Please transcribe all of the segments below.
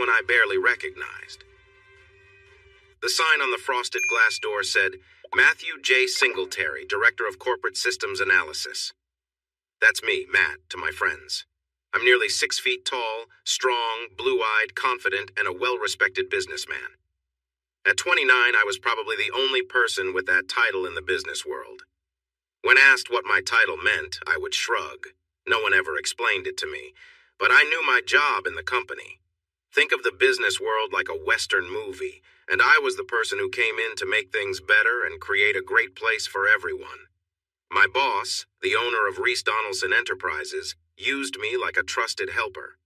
someone I barely recognized. The sign on the frosted glass door said, Matthew J. Singletary, Director of Corporate Systems Analysis. That's me, Matt, to my friends. I'm nearly 6 feet tall, strong, blue-eyed, confident, and a well-respected businessman. At 29, I was probably the only person with that title in the business world. When asked what my title meant, I would shrug. No one ever explained it to me, but I knew my job in the company. Think of the business world like a Western movie, and I was the person who came in to make things better and create a great place for everyone. My boss, the owner of Reese Donaldson Enterprises, used me like a trusted helper.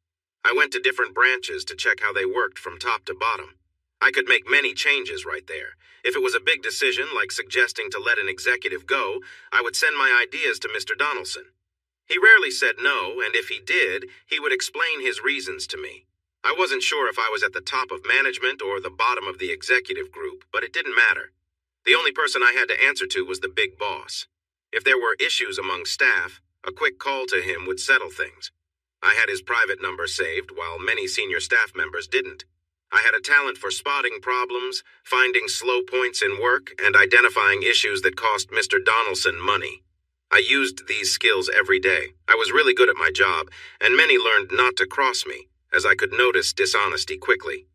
I went to different branches to check how they worked from top to bottom. I could make many changes right there. If it was a big decision, like suggesting to let an executive go, I would send my ideas to Mr. Donaldson. He rarely said no, and if he did, he would explain his reasons to me. I wasn't sure if I was at the top of management or the bottom of the executive group, but it didn't matter. The only person I had to answer to was the big boss. If there were issues among staff, a quick call to him would settle things. I had his private number saved, while many senior staff members didn't. I had a talent for spotting problems, finding slow points in work, and identifying issues that cost Mr. Donaldson money. I used these skills every day. I was really good at my job, and many learned not to cross me, as I could notice dishonesty quickly.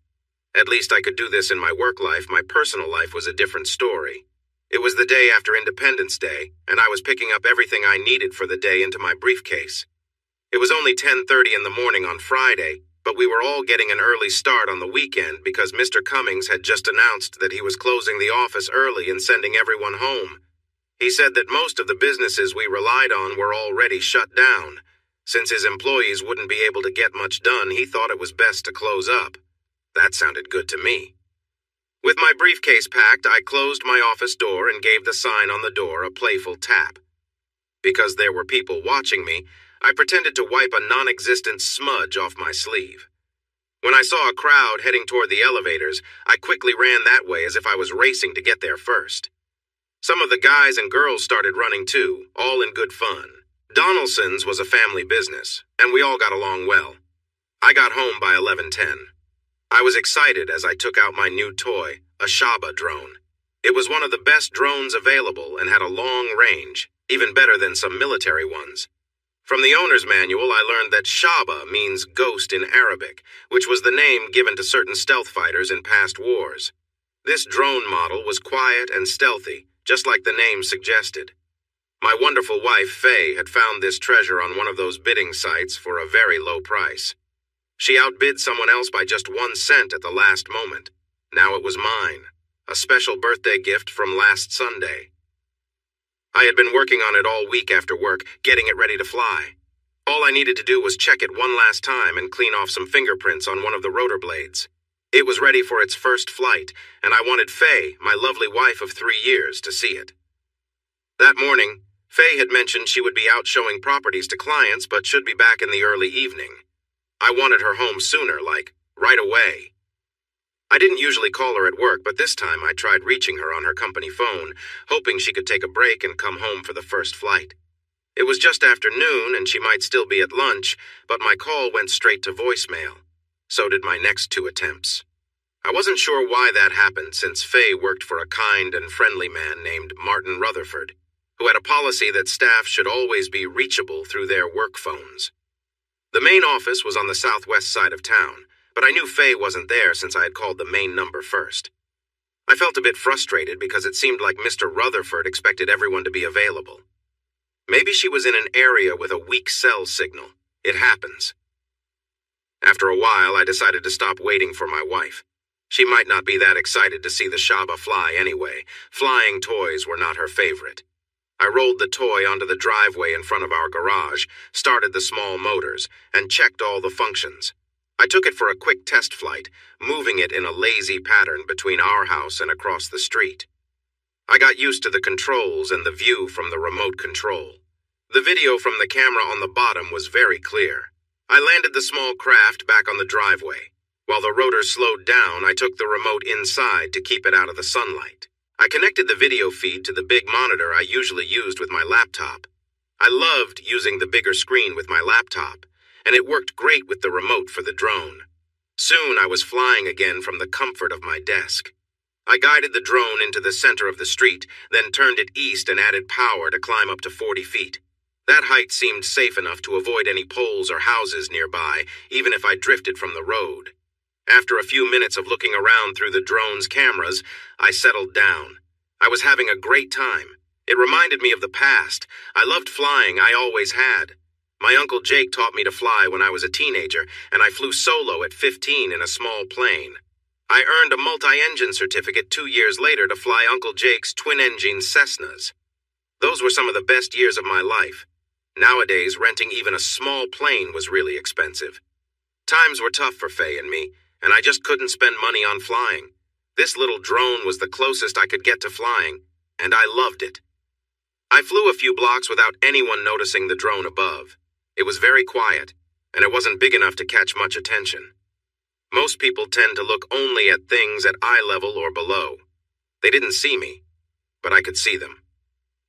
At least I could do this in my work life. My personal life was a different story. It was the day after Independence Day, and I was picking up everything I needed for the day into my briefcase. It was only 10:30 in the morning on Friday, but we were all getting an early start on the weekend because Mr. Cummings had just announced that he was closing the office early and sending everyone home. He said that most of the businesses we relied on were already shut down. Since his employees wouldn't be able to get much done, he thought it was best to close up. That sounded good to me. With my briefcase packed, I closed my office door and gave the sign on the door a playful tap. Because there were people watching me, I pretended to wipe a non-existent smudge off my sleeve. When I saw a crowd heading toward the elevators, I quickly ran that way as if I was racing to get there first. Some of the guys and girls started running too, all in good fun. Donaldson's was a family business, and we all got along well. I got home by 11:10. I was excited as I took out my new toy, a Shaba drone. It was one of the best drones available and had a long range, even better than some military ones. From the owner's manual, I learned that Shaba means ghost in Arabic, which was the name given to certain stealth fighters in past wars. This drone model was quiet and stealthy, just like the name suggested. My wonderful wife, Faye, had found this treasure on one of those bidding sites for a very low price. She outbid someone else by just 1 cent at the last moment. Now it was mine, a special birthday gift from last Sunday. I had been working on it all week after work, getting it ready to fly. All I needed to do was check it one last time and clean off some fingerprints on one of the rotor blades. It was ready for its first flight, and I wanted Faye, my lovely wife of 3 years, to see it. That morning, Faye had mentioned she would be out showing properties to clients but should be back in the early evening. I wanted her home sooner, like right away. I didn't usually call her at work, but this time I tried reaching her on her company phone, hoping she could take a break and come home for the first flight. It was just after noon, and she might still be at lunch, but my call went straight to voicemail. So did my next 2 attempts. I wasn't sure why that happened, since Faye worked for a kind and friendly man named Martin Rutherford, who had a policy that staff should always be reachable through their work phones. The main office was on the southwest side of town, but I knew Faye wasn't there since I had called the main number first. I felt a bit frustrated because it seemed like Mr. Rutherford expected everyone to be available. Maybe she was in an area with a weak cell signal. It happens. After a while, I decided to stop waiting for my wife. She might not be that excited to see the Shaba fly anyway. Flying toys were not her favorite. I rolled the toy onto the driveway in front of our garage, started the small motors, and checked all the functions. I took it for a quick test flight, moving it in a lazy pattern between our house and across the street. I got used to the controls and the view from the remote control. The video from the camera on the bottom was very clear. I landed the small craft back on the driveway. While the rotor slowed down, I took the remote inside to keep it out of the sunlight. I connected the video feed to the big monitor I usually used with my laptop. I loved using the bigger screen with my laptop, and it worked great with the remote for the drone. Soon I was flying again from the comfort of my desk. I guided the drone into the center of the street, then turned it east and added power to climb up to 40 feet. That height seemed safe enough to avoid any poles or houses nearby, even if I drifted from the road. After a few minutes of looking around through the drone's cameras, I settled down. I was having a great time. It reminded me of the past. I loved flying, I always had. My Uncle Jake taught me to fly when I was a teenager, and I flew solo at 15 in a small plane. I earned a multi-engine certificate 2 years later to fly Uncle Jake's twin-engine Cessnas. Those were some of the best years of my life. Nowadays, renting even a small plane was really expensive. Times were tough for Faye and me, and I just couldn't spend money on flying. This little drone was the closest I could get to flying, and I loved it. I flew a few blocks without anyone noticing the drone above. It was very quiet, and it wasn't big enough to catch much attention. Most people tend to look only at things at eye level or below. They didn't see me, but I could see them.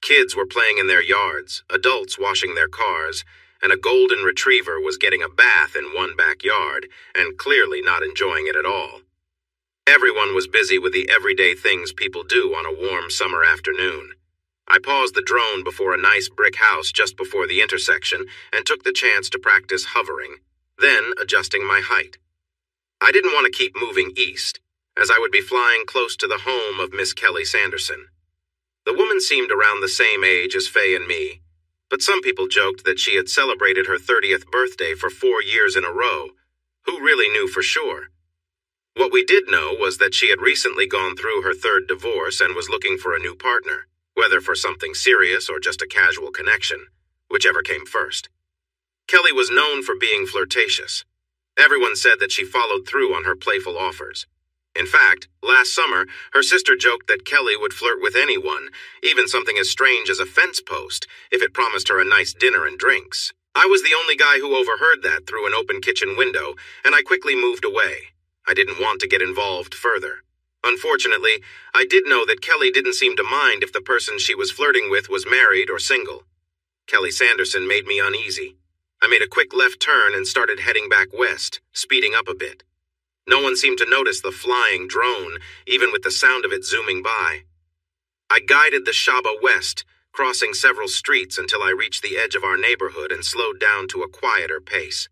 Kids were playing in their yards, adults washing their cars, and a golden retriever was getting a bath in one backyard and clearly not enjoying it at all. Everyone was busy with the everyday things people do on a warm summer afternoon. I paused the drone before a nice brick house just before the intersection and took the chance to practice hovering, then adjusting my height. I didn't want to keep moving east, as I would be flying close to the home of Miss Kelly Sanderson. The woman seemed around the same age as Faye and me, but some people joked that she had celebrated her 30th birthday for 4 years in a row. Who really knew for sure? What we did know was that she had recently gone through her 3rd divorce and was looking for a new partner, whether for something serious or just a casual connection, whichever came first. Kelly was known for being flirtatious. Everyone said that she followed through on her playful offers. In fact, last summer, her sister joked that Kelly would flirt with anyone, even something as strange as a fence post, if it promised her a nice dinner and drinks. I was the only guy who overheard that through an open kitchen window, and I quickly moved away. I didn't want to get involved further. Unfortunately, I did know that Kelly didn't seem to mind if the person she was flirting with was married or single. Kelly Sanderson made me uneasy. I made a quick left turn and started heading back west, speeding up a bit. No one seemed to notice the flying drone, even with the sound of it zooming by. I guided the Shaba west, crossing several streets until I reached the edge of our neighborhood and slowed down to a quieter pace.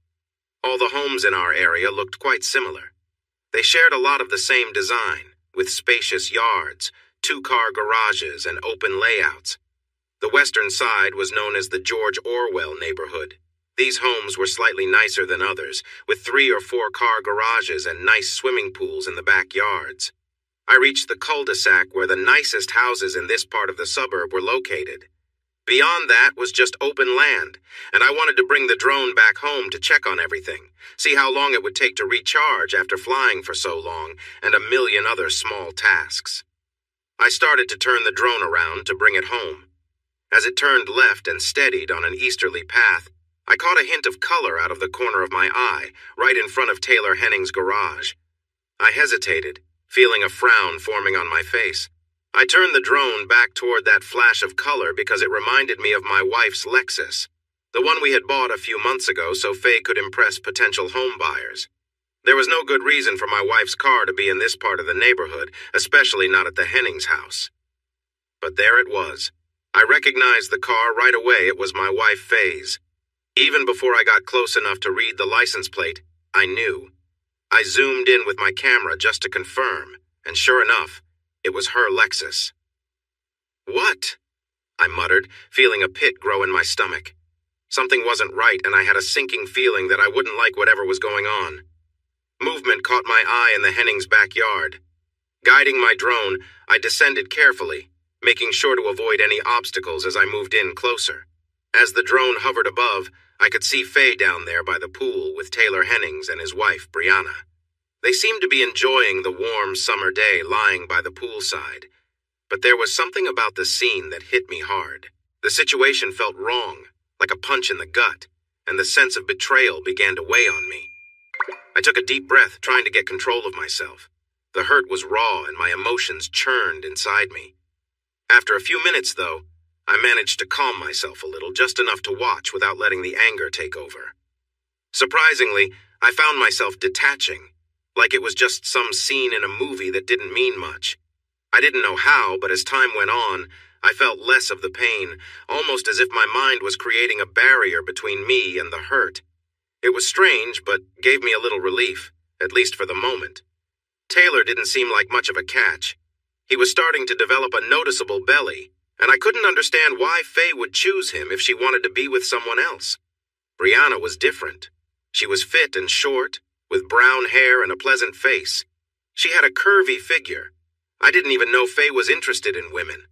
All the homes in our area looked quite similar. They shared a lot of the same design, with spacious yards, 2-car garages, and open layouts. The western side was known as the George Orwell neighborhood. These homes were slightly nicer than others, with 3 or 4-car garages and nice swimming pools in the backyards. I reached the cul-de-sac where the nicest houses in this part of the suburb were located. Beyond that was just open land, and I wanted to bring the drone back home to check on everything, see how long it would take to recharge after flying for so long, and a million other small tasks. I started to turn the drone around to bring it home. As it turned left and steadied on an easterly path, I caught a hint of color out of the corner of my eye, right in front of Taylor Henning's garage. I hesitated, feeling a frown forming on my face. I turned the drone back toward that flash of color because it reminded me of my wife's Lexus, the one we had bought a few months ago so Faye could impress potential home buyers. There was no good reason for my wife's car to be in this part of the neighborhood, especially not at the Hennings' house. But there it was. I recognized the car right away. It was my wife Faye's. Even before I got close enough to read the license plate, I knew. I zoomed in with my camera just to confirm, and sure enough, it was her Lexus. "What?" I muttered, feeling a pit grow in my stomach. Something wasn't right, and I had a sinking feeling that I wouldn't like whatever was going on. Movement caught my eye in the Hennings' backyard. Guiding my drone, I descended carefully, making sure to avoid any obstacles as I moved in closer. As the drone hovered above, I could see Faye down there by the pool with Taylor Hennings and his wife, Brianna. They seemed to be enjoying the warm summer day lying by the poolside. But there was something about the scene that hit me hard. The situation felt wrong, like a punch in the gut, and the sense of betrayal began to weigh on me. I took a deep breath, trying to get control of myself. The hurt was raw and my emotions churned inside me. After a few minutes, though, I managed to calm myself a little, just enough to watch without letting the anger take over. Surprisingly, I found myself detaching, like it was just some scene in a movie that didn't mean much. I didn't know how, but as time went on, I felt less of the pain, almost as if my mind was creating a barrier between me and the hurt. It was strange, but gave me a little relief, at least for the moment. Taylor didn't seem like much of a catch. He was starting to develop a noticeable belly, and I couldn't understand why Faye would choose him if she wanted to be with someone else. Brianna was different. She was fit and short, with brown hair and a pleasant face. She had a curvy figure. I didn't even know Faye was interested in women.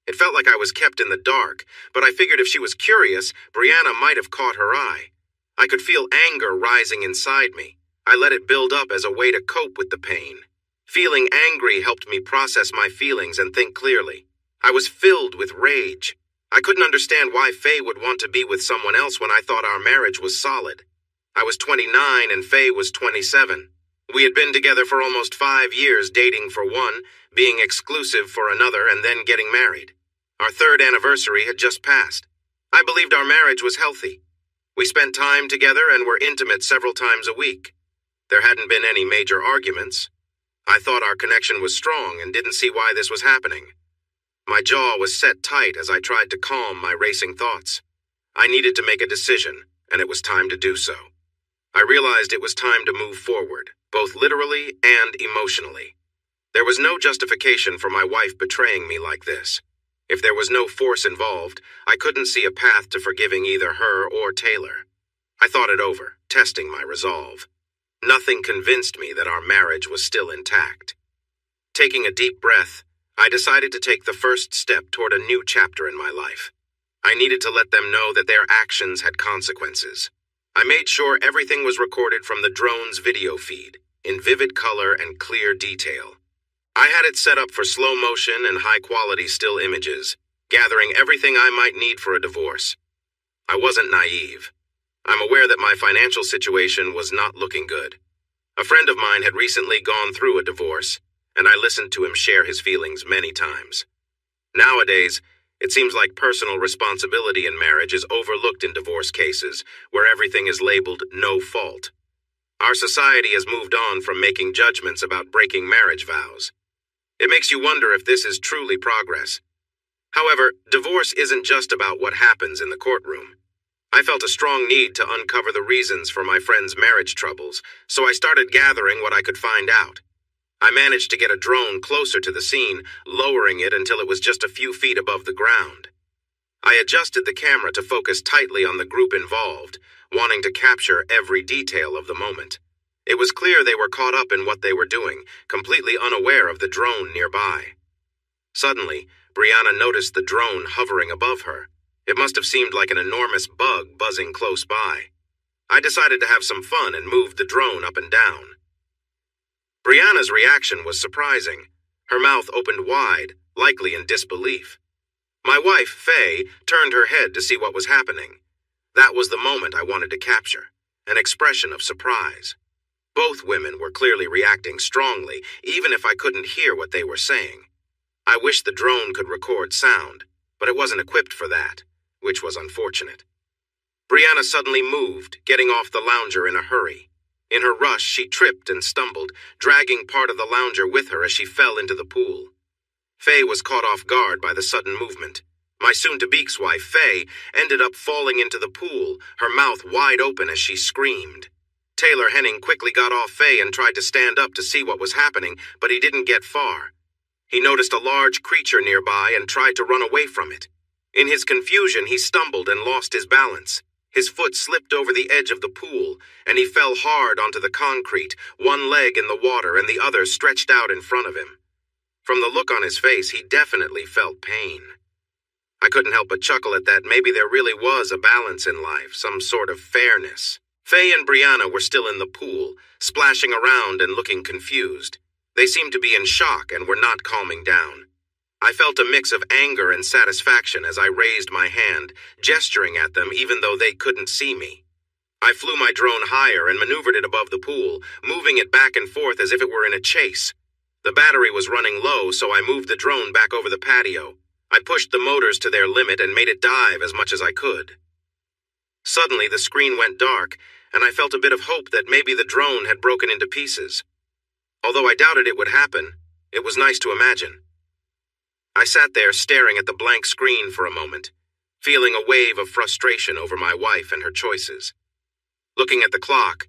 It felt like I was kept in the dark, but I figured if she was curious, Brianna might have caught her eye. I could feel anger rising inside me. I let it build up as a way to cope with the pain. Feeling angry helped me process my feelings and think clearly. I was filled with rage. I couldn't understand why Faye would want to be with someone else when I thought our marriage was solid. I was 29 and Faye was 27. We had been together for almost 5 years, dating for one, being exclusive for another, and then getting married. Our 3rd anniversary had just passed. I believed our marriage was healthy. We spent time together and were intimate several times a week. There hadn't been any major arguments. I thought our connection was strong and didn't see why this was happening. My jaw was set tight as I tried to calm my racing thoughts. I needed to make a decision, and it was time to do so. I realized it was time to move forward, both literally and emotionally. There was no justification for my wife betraying me like this. If there was no force involved, I couldn't see a path to forgiving either her or Taylor. I thought it over, testing my resolve. Nothing convinced me that our marriage was still intact. Taking a deep breath, I decided to take the first step toward a new chapter in my life. I needed to let them know that their actions had consequences. I made sure everything was recorded from the drone's video feed, in vivid color and clear detail. I had it set up for slow motion and high-quality still images, gathering everything I might need for a divorce. I wasn't naive. I'm aware that my financial situation was not looking good. A friend of mine had recently gone through a divorce, and I listened to him share his feelings many times. Nowadays, it seems like personal responsibility in marriage is overlooked in divorce cases, where everything is labeled no fault. Our society has moved on from making judgments about breaking marriage vows. It makes you wonder if this is truly progress. However, divorce isn't just about what happens in the courtroom. I felt a strong need to uncover the reasons for my friend's marriage troubles, so I started gathering what I could find out. I managed to get a drone closer to the scene, lowering it until it was just a few feet above the ground. I adjusted the camera to focus tightly on the group involved, wanting to capture every detail of the moment. It was clear they were caught up in what they were doing, completely unaware of the drone nearby. Suddenly, Brianna noticed the drone hovering above her. It must have seemed like an enormous bug buzzing close by. I decided to have some fun and moved the drone up and down. Brianna's reaction was surprising. Her mouth opened wide, likely in disbelief. My wife, Faye, turned her head to see what was happening. That was the moment I wanted to capture, an expression of surprise. Both women were clearly reacting strongly, even if I couldn't hear what they were saying. I wished the drone could record sound, but it wasn't equipped for that, which was unfortunate. Brianna suddenly moved, getting off the lounger in a hurry. In her rush, she tripped and stumbled, dragging part of the lounger with her as she fell into the pool. Faye was caught off guard by the sudden movement. My soon-to-be's wife, Faye, ended up falling into the pool, her mouth wide open as she screamed. Taylor Henning quickly got off Faye and tried to stand up to see what was happening, but he didn't get far. He noticed a large creature nearby and tried to run away from it. In his confusion, he stumbled and lost his balance. His foot slipped over the edge of the pool, and he fell hard onto the concrete, one leg in the water and the other stretched out in front of him. From the look on his face, he definitely felt pain. I couldn't help but chuckle at that. Maybe there really was a balance in life, some sort of fairness. Faye and Brianna were still in the pool, splashing around and looking confused. They seemed to be in shock and were not calming down. I felt a mix of anger and satisfaction as I raised my hand, gesturing at them even though they couldn't see me. I flew my drone higher and maneuvered it above the pool, moving it back and forth as if it were in a chase. The battery was running low, so I moved the drone back over the patio. I pushed the motors to their limit and made it dive as much as I could. Suddenly, the screen went dark, and I felt a bit of hope that maybe the drone had broken into pieces. Although I doubted it would happen, it was nice to imagine. I sat there staring at the blank screen for a moment, feeling a wave of frustration over my wife and her choices. Looking at the clock,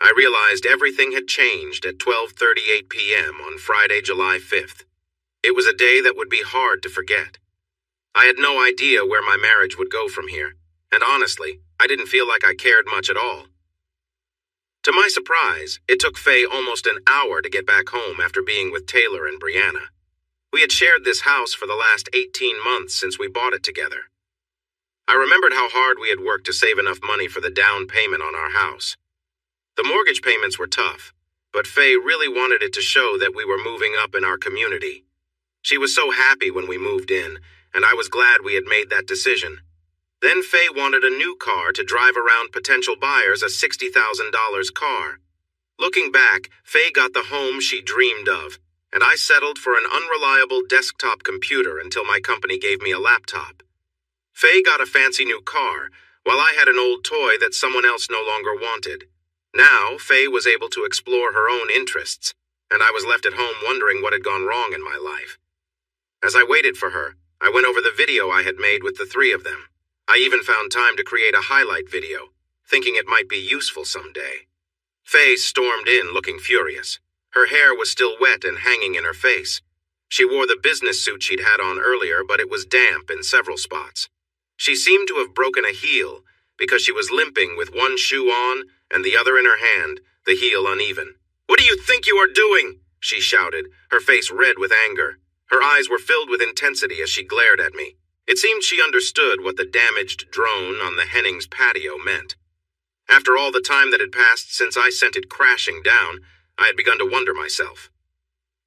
I realized everything had changed at 12:38 p.m. on Friday, July 5th. It was a day that would be hard to forget. I had no idea where my marriage would go from here, and honestly, I didn't feel like I cared much at all. To my surprise, it took Faye almost an hour to get back home after being with Taylor and Brianna. We had shared this house for the last 18 months since we bought it together. I remembered how hard we had worked to save enough money for the down payment on our house. The mortgage payments were tough, but Faye really wanted it to show that we were moving up in our community. She was so happy when we moved in, and I was glad we had made that decision. Then Faye wanted a new car to drive around potential buyers, a $60,000 car. Looking back, Faye got the home she dreamed of, and I settled for an unreliable desktop computer until my company gave me a laptop. Faye got a fancy new car, while I had an old toy that someone else no longer wanted. Now, Faye was able to explore her own interests, and I was left at home wondering what had gone wrong in my life. As I waited for her, I went over the video I had made with the three of them. I even found time to create a highlight video, thinking it might be useful someday. Faye stormed in looking furious. Her hair was still wet and hanging in her face. She wore the business suit she'd had on earlier, but it was damp in several spots. She seemed to have broken a heel, because she was limping with one shoe on and the other in her hand, the heel uneven. "What do you think you are doing?" she shouted, her face red with anger. Her eyes were filled with intensity as she glared at me. It seemed she understood what the damaged drone on the Hennings patio meant. After all the time that had passed since I sent it crashing down, I had begun to wonder myself.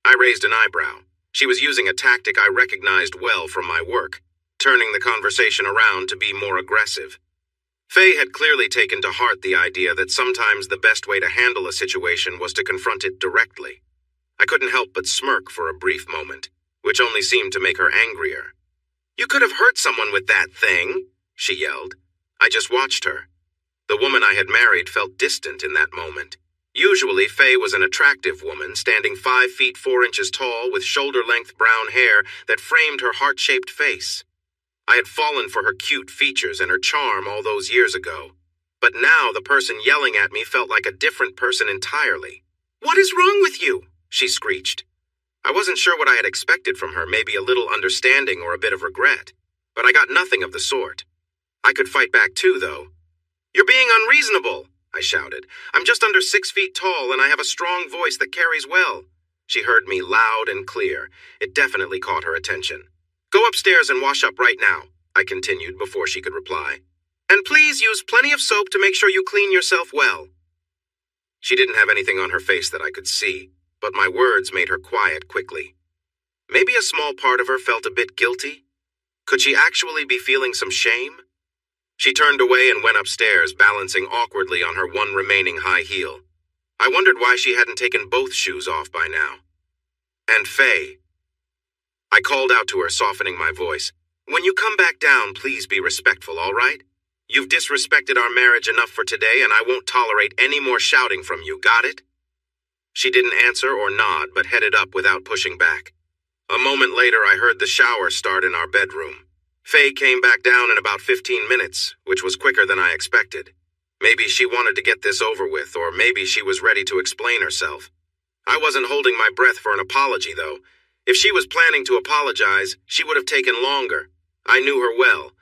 I raised an eyebrow. She was using a tactic I recognized well from my work, turning the conversation around to be more aggressive. Faye had clearly taken to heart the idea that sometimes the best way to handle a situation was to confront it directly. I couldn't help but smirk for a brief moment, which only seemed to make her angrier. "You could have hurt someone with that thing," she yelled. I just watched her. The woman I had married felt distant in that moment. Usually, Faye was an attractive woman, standing 5 feet 4 inches tall with shoulder-length brown hair that framed her heart-shaped face. I had fallen for her cute features and her charm all those years ago. But now the person yelling at me felt like a different person entirely. "What is wrong with you?" she screeched. I wasn't sure what I had expected from her, maybe a little understanding or a bit of regret. But I got nothing of the sort. I could fight back too, though. "You're being unreasonable," I shouted. "I'm just under 6 feet tall and I have a strong voice that carries well." She heard me loud and clear. It definitely caught her attention. "Go upstairs and wash up right now," I continued before she could reply. "And please use plenty of soap to make sure you clean yourself well." She didn't have anything on her face that I could see, but my words made her quiet quickly. Maybe a small part of her felt a bit guilty. Could she actually be feeling some shame? She turned away and went upstairs, balancing awkwardly on her one remaining high heel. I wondered why she hadn't taken both shoes off by now. "And Faye," I called out to her, softening my voice, "when you come back down, please be respectful, all right? You've disrespected our marriage enough for today, and I won't tolerate any more shouting from you, got it?" She didn't answer or nod, but headed up without pushing back. A moment later, I heard the shower start in our bedroom. Faye came back down in about 15 minutes, which was quicker than I expected. Maybe she wanted to get this over with, or maybe she was ready to explain herself. I wasn't holding my breath for an apology, though. If she was planning to apologize, she would have taken longer. I knew her well.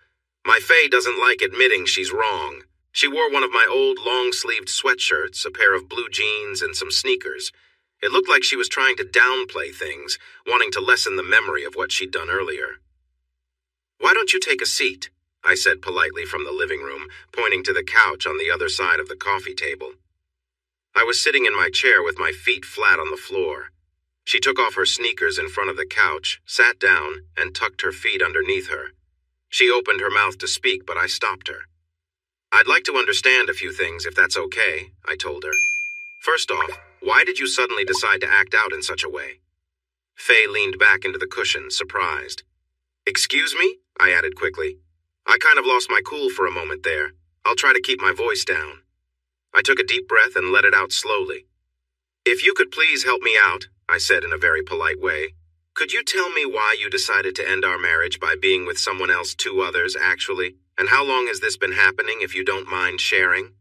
My Faye doesn't like admitting she's wrong. She wore one of my old long-sleeved sweatshirts, a pair of blue jeans, and some sneakers. It looked like she was trying to downplay things, wanting to lessen the memory of what she'd done earlier. "Why don't you take a seat?" I said politely from the living room, pointing to the couch on the other side of the coffee table. I was sitting in my chair with my feet flat on the floor. She took off her sneakers in front of the couch, sat down, and tucked her feet underneath her. She opened her mouth to speak, but I stopped her. "I'd like to understand a few things, if that's okay," I told her. "First off, why did you suddenly decide to act out in such a way?" Faye leaned back into the cushion, surprised. "Excuse me?" I added quickly. "I kind of lost my cool for a moment there. I'll try to keep my voice down." I took a deep breath and let it out slowly. If you could please help me out, I said in a very polite way. Could you tell me why you decided to end our marriage by being with someone else, two others, actually? And how long has this been happening, if you don't mind sharing?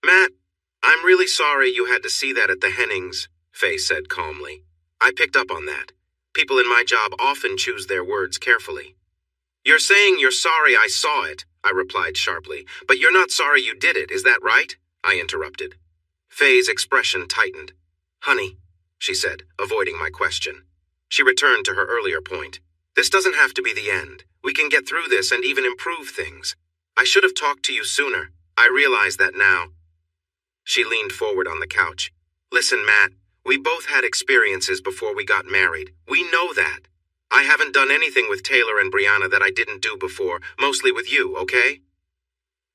Matt, I'm really sorry you had to see that at the Hennings, Faye said calmly. I picked up on that. People in my job often choose their words carefully. You're saying you're sorry I saw it, I replied sharply, but you're not sorry you did it, is that right? I interrupted. Faye's expression tightened. Honey, she said, avoiding my question. She returned to her earlier point. This doesn't have to be the end. We can get through this and even improve things. I should have talked to you sooner. I realize that now. She leaned forward on the couch. Listen, Matt, we both had experiences before we got married. We know that. I haven't done anything with Taylor and Brianna that I didn't do before, mostly with you, okay?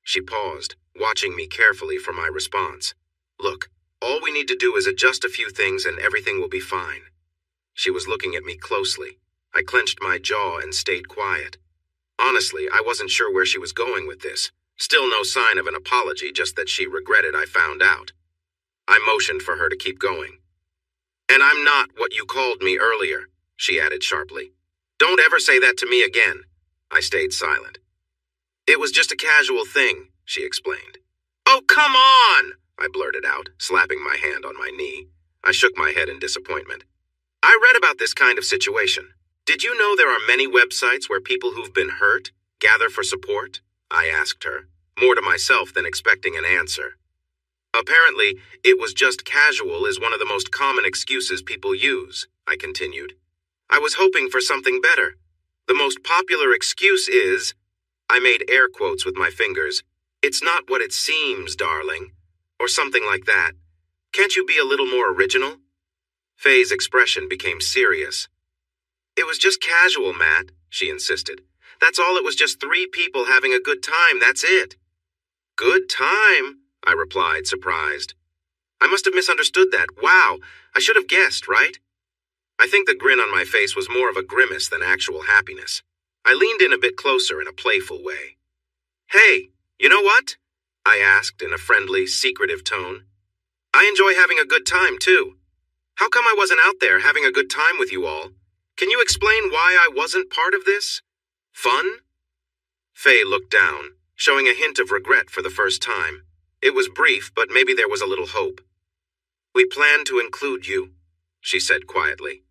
She paused, watching me carefully for my response. Look, all we need to do is adjust a few things and everything will be fine. She was looking at me closely. I clenched my jaw and stayed quiet. Honestly, I wasn't sure where she was going with this. Still no sign of an apology, just that she regretted I found out. I motioned for her to keep going. And I'm not what you called me earlier, she added sharply. Don't ever say that to me again. I stayed silent. It was just a casual thing, she explained. Oh, come on, I blurted out, slapping my hand on my knee. I shook my head in disappointment. I read about this kind of situation. Did you know there are many websites where people who've been hurt gather for support? I asked her, more to myself than expecting an answer. Apparently, it was just casual is one of the most common excuses people use, I continued. I was hoping for something better. The most popular excuse is, I made air quotes with my fingers, it's not what it seems, darling, or something like that. Can't you be a little more original? Faye's expression became serious. It was just casual, Matt, she insisted. That's all, it was just 3 people having a good time, that's it. Good time, I replied, surprised. I must have misunderstood that. Wow, I should have guessed, right? I think the grin on my face was more of a grimace than actual happiness. I leaned in a bit closer in a playful way. Hey, you know what? I asked in a friendly, secretive tone. I enjoy having a good time, too. How come I wasn't out there having a good time with you all? Can you explain why I wasn't part of this? Fun? Faye looked down, showing a hint of regret for the first time. It was brief, but maybe there was a little hope. We plan to include you, she said quietly.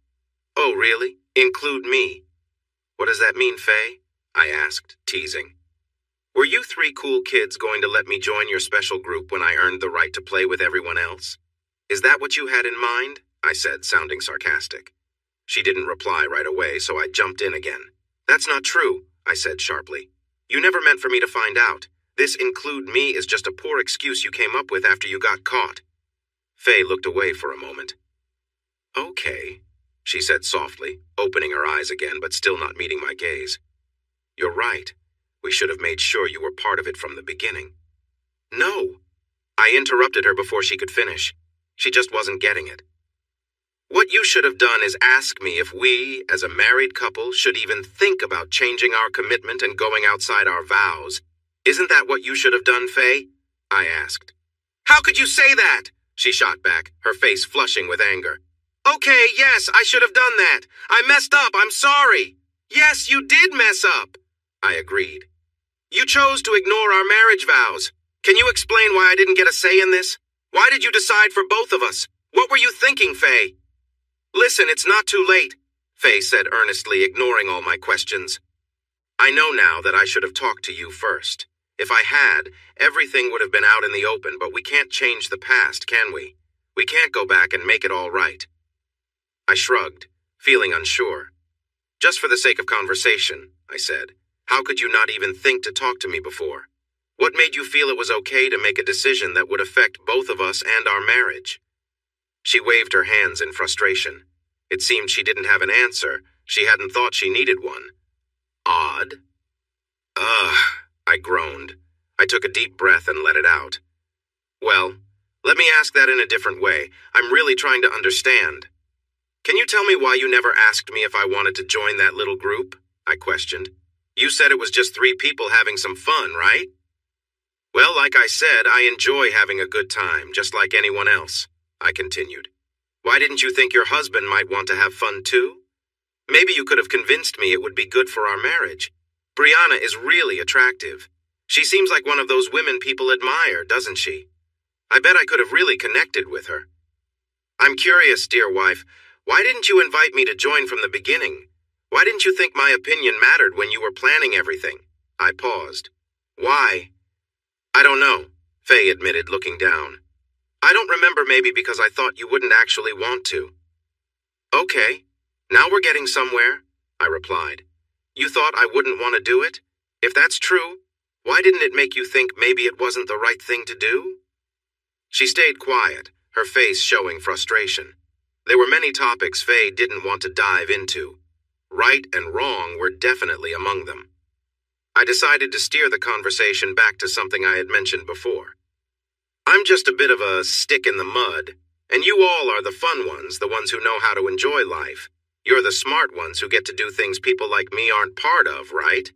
Oh, really? Include me? What does that mean, Faye? I asked, teasing. Were you 3 cool kids going to let me join your special group when I earned the right to play with everyone else? Is that what you had in mind? I said, sounding sarcastic. She didn't reply right away, so I jumped in again. That's not true, I said sharply. You never meant for me to find out. This include me is just a poor excuse you came up with after you got caught. Faye looked away for a moment. Okay, she said softly, opening her eyes again but still not meeting my gaze. You're right. We should have made sure you were part of it from the beginning. No. I interrupted her before she could finish. She just wasn't getting it. What you should have done is ask me if we, as a married couple, should even think about changing our commitment and going outside our vows. Isn't that what you should have done, Faye? I asked. How could you say that? She shot back, her face flushing with anger. Okay, yes, I should have done that. I messed up, I'm sorry. Yes, you did mess up. I agreed. You chose to ignore our marriage vows. Can you explain why I didn't get a say in this? Why did you decide for both of us? What were you thinking, Faye? Listen, it's not too late, Faye said earnestly, ignoring all my questions. I know now that I should have talked to you first. If I had, everything would have been out in the open, but we can't change the past, can we? We can't go back and make it all right. I shrugged, feeling unsure. Just for the sake of conversation, I said, how could you not even think to talk to me before? What made you feel it was okay to make a decision that would affect both of us and our marriage? She waved her hands in frustration. It seemed she didn't have an answer. She hadn't thought she needed one. Odd. Ugh, I groaned. I took a deep breath and let it out. Well, let me ask that in a different way. I'm really trying to understand. Can you tell me why you never asked me if I wanted to join that little group? I questioned. You said it was just 3 people having some fun, right? Well, like I said, I enjoy having a good time, just like anyone else, I continued. Why didn't you think your husband might want to have fun too? Maybe you could have convinced me it would be good for our marriage. Brianna is really attractive. She seems like one of those women people admire, doesn't she? I bet I could have really connected with her. I'm curious, dear wife, why didn't you invite me to join from the beginning? Why didn't you think my opinion mattered when you were planning everything? I paused. Why? I don't know, Faye admitted, looking down. I don't remember, maybe because I thought you wouldn't actually want to. Okay, now we're getting somewhere, I replied. You thought I wouldn't want to do it? If that's true, why didn't it make you think maybe it wasn't the right thing to do? She stayed quiet, her face showing frustration. There were many topics Faye didn't want to dive into. Right and wrong were definitely among them. I decided to steer the conversation back to something I had mentioned before. I'm just a bit of a stick in the mud, and you all are the fun ones, the ones who know how to enjoy life. You're the smart ones who get to do things people like me aren't part of, right?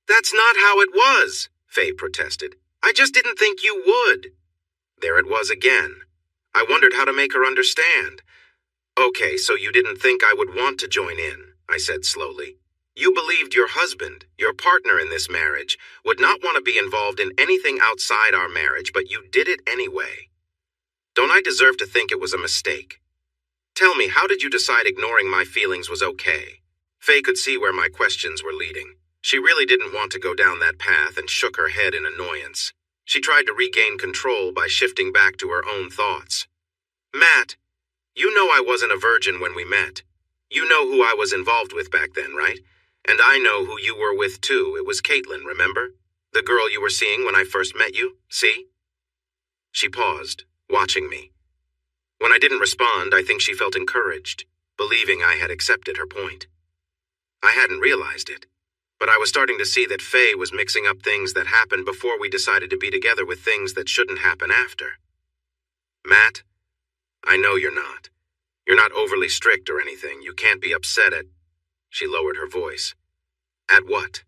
That's not how it was, Faye protested. I just didn't think you would. There it was again. I wondered how to make her understand. Okay, so you didn't think I would want to join in, I said slowly. You believed your husband, your partner in this marriage, would not want to be involved in anything outside our marriage, but you did it anyway. Don't I deserve to think it was a mistake? Tell me, how did you decide ignoring my feelings was okay? Faye could see where my questions were leading. She really didn't want to go down that path and shook her head in annoyance. She tried to regain control by shifting back to her own thoughts. Matt, you know I wasn't a virgin when we met. You know who I was involved with back then, right? And I know who you were with too. It was Caitlin, remember? The girl you were seeing when I first met you, see? She paused, watching me. When I didn't respond, I think she felt encouraged, believing I had accepted her point. I hadn't realized it, but I was starting to see that Faye was mixing up things that happened before we decided to be together with things that shouldn't happen after. Matt, I know you're not. You're not overly strict or anything. You can't be upset at... She lowered her voice. At what?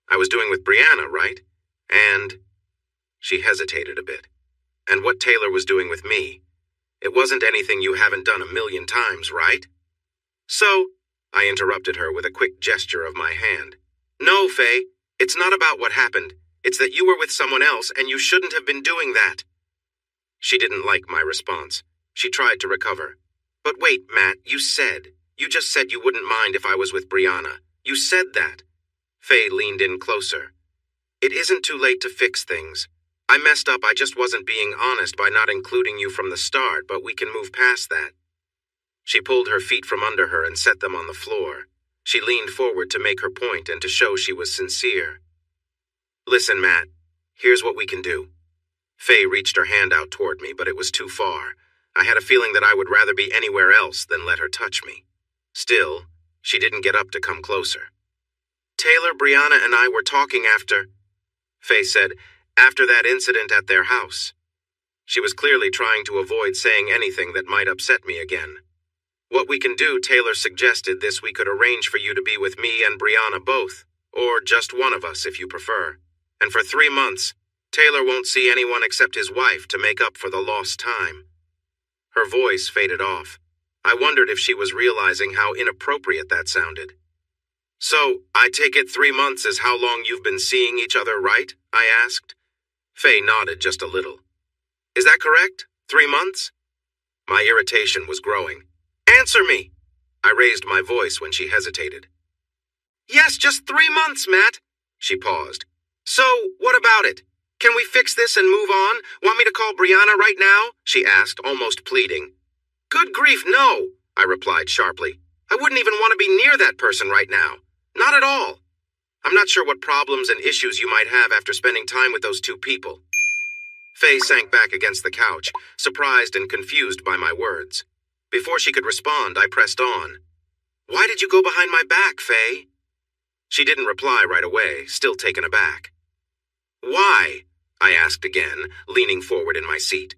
I was doing with Brianna, right? And... She hesitated a bit. And what Taylor was doing with me. It wasn't anything you haven't done a million times, right? So, I interrupted her with a quick gesture of my hand. No, Faye, it's not about what happened. It's that you were with someone else and you shouldn't have been doing that. She didn't like my response. She tried to recover. But wait, Matt, you just said you wouldn't mind if I was with Brianna. You said that. Faye leaned in closer. It isn't too late to fix things. I messed up, I just wasn't being honest by not including you from the start, but we can move past that. She pulled her feet from under her and set them on the floor. She leaned forward to make her point and to show she was sincere. Listen, Matt, here's what we can do. Faye reached her hand out toward me, but it was too far. I had a feeling that I would rather be anywhere else than let her touch me. Still, she didn't get up to come closer. Taylor, Brianna, and I were talking after... Faye said, after that incident at their house. She was clearly trying to avoid saying anything that might upset me again. What we can do, Taylor suggested this, we could arrange for you to be with me and Brianna both, or just one of us if you prefer. And for 3 months, Taylor won't see anyone except his wife to make up for the lost time. Her voice faded off. I wondered if she was realizing how inappropriate that sounded. So, I take it 3 months is how long you've been seeing each other, right? I asked. Faye nodded just a little. Is that correct? 3 months? My irritation was growing. Answer me! I raised my voice when she hesitated. Yes, just 3 months, Matt. She paused. So, what about it? Can we fix this and move on? Want me to call Brianna right now? She asked, almost pleading. Good grief, no, I replied sharply. I wouldn't even want to be near that person right now. Not at all. I'm not sure what problems and issues you might have after spending time with those 2 people. Faye sank back against the couch, surprised and confused by my words. Before she could respond, I pressed on. Why did you go behind my back, Faye? She didn't reply right away, still taken aback. Why? I asked again, leaning forward in my seat.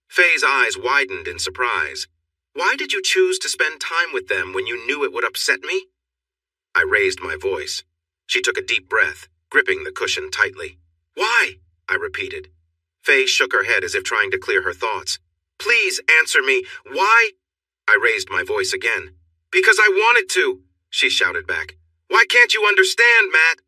Faye's eyes widened in surprise. Why did you choose to spend time with them when you knew it would upset me? I raised my voice. She took a deep breath, gripping the cushion tightly. Why? I repeated. Faye shook her head as if trying to clear her thoughts. Please answer me. Why? I raised my voice again. Because I wanted to, she shouted back. Why can't you understand, Matt?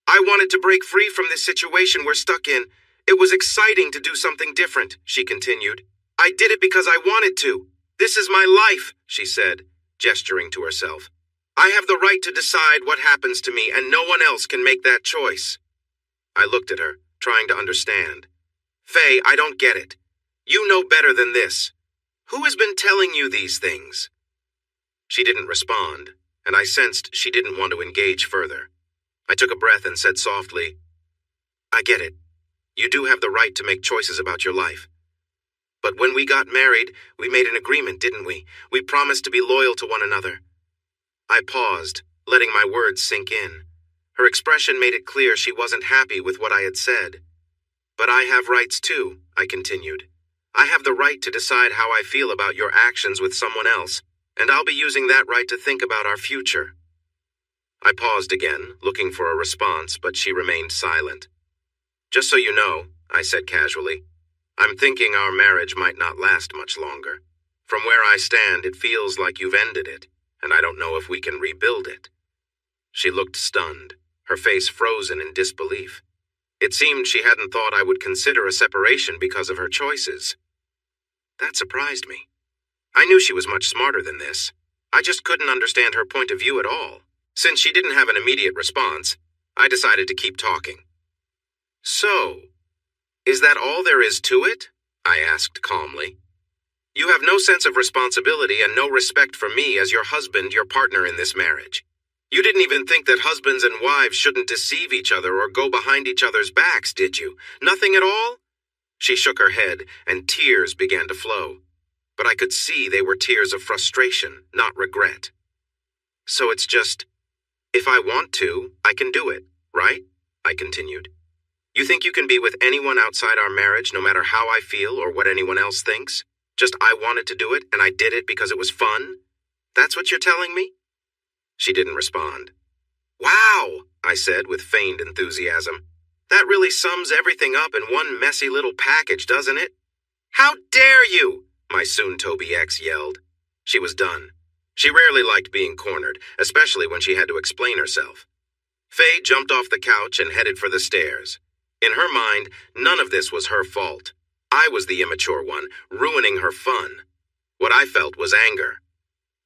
I wanted to break free from this situation we're stuck in. It was exciting to do something different, she continued. I did it because I wanted to. This is my life, she said, gesturing to herself. I have the right to decide what happens to me, and no one else can make that choice. I looked at her, trying to understand. Faye, I don't get it. You know better than this. Who has been telling you these things? She didn't respond, and I sensed she didn't want to engage further. I took a breath and said softly, I get it. You do have the right to make choices about your life. But when we got married, we made an agreement, didn't we? We promised to be loyal to one another. I paused, letting my words sink in. Her expression made it clear she wasn't happy with what I had said. But I have rights too, I continued. I have the right to decide how I feel about your actions with someone else, and I'll be using that right to think about our future. I paused again, looking for a response, but she remained silent. Just so you know, I said casually, I'm thinking our marriage might not last much longer. From where I stand, it feels like you've ended it, and I don't know if we can rebuild it. She looked stunned, her face frozen in disbelief. It seemed she hadn't thought I would consider a separation because of her choices. That surprised me. I knew she was much smarter than this. I just couldn't understand her point of view at all. Since she didn't have an immediate response, I decided to keep talking. So, is that all there is to it? I asked calmly. You have no sense of responsibility and no respect for me as your husband, your partner in this marriage. You didn't even think that husbands and wives shouldn't deceive each other or go behind each other's backs, did you? Nothing at all? She shook her head, and tears began to flow. But I could see they were tears of frustration, not regret. So it's just, if I want to, I can do it, right? I continued. You think you can be with anyone outside our marriage, no matter how I feel or what anyone else thinks? Just I wanted to do it, and I did it because it was fun? That's what you're telling me? She didn't respond. Wow, I said with feigned enthusiasm. That really sums everything up in one messy little package, doesn't it? How dare you? My soon-to-be ex yelled. She was done. She rarely liked being cornered, especially when she had to explain herself. Faye jumped off the couch and headed for the stairs. In her mind, none of this was her fault. I was the immature one, ruining her fun. What I felt was anger.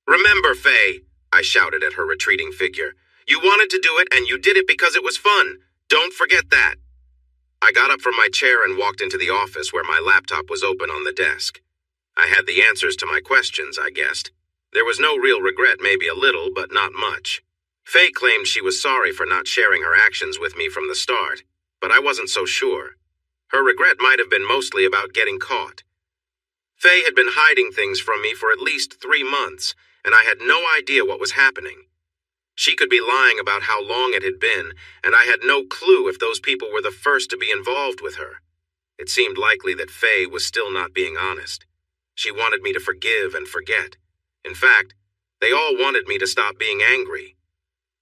Remember, Faye, I shouted at her retreating figure. You wanted to do it, and you did it because it was fun. Don't forget that. I got up from my chair and walked into the office where my laptop was open on the desk. I had the answers to my questions, I guessed. There was no real regret, maybe a little, but not much. Faye claimed she was sorry for not sharing her actions with me from the start, but I wasn't so sure. Her regret might have been mostly about getting caught. Faye had been hiding things from me for at least 3 months, and I had no idea what was happening. She could be lying about how long it had been, and I had no clue if those people were the first to be involved with her. It seemed likely that Faye was still not being honest. She wanted me to forgive and forget. In fact, they all wanted me to stop being angry.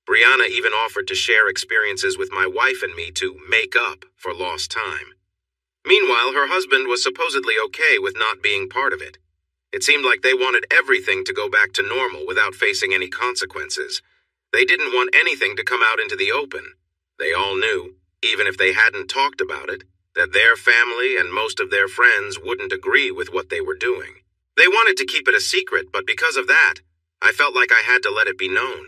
Brianna even offered to share experiences with my wife and me to make up for lost time. Meanwhile, her husband was supposedly okay with not being part of it. It seemed like they wanted everything to go back to normal without facing any consequences. They didn't want anything to come out into the open. They all knew, even if they hadn't talked about it, that their family and most of their friends wouldn't agree with what they were doing. They wanted to keep it a secret, but because of that, I felt like I had to let it be known.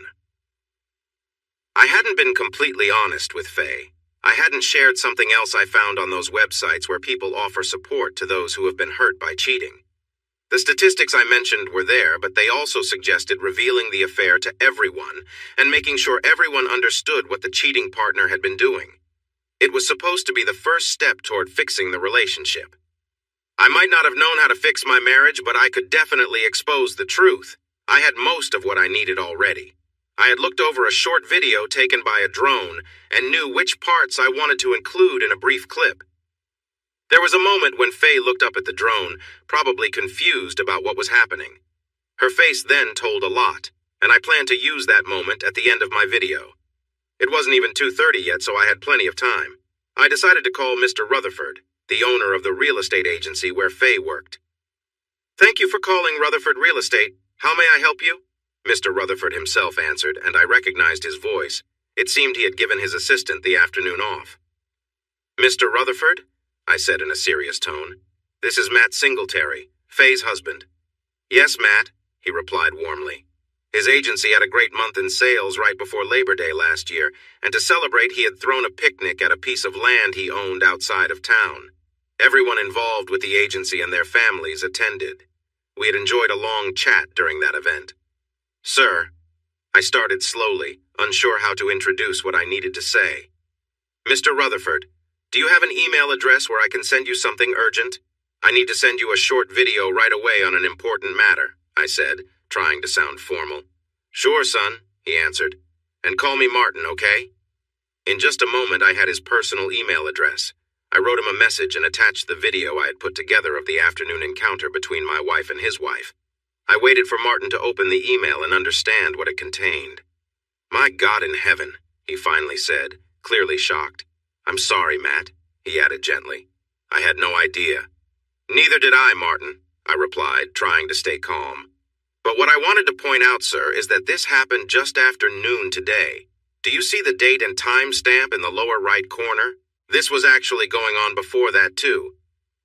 I hadn't been completely honest with Faye. I hadn't shared something else I found on those websites where people offer support to those who have been hurt by cheating. The statistics I mentioned were there, but they also suggested revealing the affair to everyone and making sure everyone understood what the cheating partner had been doing. It was supposed to be the first step toward fixing the relationship. I might not have known how to fix my marriage, but I could definitely expose the truth. I had most of what I needed already. I had looked over a short video taken by a drone and knew which parts I wanted to include in a brief clip. There was a moment when Faye looked up at the drone, probably confused about what was happening. Her face then told a lot, and I planned to use that moment at the end of my video. It wasn't even 2:30 yet, so I had plenty of time. I decided to call Mr. Rutherford, the owner of the real estate agency where Faye worked. "Thank you for calling Rutherford Real Estate. How may I help you? Mr. Rutherford himself answered, and I recognized his voice. It seemed he had given his assistant the afternoon off. Mr. Rutherford? I said in a serious tone. This is Matt Singletary, Faye's husband. Yes, Matt, he replied warmly. His agency had a great month in sales right before Labor Day last year, and to celebrate he had thrown a picnic at a piece of land he owned outside of town. Everyone involved with the agency and their families attended. We had enjoyed a long chat during that event. Sir, I started slowly, unsure how to introduce what I needed to say. Mr. Rutherford, do you have an email address where I can send you something urgent? I need to send you a short video right away on an important matter, I said, trying to sound formal. Sure, son, he answered. And call me Martin, okay? In just a moment, I had his personal email address. I wrote him a message and attached the video I had put together of the afternoon encounter between my wife and his wife. I waited for Martin to open the email and understand what it contained. My God in heaven, he finally said, clearly shocked. I'm sorry, Matt, he added gently. I had no idea. Neither did I, Martin, I replied, trying to stay calm. But what I wanted to point out, sir, is that this happened just after noon today. Do you see the date and time stamp in the lower right corner? This was actually going on before that, too.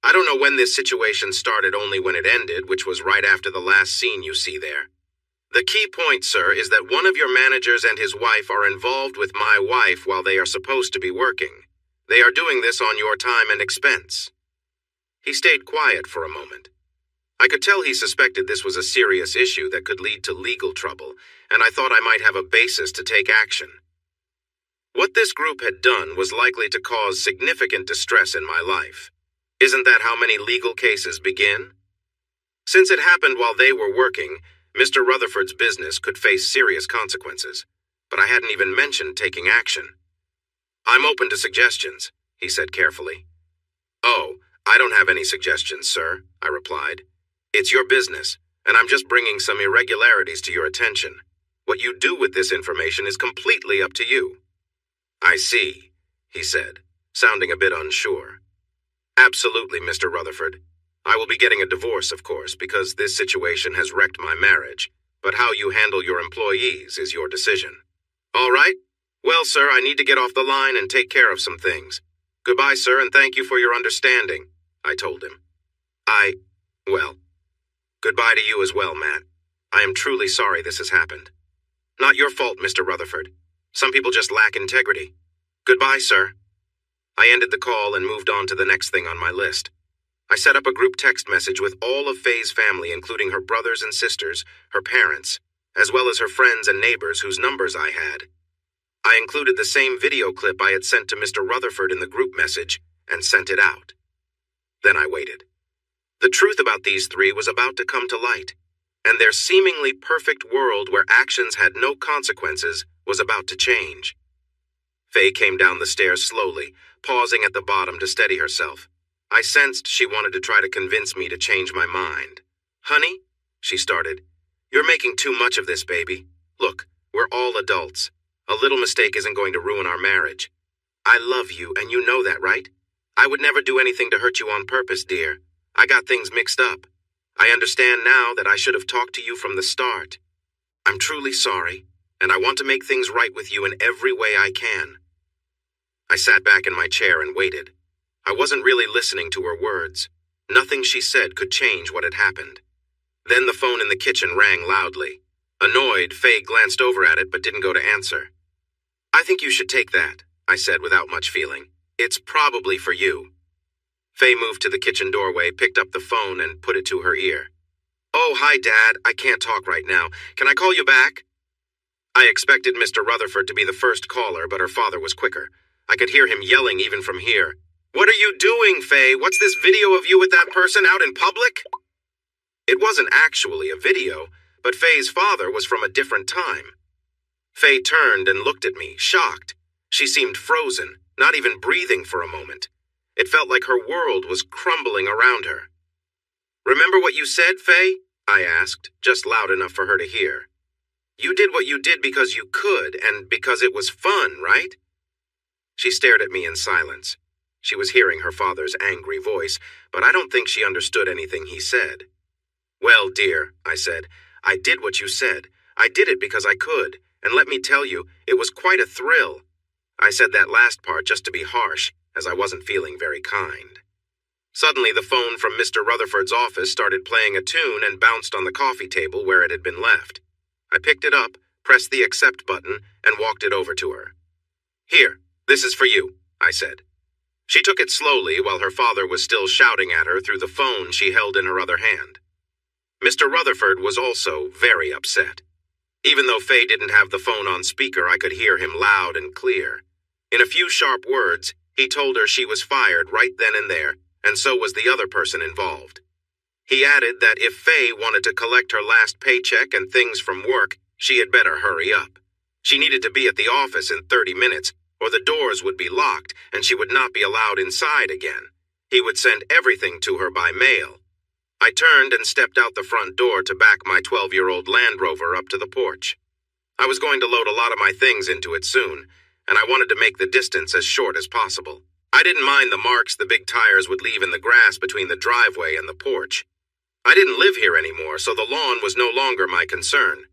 I don't know when this situation started, only when it ended, which was right after the last scene you see there. The key point, sir, is that one of your managers and his wife are involved with my wife while they are supposed to be working. They are doing this on your time and expense. He stayed quiet for a moment. I could tell he suspected this was a serious issue that could lead to legal trouble, and I thought I might have a basis to take action. What this group had done was likely to cause significant distress in my life. Isn't that how many legal cases begin? Since it happened while they were working, Mr. Rutherford's business could face serious consequences, but I hadn't even mentioned taking action. I'm open to suggestions, he said carefully. Oh, I don't have any suggestions, sir, I replied. It's your business, and I'm just bringing some irregularities to your attention. What you do with this information is completely up to you. I see, he said, sounding a bit unsure. Absolutely, Mr. Rutherford. I will be getting a divorce, of course, because this situation has wrecked my marriage, but how you handle your employees is your decision. All right? Well, sir, I need to get off the line and take care of some things. Goodbye, sir, and thank you for your understanding, I told him. Well, goodbye to you as well, Matt. I am truly sorry this has happened. Not your fault, Mr. Rutherford. Some people just lack integrity. Goodbye, sir. I ended the call and moved on to the next thing on my list. I set up a group text message with all of Faye's family, including her brothers and sisters, her parents, as well as her friends and neighbors whose numbers I had. I included the same video clip I had sent to Mr. Rutherford in the group message and sent it out. Then I waited. The truth about these three was about to come to light, and their seemingly perfect world where actions had no consequences was about to change. Faye came down the stairs slowly, pausing at the bottom to steady herself. I sensed she wanted to try to convince me to change my mind. Honey, she started, you're making too much of this, baby. Look, we're all adults. A little mistake isn't going to ruin our marriage. I love you, and you know that, right? I would never do anything to hurt you on purpose, dear. I got things mixed up. I understand now that I should have talked to you from the start. I'm truly sorry, and I want to make things right with you in every way I can. I sat back in my chair and waited. I wasn't really listening to her words. Nothing she said could change what had happened. Then the phone in the kitchen rang loudly. Annoyed, Faye glanced over at it but didn't go to answer. I think you should take that, I said without much feeling. It's probably for you. Faye moved to the kitchen doorway, picked up the phone, and put it to her ear. Oh, hi, Dad. I can't talk right now. Can I call you back? I expected Mr. Rutherford to be the first caller, but her father was quicker. I could hear him yelling even from here. What are you doing, Faye? What's this video of you with that person out in public? It wasn't actually a video, but Faye's father was from a different time. Faye turned and looked at me, shocked. She seemed frozen, not even breathing for a moment. It felt like her world was crumbling around her. Remember what you said, Faye? I asked, just loud enough for her to hear. You did what you did because you could, and because it was fun, right? She stared at me in silence. She was hearing her father's angry voice, but I don't think she understood anything he said. Well, dear, I said, I did what you said. I did it because I could. And let me tell you, it was quite a thrill. I said that last part just to be harsh, as I wasn't feeling very kind. Suddenly, the phone from Mr. Rutherford's office started playing a tune and bounced on the coffee table where it had been left. I picked it up, pressed the accept button, and walked it over to her. "Here, this is for you," I said. She took it slowly while her father was still shouting at her through the phone she held in her other hand. Mr. Rutherford was also very upset. Even though Faye didn't have the phone on speaker, I could hear him loud and clear. In a few sharp words, he told her she was fired right then and there, and so was the other person involved. He added that if Faye wanted to collect her last paycheck and things from work, she had better hurry up. She needed to be at the office in 30 minutes, or the doors would be locked and she would not be allowed inside again. He would send everything to her by mail. I turned and stepped out the front door to back my 12-year-old Land Rover up to the porch. I was going to load a lot of my things into it soon, and I wanted to make the distance as short as possible. I didn't mind the marks the big tires would leave in the grass between the driveway and the porch. I didn't live here anymore, so the lawn was no longer my concern.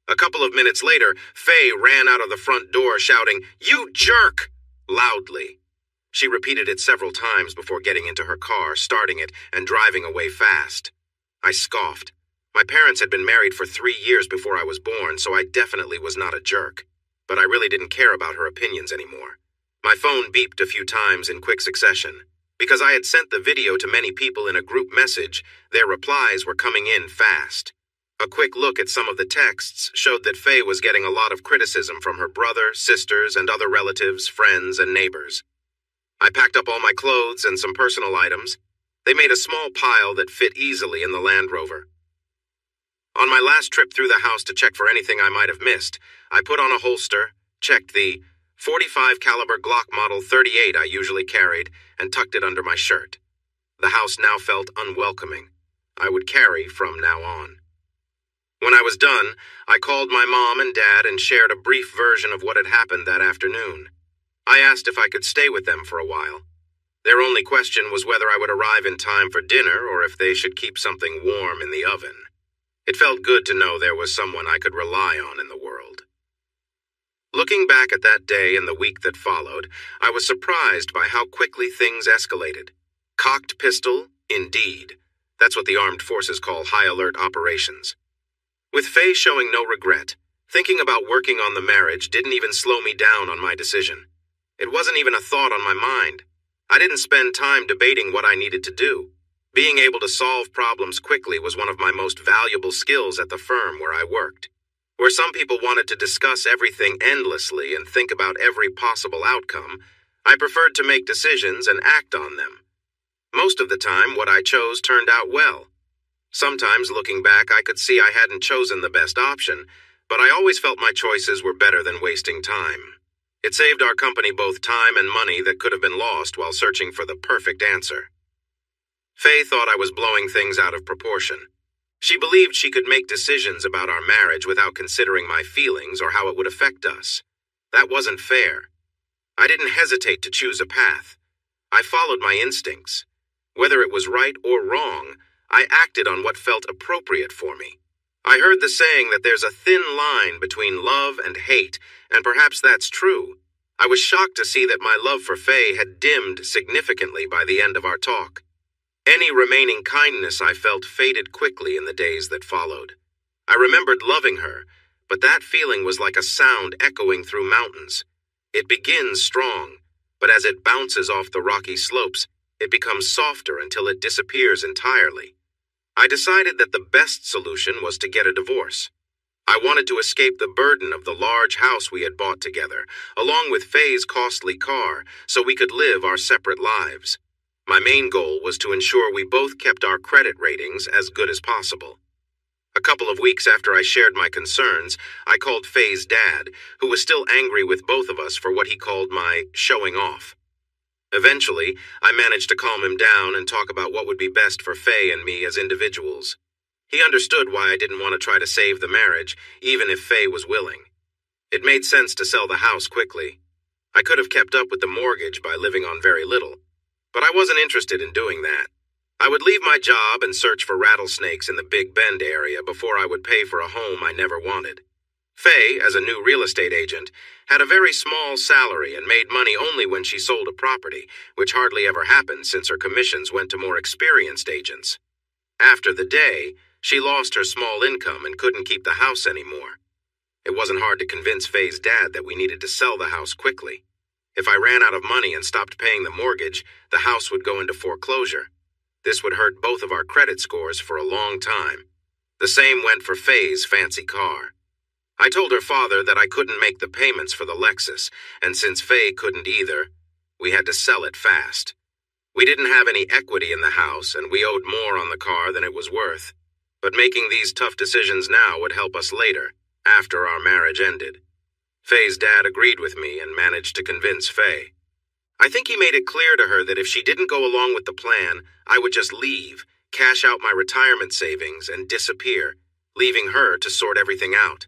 A couple of minutes later, Faye ran out of the front door shouting, "You jerk!" loudly. She repeated it several times before getting into her car, starting it, and driving away fast. I scoffed. My parents had been married for 3 years before I was born, so I definitely was not a jerk. But I really didn't care about her opinions anymore. My phone beeped a few times in quick succession. Because I had sent the video to many people in a group message, their replies were coming in fast. A quick look at some of the texts showed that Faye was getting a lot of criticism from her brother, sisters, and other relatives, friends, and neighbors. I packed up all my clothes and some personal items. They made a small pile that fit easily in the Land Rover. On my last trip through the house to check for anything I might have missed, I put on a holster, checked the .45 caliber Glock Model 38 I usually carried, and tucked it under my shirt. The house now felt unwelcoming. I would carry from now on. When I was done, I called my mom and dad and shared a brief version of what had happened that afternoon. I asked if I could stay with them for a while. Their only question was whether I would arrive in time for dinner or if they should keep something warm in the oven. It felt good to know there was someone I could rely on in the world. Looking back at that day and the week that followed, I was surprised by how quickly things escalated. Cocked pistol, indeed. That's what the armed forces call high-alert operations. With Faye showing no regret, thinking about working on the marriage didn't even slow me down on my decision. It wasn't even a thought on my mind. I didn't spend time debating what I needed to do. Being able to solve problems quickly was one of my most valuable skills at the firm where I worked. Where some people wanted to discuss everything endlessly and think about every possible outcome, I preferred to make decisions and act on them. Most of the time, what I chose turned out well. Sometimes, looking back, I could see I hadn't chosen the best option, but I always felt my choices were better than wasting time. It saved our company both time and money that could have been lost while searching for the perfect answer. Faye thought I was blowing things out of proportion. She believed she could make decisions about our marriage without considering my feelings or how it would affect us. That wasn't fair. I didn't hesitate to choose a path. I followed my instincts. Whether it was right or wrong, I acted on what felt appropriate for me. I heard the saying that there's a thin line between love and hate, and perhaps that's true. I was shocked to see that my love for Faye had dimmed significantly by the end of our talk. Any remaining kindness I felt faded quickly in the days that followed. I remembered loving her, but that feeling was like a sound echoing through mountains. It begins strong, but as it bounces off the rocky slopes, it becomes softer until it disappears entirely. I decided that the best solution was to get a divorce. I wanted to escape the burden of the large house we had bought together, along with Faye's costly car, so we could live our separate lives. My main goal was to ensure we both kept our credit ratings as good as possible. A couple of weeks after I shared my concerns, I called Faye's dad, who was still angry with both of us for what he called my showing off. Eventually, I managed to calm him down and talk about what would be best for Faye and me as individuals. He understood why I didn't want to try to save the marriage, even if Faye was willing. It made sense to sell the house quickly. I could have kept up with the mortgage by living on very little, but I wasn't interested in doing that. I would leave my job and search for rattlesnakes in the Big Bend area before I would pay for a home I never wanted. Faye, as a new real estate agent, had a very small salary and made money only when she sold a property, which hardly ever happened since her commissions went to more experienced agents. After the day, she lost her small income and couldn't keep the house anymore. It wasn't hard to convince Faye's dad that we needed to sell the house quickly. If I ran out of money and stopped paying the mortgage, the house would go into foreclosure. This would hurt both of our credit scores for a long time. The same went for Faye's fancy car. I told her father that I couldn't make the payments for the Lexus, and since Faye couldn't either, we had to sell it fast. We didn't have any equity in the house, and we owed more on the car than it was worth. But making these tough decisions now would help us later, after our marriage ended. Faye's dad agreed with me and managed to convince Faye. I think he made it clear to her that if she didn't go along with the plan, I would just leave, cash out my retirement savings, and disappear, leaving her to sort everything out.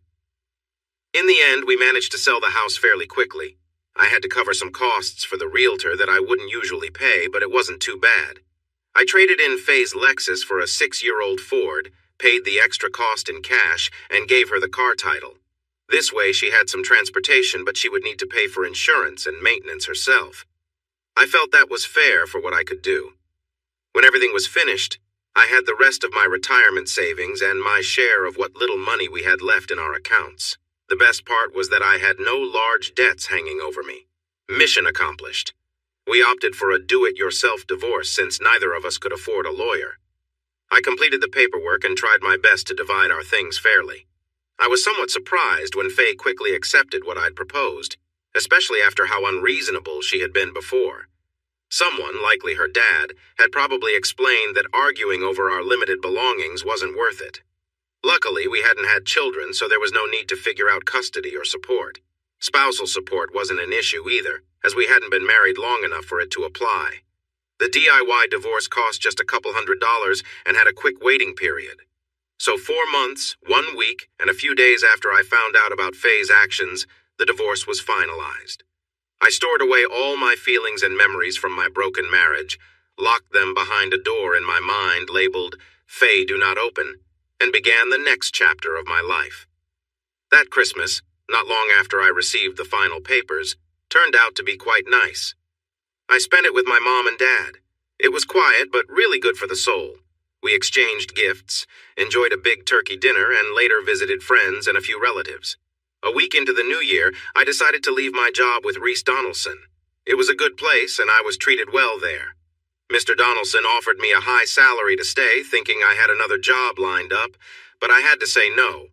In the end, we managed to sell the house fairly quickly. I had to cover some costs for the realtor that I wouldn't usually pay, but it wasn't too bad. I traded in Faye's Lexus for a 6-year-old Ford, paid the extra cost in cash, and gave her the car title. This way she had some transportation, but she would need to pay for insurance and maintenance herself. I felt that was fair for what I could do. When everything was finished, I had the rest of my retirement savings and my share of what little money we had left in our accounts. The best part was that I had no large debts hanging over me. Mission accomplished. We opted for a do-it-yourself divorce since neither of us could afford a lawyer. I completed the paperwork and tried my best to divide our things fairly. I was somewhat surprised when Faye quickly accepted what I'd proposed, especially after how unreasonable she had been before. Someone, likely her dad, had probably explained that arguing over our limited belongings wasn't worth it. Luckily, we hadn't had children, so there was no need to figure out custody or support. Spousal support wasn't an issue either, as we hadn't been married long enough for it to apply. The DIY divorce cost just a couple $100 and had a quick waiting period. So 4 months, 1 week, and a few days after I found out about Faye's actions, the divorce was finalized. I stored away all my feelings and memories from my broken marriage, locked them behind a door in my mind labeled, "Faye Do Not Open," and began the next chapter of my life. That Christmas, not long after I received the final papers, turned out to be quite nice. I spent it with my mom and dad. It was quiet, but really good for the soul. We exchanged gifts, enjoyed a big turkey dinner, and later visited friends and a few relatives. A week into the new year, I decided to leave my job with Reese Donaldson. It was a good place, and I was treated well there. Mr. Donaldson offered me a high salary to stay, thinking I had another job lined up, but I had to say no.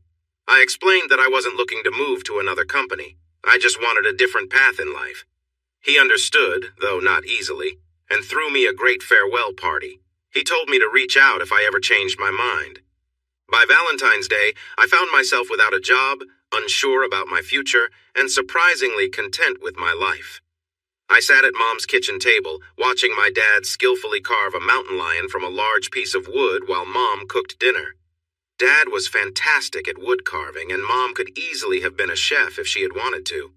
I explained that I wasn't looking to move to another company. I just wanted a different path in life. He understood, though not easily, and threw me a great farewell party. He told me to reach out if I ever changed my mind. By Valentine's Day, I found myself without a job, unsure about my future, and surprisingly content with my life. I sat at Mom's kitchen table, watching my dad skillfully carve a mountain lion from a large piece of wood while Mom cooked dinner. Dad was fantastic at wood carving, and Mom could easily have been a chef if she had wanted to.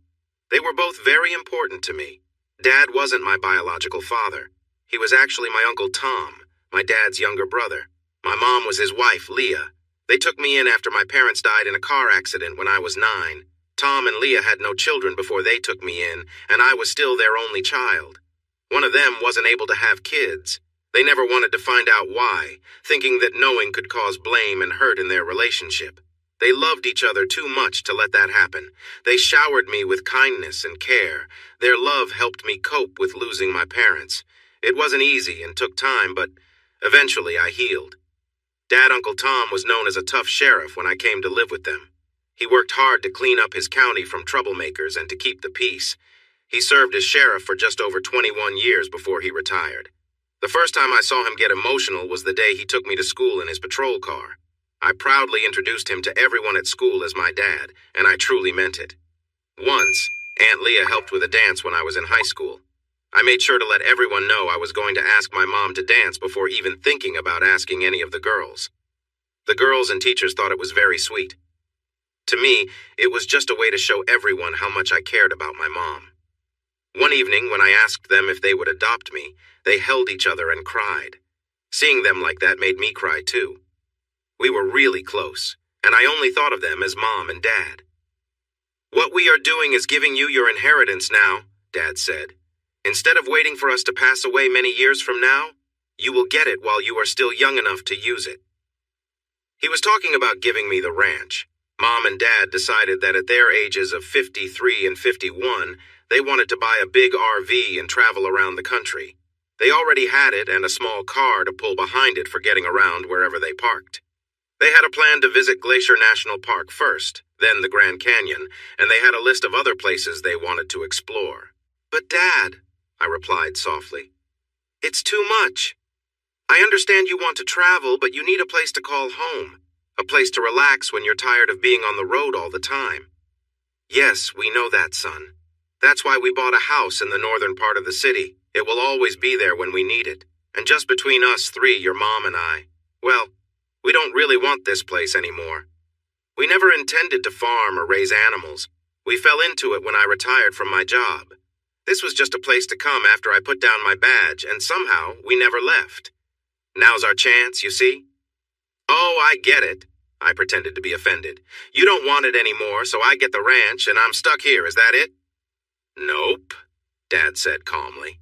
They were both very important to me. Dad wasn't my biological father. He was actually my Uncle Tom, my dad's younger brother. My mom was his wife, Leah. They took me in after my parents died in a car accident when I was 9. Tom and Leah had no children before they took me in, and I was still their only child. One of them wasn't able to have kids. They never wanted to find out why, thinking that knowing could cause blame and hurt in their relationship. They loved each other too much to let that happen. They showered me with kindness and care. Their love helped me cope with losing my parents. It wasn't easy and took time, but eventually I healed. Dad Uncle Tom was known as a tough sheriff when I came to live with them. He worked hard to clean up his county from troublemakers and to keep the peace. He served as sheriff for just over 21 years before he retired. The first time I saw him get emotional was the day he took me to school in his patrol car. I proudly introduced him to everyone at school as my dad, and I truly meant it. Once, Aunt Leah helped with a dance when I was in high school. I made sure to let everyone know I was going to ask my mom to dance before even thinking about asking any of the girls. The girls and teachers thought it was very sweet. To me, it was just a way to show everyone how much I cared about my mom. One evening, when I asked them if they would adopt me, they held each other and cried. Seeing them like that made me cry too. We were really close, and I only thought of them as Mom and Dad. "What we are doing is giving you your inheritance now," Dad said. "Instead of waiting for us to pass away many years from now, you will get it while you are still young enough to use it." He was talking about giving me the ranch. Mom and Dad decided that at their ages of 53 and 51, they wanted to buy a big RV and travel around the country. They already had it and a small car to pull behind it for getting around wherever they parked. They had a plan to visit Glacier National Park first, then the Grand Canyon, and they had a list of other places they wanted to explore. "But Dad," I replied softly, "it's too much. I understand you want to travel, but you need a place to call home, a place to relax when you're tired of being on the road all the time." "Yes, we know that, son. That's why we bought a house in the northern part of the city. It will always be there when we need it. And just between us three, your mom and I, well, we don't really want this place anymore. We never intended to farm or raise animals. We fell into it when I retired from my job. This was just a place to come after I put down my badge, and somehow we never left. Now's our chance, you see?" "Oh, I get it." I pretended to be offended. "You don't want it anymore, so I get the ranch, and I'm stuck here, is that it?" "Nope," Dad said calmly.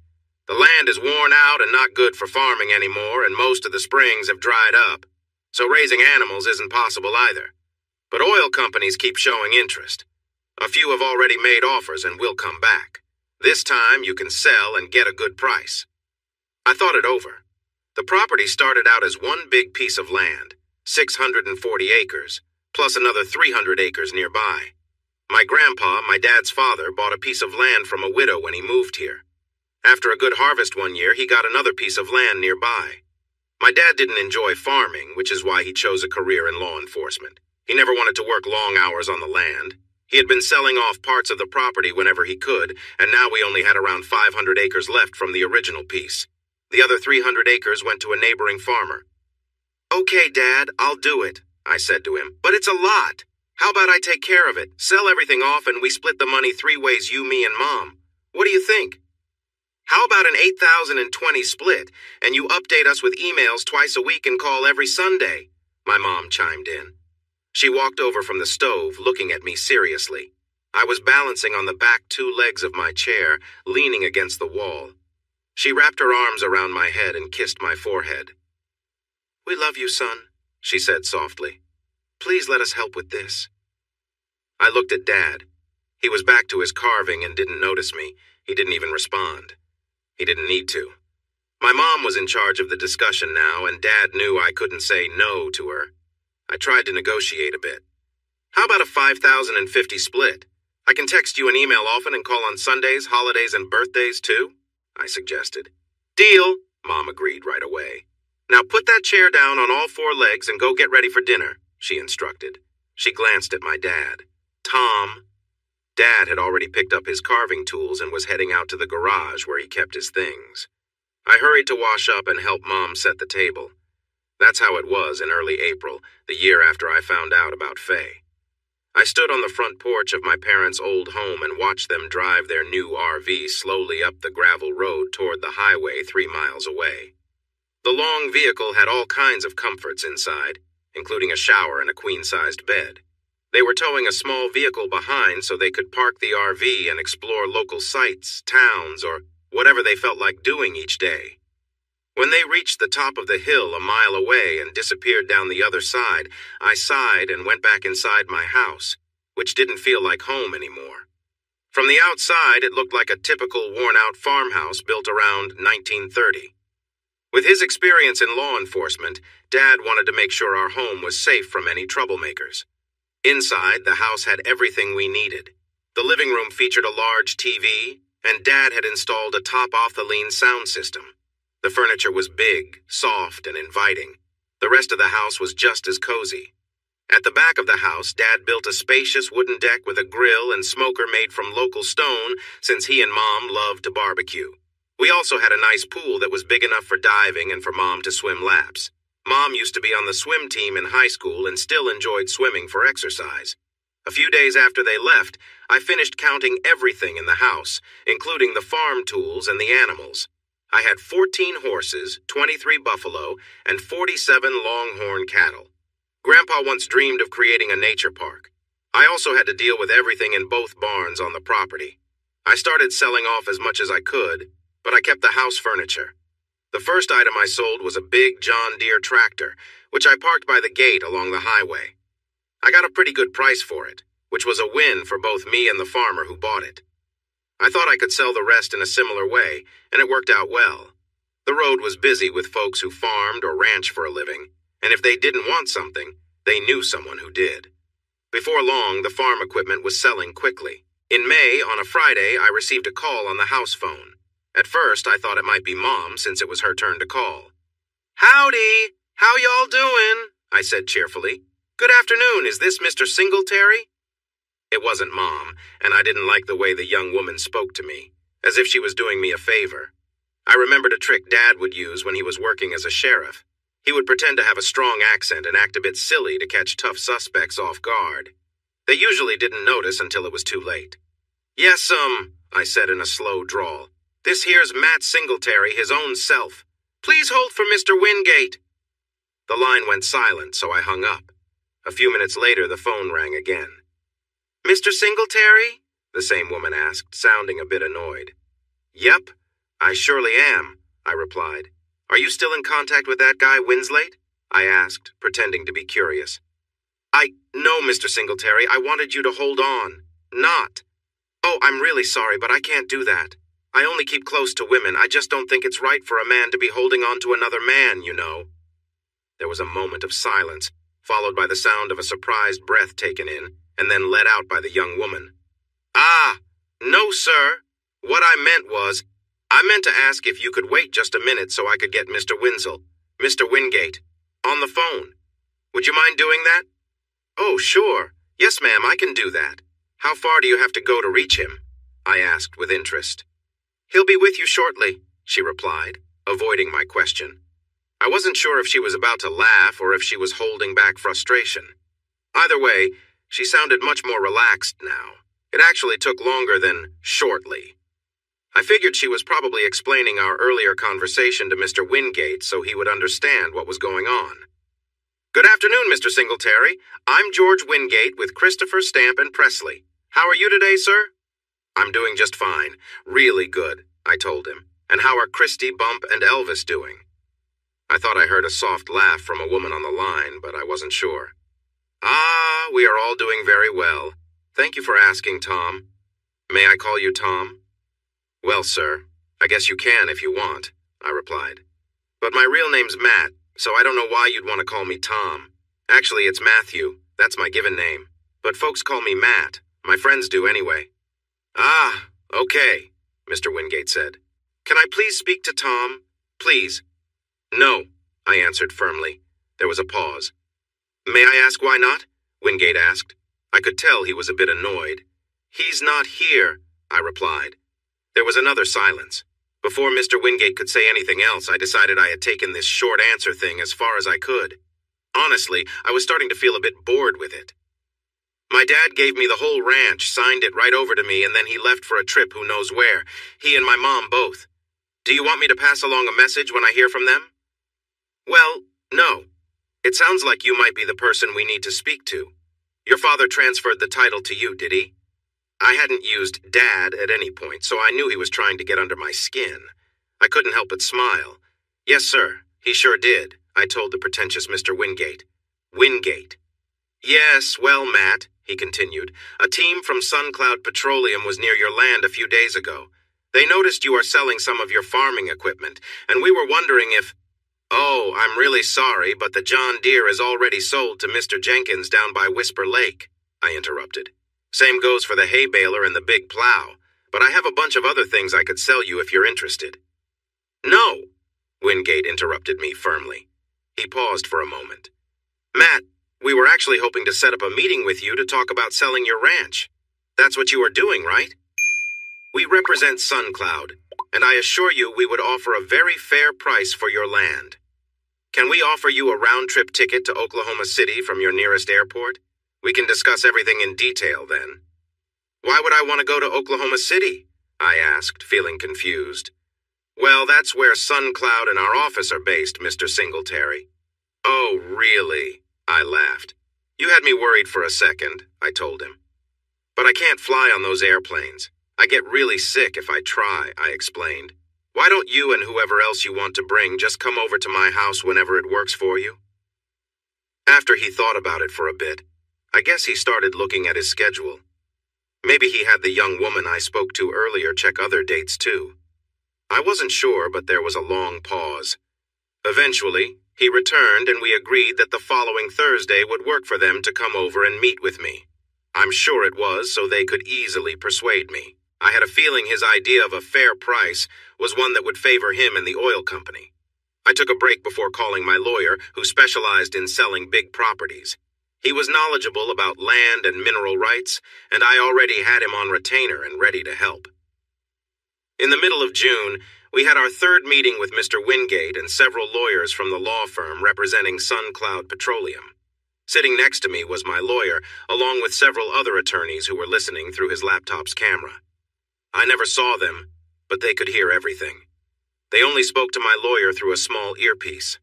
"The land is worn out and not good for farming anymore, and most of the springs have dried up. So raising animals isn't possible either. But oil companies keep showing interest. A few have already made offers and will come back. This time you can sell and get a good price." I thought it over. The property started out as one big piece of land, 640 acres, plus another 300 acres nearby. My grandpa, my dad's father, bought a piece of land from a widow when he moved here. After a good harvest one year, he got another piece of land nearby. My dad didn't enjoy farming, which is why he chose a career in law enforcement. He never wanted to work long hours on the land. He had been selling off parts of the property whenever he could, and now we only had around 500 acres left from the original piece. The other 300 acres went to a neighboring farmer. "Okay, Dad, I'll do it," I said to him, "but it's a lot. How about I take care of it, sell everything off, and we split the money 3 ways, you, me, and Mom? What do you think?" "How about an 8,020 split, and you update us with emails twice a week and call every Sunday?" my mom chimed in. She walked over from the stove, looking at me seriously. I was balancing on the back 2 legs of my chair, leaning against the wall. She wrapped her arms around my head and kissed my forehead. "We love you, son," she said softly. "Please let us help with this." I looked at Dad. He was back to his carving and didn't notice me. He didn't even respond. He didn't need to. My mom was in charge of the discussion now, and Dad knew I couldn't say no to her. I tried to negotiate a bit. "How about a 5,050 split? I can text you and email often and call on Sundays, holidays, and birthdays too," I suggested. "Deal," Mom agreed right away. "Now put that chair down on all 4 legs and go get ready for dinner," she instructed. She glanced at my dad. "Tom." Dad had already picked up his carving tools and was heading out to the garage where he kept his things. I hurried to wash up and help Mom set the table. That's how it was in early April, the year after I found out about Faye. I stood on the front porch of my parents' old home and watched them drive their new RV slowly up the gravel road toward the highway 3 miles away. The long vehicle had all kinds of comforts inside, including a shower and a queen-sized bed. They were towing a small vehicle behind so they could park the RV and explore local sites, towns, or whatever they felt like doing each day. When they reached the top of the hill a mile away and disappeared down the other side, I sighed and went back inside my house, which didn't feel like home anymore. From the outside, it looked like a typical worn-out farmhouse built around 1930. With his experience in law enforcement, Dad wanted to make sure our home was safe from any troublemakers. Inside, the house had everything we needed. The living room featured a large TV, and Dad had installed a top-off-the-line sound system. The furniture was big, soft, and inviting. The rest of the house was just as cozy. At the back of the house, Dad built a spacious wooden deck with a grill and smoker made from local stone since he and Mom loved to barbecue. We also had a nice pool that was big enough for diving and for Mom to swim laps. Mom used to be on the swim team in high school and still enjoyed swimming for exercise. A few days after they left, I finished counting everything in the house, including the farm tools and the animals. I had 14 horses, 23 buffalo, and 47 longhorn cattle. Grandpa once dreamed of creating a nature park. I also had to deal with everything in both barns on the property. I started selling off as much as I could, but I kept the house furniture. The first item I sold was a big John Deere tractor, which I parked by the gate along the highway. I got a pretty good price for it, which was a win for both me and the farmer who bought it. I thought I could sell the rest in a similar way, and it worked out well. The road was busy with folks who farmed or ranched for a living, and if they didn't want something, they knew someone who did. Before long, the farm equipment was selling quickly. In May, on a Friday, I received a call on the house phone. At first, I thought it might be Mom since it was her turn to call. "Howdy! How y'all doing?" I said cheerfully. "Good afternoon, is this Mr. Singletary?" It wasn't Mom, and I didn't like the way the young woman spoke to me, as if she was doing me a favor. I remembered a trick Dad would use when he was working as a sheriff. He would pretend to have a strong accent and act a bit silly to catch tough suspects off guard. They usually didn't notice until it was too late. "Yes, I said in a slow drawl. "This here's Matt Singletary, his own self. Please hold for Mr. Wingate." The line went silent, so I hung up. A few minutes later, the phone rang again. "Mr. Singletary?" the same woman asked, sounding a bit annoyed. "Yep, I surely am," I replied. "Are you still in contact with that guy, Winslate?" I asked, pretending to be curious. No, Mr. Singletary, I wanted you to hold on. Not. Oh, I'm really sorry, but I can't do that. I only keep close to women. I just don't think it's right for a man to be holding on to another man, you know." There was a moment of silence, followed by the sound of a surprised breath taken in, and then let out by the young woman. No, sir. What I meant to ask if you could wait just a minute so I could get Mr. Wingate, on the phone. Would you mind doing that?" "Oh, sure. Yes, ma'am, I can do that. How far do you have to go to reach him?" I asked with interest. "He'll be with you shortly," she replied, avoiding my question. I wasn't sure if she was about to laugh or if she was holding back frustration. Either way, she sounded much more relaxed now. It actually took longer than shortly. I figured she was probably explaining our earlier conversation to Mr. Wingate so he would understand what was going on. "Good afternoon, Mr. Singletary. I'm George Wingate with Christopher Stamp and Presley. How are you today, sir?" "I'm doing just fine. Really good," I told him. "And how are Christy, Bump, and Elvis doing?" I thought I heard a soft laugh from a woman on the line, but I wasn't sure. We are all doing very well. Thank you for asking, Tom. May I call you Tom?" "Well, sir, I guess you can if you want," I replied. "But my real name's Matt, so I don't know why you'd want to call me Tom. Actually, it's Matthew. That's my given name. But folks call me Matt. My friends do anyway." Okay," Mr. Wingate said. "Can I please speak to Tom? Please." "No," I answered firmly. There was a pause. "May I ask why not?" Wingate asked. I could tell he was a bit annoyed. "He's not here," I replied. There was another silence. Before Mr. Wingate could say anything else, I decided I had taken this short answer thing as far as I could. Honestly, I was starting to feel a bit bored with it. "My dad gave me the whole ranch, signed it right over to me, and then he left for a trip who knows where. He and my mom both. Do you want me to pass along a message when I hear from them?" "Well, no. It sounds like you might be the person we need to speak to. Your father transferred the title to you, did he?" I hadn't used Dad at any point, so I knew he was trying to get under my skin. I couldn't help but smile. "Yes, sir, he sure did," I told the pretentious Mr. Wingate. "Wingate." "Yes, well, Matt," he continued, "a team from SunCloud Petroleum was near your land a few days ago. They noticed you are selling some of your farming equipment, and we were wondering if—" "Oh, I'm really sorry, but the John Deere is already sold to Mr. Jenkins down by Whisper Lake," I interrupted. "Same goes for the hay baler and the big plow, but I have a bunch of other things I could sell you if you're interested." "No," Wingate interrupted me firmly. He paused for a moment. "Matt, we were actually hoping to set up a meeting with you to talk about selling your ranch. That's what you are doing, right? We represent SunCloud, and I assure you we would offer a very fair price for your land. Can we offer you a round-trip ticket to Oklahoma City from your nearest airport? We can discuss everything in detail then." "Why would I want to go to Oklahoma City?" I asked, feeling confused. Well, that's where SunCloud and our office are based, Mr. Singletary. Oh, really? I laughed. You had me worried for a second, I told him. But I can't fly on those airplanes. I get really sick if I try, I explained. Why don't you and whoever else you want to bring just come over to my house whenever it works for you? After he thought about it for a bit, I guess he started looking at his schedule. Maybe he had the young woman I spoke to earlier check other dates too. I wasn't sure, but there was a long pause. Eventually, he returned and we agreed that the following Thursday would work for them to come over and meet with me. I'm sure it was so they could easily persuade me. I had a feeling his idea of a fair price was one that would favor him and the oil company. I took a break before calling my lawyer, who specialized in selling big properties. He was knowledgeable about land and mineral rights, and I already had him on retainer and ready to help. In the middle of June, we had our third meeting with Mr. Wingate and several lawyers from the law firm representing SunCloud Petroleum. Sitting next to me was my lawyer, along with several other attorneys who were listening through his laptop's camera. I never saw them, but they could hear everything. They only spoke to my lawyer through a small earpiece.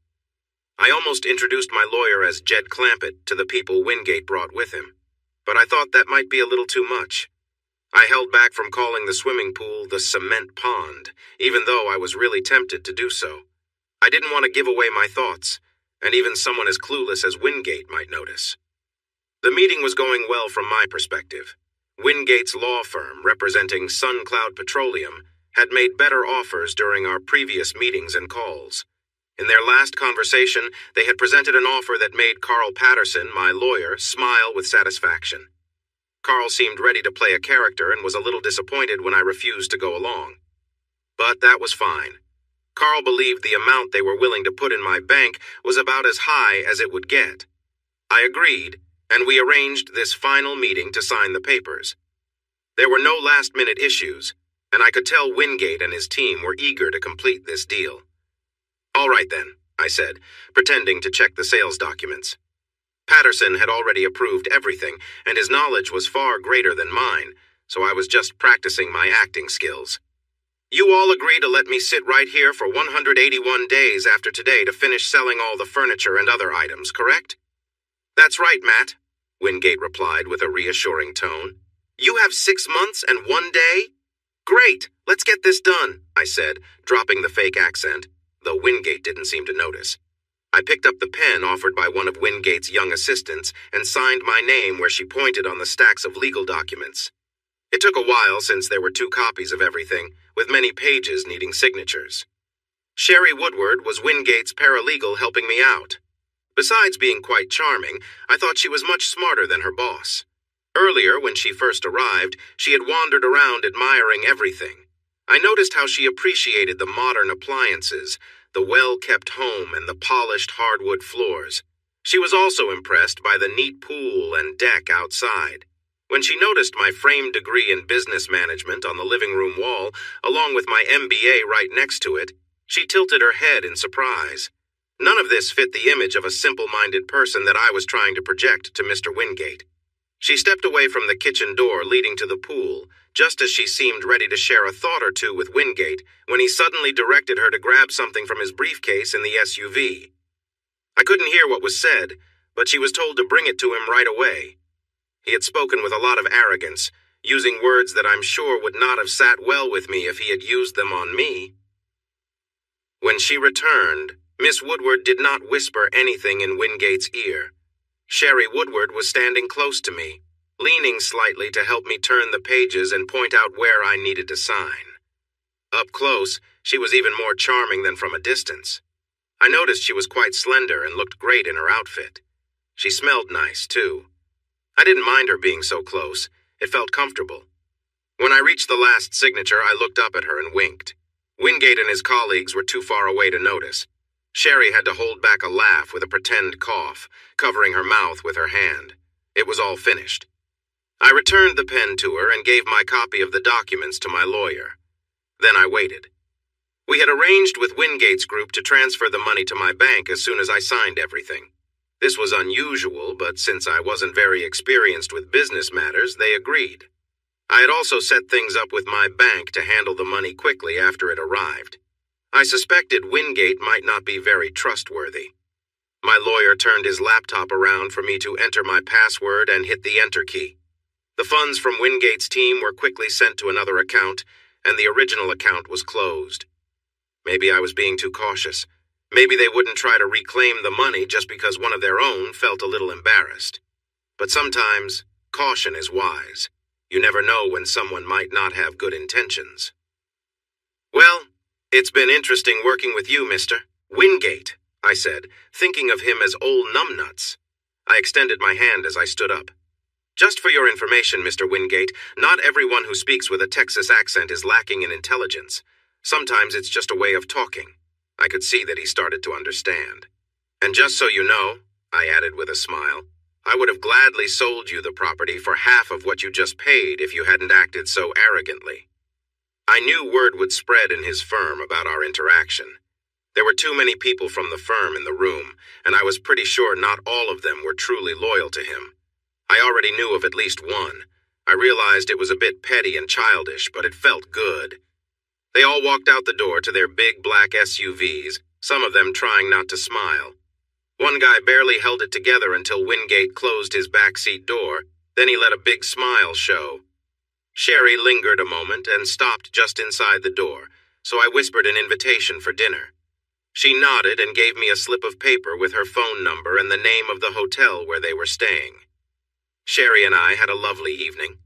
I almost introduced my lawyer as Jed Clampett to the people Wingate brought with him, but I thought that might be a little too much. I held back from calling the swimming pool the cement pond, even though I was really tempted to do so. I didn't want to give away my thoughts, and even someone as clueless as Wingate might notice. The meeting was going well from my perspective. Wingate's law firm, representing SunCloud Petroleum, had made better offers during our previous meetings and calls. In their last conversation, they had presented an offer that made Carl Patterson, my lawyer, smile with satisfaction. Carl seemed ready to play a character and was a little disappointed when I refused to go along. But that was fine. Carl believed the amount they were willing to put in my bank was about as high as it would get. I agreed, and we arranged this final meeting to sign the papers. There were no last-minute issues, and I could tell Wingate and his team were eager to complete this deal. All right then, I said, pretending to check the sales documents. Patterson had already approved everything, and his knowledge was far greater than mine, so I was just practicing my acting skills. You all agree to let me sit right here for 181 days after today to finish selling all the furniture and other items, correct? That's right, Matt, Wingate replied with a reassuring tone. You have 6 months and 1 day? Great, let's get this done, I said, dropping the fake accent, though Wingate didn't seem to notice. I picked up the pen offered by one of Wingate's young assistants and signed my name where she pointed on the stacks of legal documents. It took a while since there were 2 copies of everything, with many pages needing signatures. Sherry Woodward was Wingate's paralegal helping me out. Besides being quite charming, I thought she was much smarter than her boss. Earlier, when she first arrived, she had wandered around admiring everything. I noticed how she appreciated the modern appliances, the well-kept home, and the polished hardwood floors. She was also impressed by the neat pool and deck outside. When she noticed my framed degree in business management on the living room wall, along with my MBA right next to it, she tilted her head in surprise. None of this fit the image of a simple-minded person that I was trying to project to Mr. Wingate. She stepped away from the kitchen door leading to the pool, just as she seemed ready to share a thought or two with Wingate, when he suddenly directed her to grab something from his briefcase in the SUV. I couldn't hear what was said, but she was told to bring it to him right away. He had spoken with a lot of arrogance, using words that I'm sure would not have sat well with me if he had used them on me. When she returned, Miss Woodward did not whisper anything in Wingate's ear. Sherry Woodward was standing close to me, leaning slightly to help me turn the pages and point out where I needed to sign. Up close, she was even more charming than from a distance. I noticed she was quite slender and looked great in her outfit. She smelled nice, too. I didn't mind her being so close. It felt comfortable. When I reached the last signature, I looked up at her and winked. Wingate and his colleagues were too far away to notice. Sherry had to hold back a laugh with a pretend cough, covering her mouth with her hand. It was all finished. I returned the pen to her and gave my copy of the documents to my lawyer. Then I waited. We had arranged with Wingate's group to transfer the money to my bank as soon as I signed everything. This was unusual, but since I wasn't very experienced with business matters, they agreed. I had also set things up with my bank to handle the money quickly after it arrived. I suspected Wingate might not be very trustworthy. My lawyer turned his laptop around for me to enter my password and hit the enter key. The funds from Wingate's team were quickly sent to another account, and the original account was closed. Maybe I was being too cautious. Maybe they wouldn't try to reclaim the money just because one of their own felt a little embarrassed. But sometimes, caution is wise. You never know when someone might not have good intentions. Well, it's been interesting working with you, Mr. Wingate, I said, thinking of him as old numbnuts. I extended my hand as I stood up. Just for your information, Mr. Wingate, not everyone who speaks with a Texas accent is lacking in intelligence. Sometimes it's just a way of talking. I could see that he started to understand. And just so you know, I added with a smile, I would have gladly sold you the property for half of what you just paid if you hadn't acted so arrogantly. I knew word would spread in his firm about our interaction. There were too many people from the firm in the room, and I was pretty sure not all of them were truly loyal to him. I already knew of at least one. I realized it was a bit petty and childish, but it felt good. They all walked out the door to their big black SUVs, some of them trying not to smile. One guy barely held it together until Wingate closed his backseat door, then he let a big smile show. Sherry lingered a moment and stopped just inside the door, so I whispered an invitation for dinner. She nodded and gave me a slip of paper with her phone number and the name of the hotel where they were staying. Sherry and I had a lovely evening.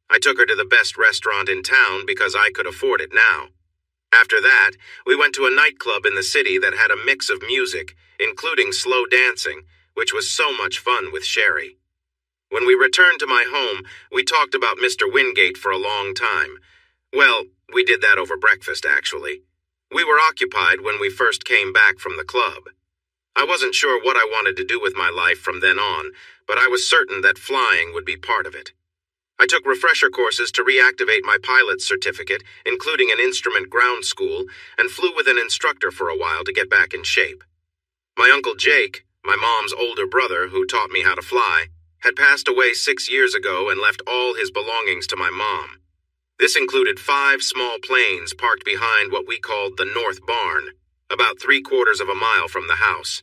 I took her to the best restaurant in town because I could afford it now. After that, we went to a nightclub in the city that had a mix of music, including slow dancing, which was so much fun with Sherry. When we returned to my home, we talked about Mr. Wingate for a long time. Well, we did that over breakfast, actually. We were occupied when we first came back from the club. I wasn't sure what I wanted to do with my life from then on, but I was certain that flying would be part of it. I took refresher courses to reactivate my pilot's certificate, including an instrument ground school, and flew with an instructor for a while to get back in shape. My Uncle Jake, my mom's older brother who taught me how to fly, had passed away 6 years ago and left all his belongings to my mom. This included 5 small planes parked behind what we called the North Barn, about 3/4 of a mile from the house.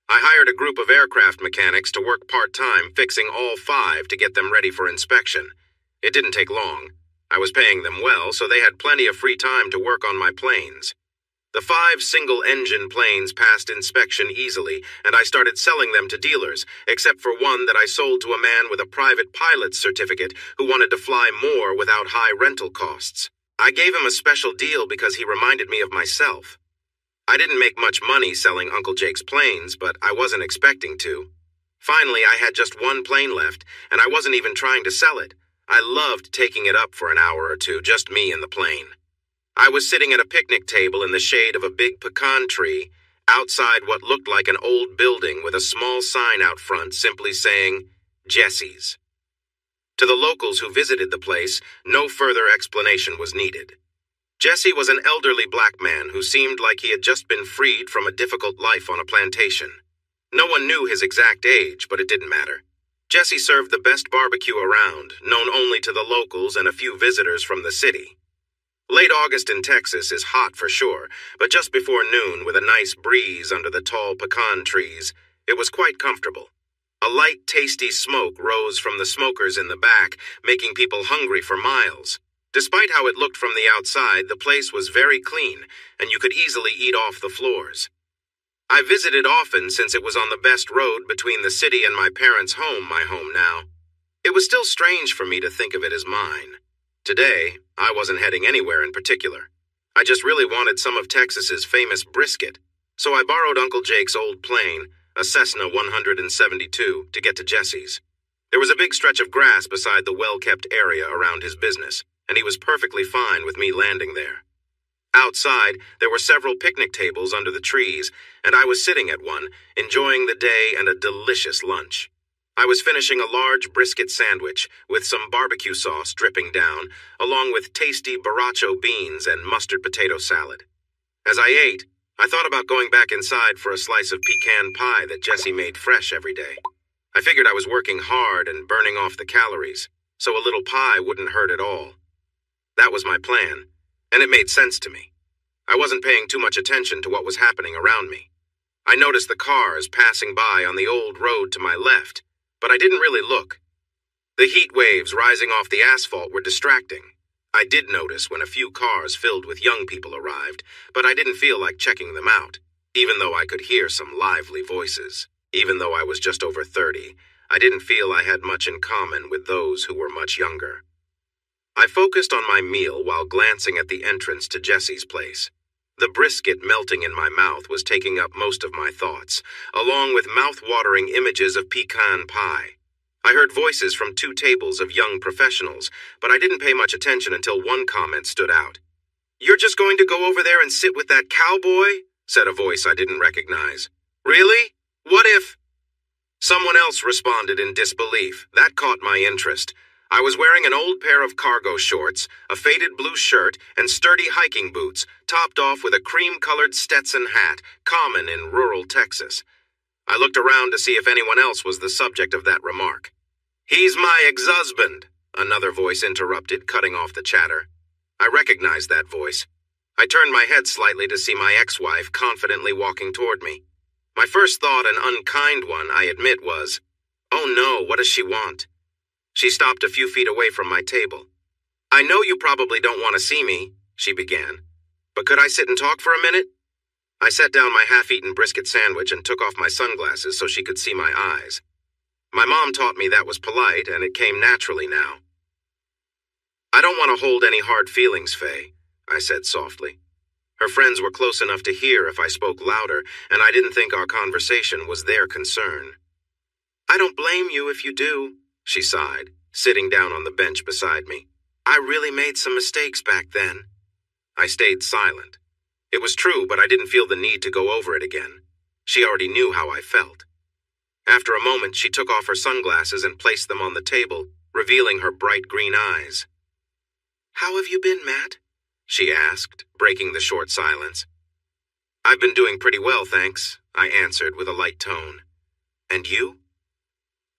I hired a group of aircraft mechanics to work part-time fixing all 5 to get them ready for inspection. It didn't take long. I was paying them well, so they had plenty of free time to work on my planes. The 5 single-engine planes passed inspection easily, and I started selling them to dealers, except for one that I sold to a man with a private pilot's certificate who wanted to fly more without high rental costs. I gave him a special deal because he reminded me of myself. I didn't make much money selling Uncle Jake's planes, but I wasn't expecting to. Finally, I had just one plane left, and I wasn't even trying to sell it. I loved taking it up for an hour or two, just me and the plane. I was sitting at a picnic table in the shade of a big pecan tree, outside what looked like an old building with a small sign out front simply saying, Jesse's. To the locals who visited the place, no further explanation was needed. Jesse was an elderly black man who seemed like he had just been freed from a difficult life on a plantation. No one knew his exact age, but it didn't matter. Jesse served the best barbecue around, known only to the locals and a few visitors from the city. Late August in Texas is hot for sure, but just before noon, with a nice breeze under the tall pecan trees, it was quite comfortable. A light, tasty smoke rose from the smokers in the back, making people hungry for miles. Despite how it looked from the outside, the place was very clean, and you could easily eat off the floors. I visited often since it was on the best road between the city and my parents' home, my home now. It was still strange for me to think of it as mine. Today, I wasn't heading anywhere in particular. I just really wanted some of Texas's famous brisket, so I borrowed Uncle Jake's old plane, a Cessna 172, to get to Jesse's. There was a big stretch of grass beside the well-kept area around his business, and he was perfectly fine with me landing there. Outside, there were several picnic tables under the trees, and I was sitting at one, enjoying the day and a delicious lunch. I was finishing a large brisket sandwich with some barbecue sauce dripping down, along with tasty borracho beans and mustard potato salad. As I ate, I thought about going back inside for a slice of pecan pie that Jesse made fresh every day. I figured I was working hard and burning off the calories, so a little pie wouldn't hurt at all. That was my plan, and it made sense to me. I wasn't paying too much attention to what was happening around me. I noticed the cars passing by on the old road to my left, but I didn't really look. The heat waves rising off the asphalt were distracting. I did notice when a few cars filled with young people arrived, but I didn't feel like checking them out, even though I could hear some lively voices. Even though I was just over 30, I didn't feel I had much in common with those who were much younger. I focused on my meal while glancing at the entrance to Jesse's place. The brisket melting in my mouth was taking up most of my thoughts, along with mouth-watering images of pecan pie. I heard voices from 2 tables of young professionals, but I didn't pay much attention until one comment stood out. "You're just going to go over there and sit with that cowboy?" said a voice I didn't recognize. "Really? What if—" Someone else responded in disbelief. That caught my interest. I was wearing an old pair of cargo shorts, a faded blue shirt, and sturdy hiking boots, topped off with a cream-colored Stetson hat, common in rural Texas. I looked around to see if anyone else was the subject of that remark. "He's my ex-husband," another voice interrupted, cutting off the chatter. I recognized that voice. I turned my head slightly to see my ex-wife confidently walking toward me. My first thought, an unkind one, I admit, was, "Oh no, what does she want?" She stopped a few feet away from my table. "I know you probably don't want to see me," she began, "but could I sit and talk for a minute?" I set down my half-eaten brisket sandwich and took off my sunglasses so she could see my eyes. My mom taught me that was polite, and it came naturally now. "I don't want to hold any hard feelings, Faye," I said softly. Her friends were close enough to hear if I spoke louder, and I didn't think our conversation was their concern. "I don't blame you if you do," she sighed, sitting down on the bench beside me. "I really made some mistakes back then." I stayed silent. It was true, but I didn't feel the need to go over it again. She already knew how I felt. After a moment, she took off her sunglasses and placed them on the table, revealing her bright green eyes. "How have you been, Matt?" she asked, breaking the short silence. "I've been doing pretty well, thanks," I answered with a light tone. "And you?"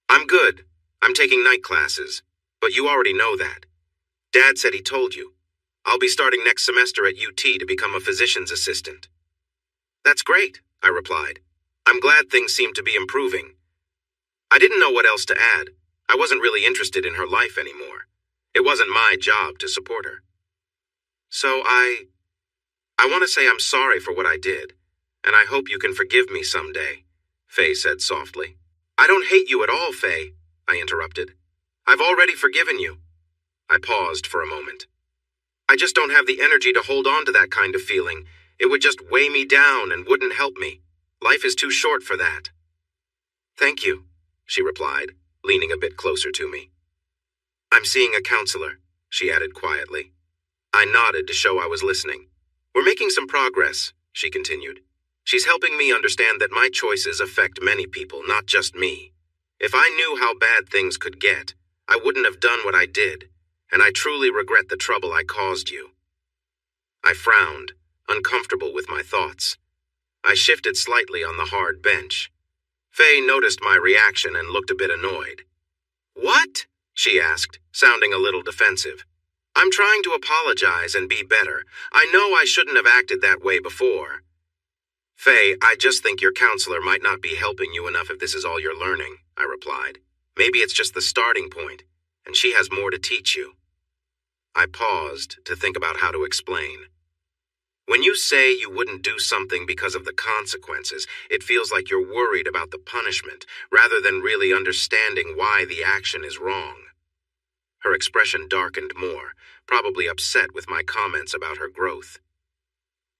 "I'm good. I'm taking night classes, but you already know that. Dad said he told you. I'll be starting next semester at UT to become a physician's assistant." "That's great," I replied. "I'm glad things seem to be improving." I didn't know what else to add. I wasn't really interested in her life anymore. It wasn't my job to support her. "So I want to say I'm sorry for what I did, and I hope you can forgive me someday," Faye said softly. "I don't hate you at all, Faye," I interrupted. "I've already forgiven you." I paused for a moment. "I just don't have the energy to hold on to that kind of feeling. It would just weigh me down and wouldn't help me. Life is too short for that." "Thank you," she replied, leaning a bit closer to me. "I'm seeing a counselor," she added quietly. I nodded to show I was listening. "We're making some progress," she continued. "She's helping me understand that my choices affect many people, not just me. If I knew how bad things could get, I wouldn't have done what I did, and I truly regret the trouble I caused you." I frowned, uncomfortable with my thoughts. I shifted slightly on the hard bench. Faye noticed my reaction and looked a bit annoyed. "What?" she asked, sounding a little defensive. "I'm trying to apologize and be better. I know I shouldn't have acted that way before." "Faye, I just think your counselor might not be helping you enough if this is all you're learning," I replied. "Maybe it's just the starting point, and she has more to teach you." I paused to think about how to explain. "When you say you wouldn't do something because of the consequences, it feels like you're worried about the punishment, rather than really understanding why the action is wrong." Her expression darkened more, probably upset with my comments about her growth.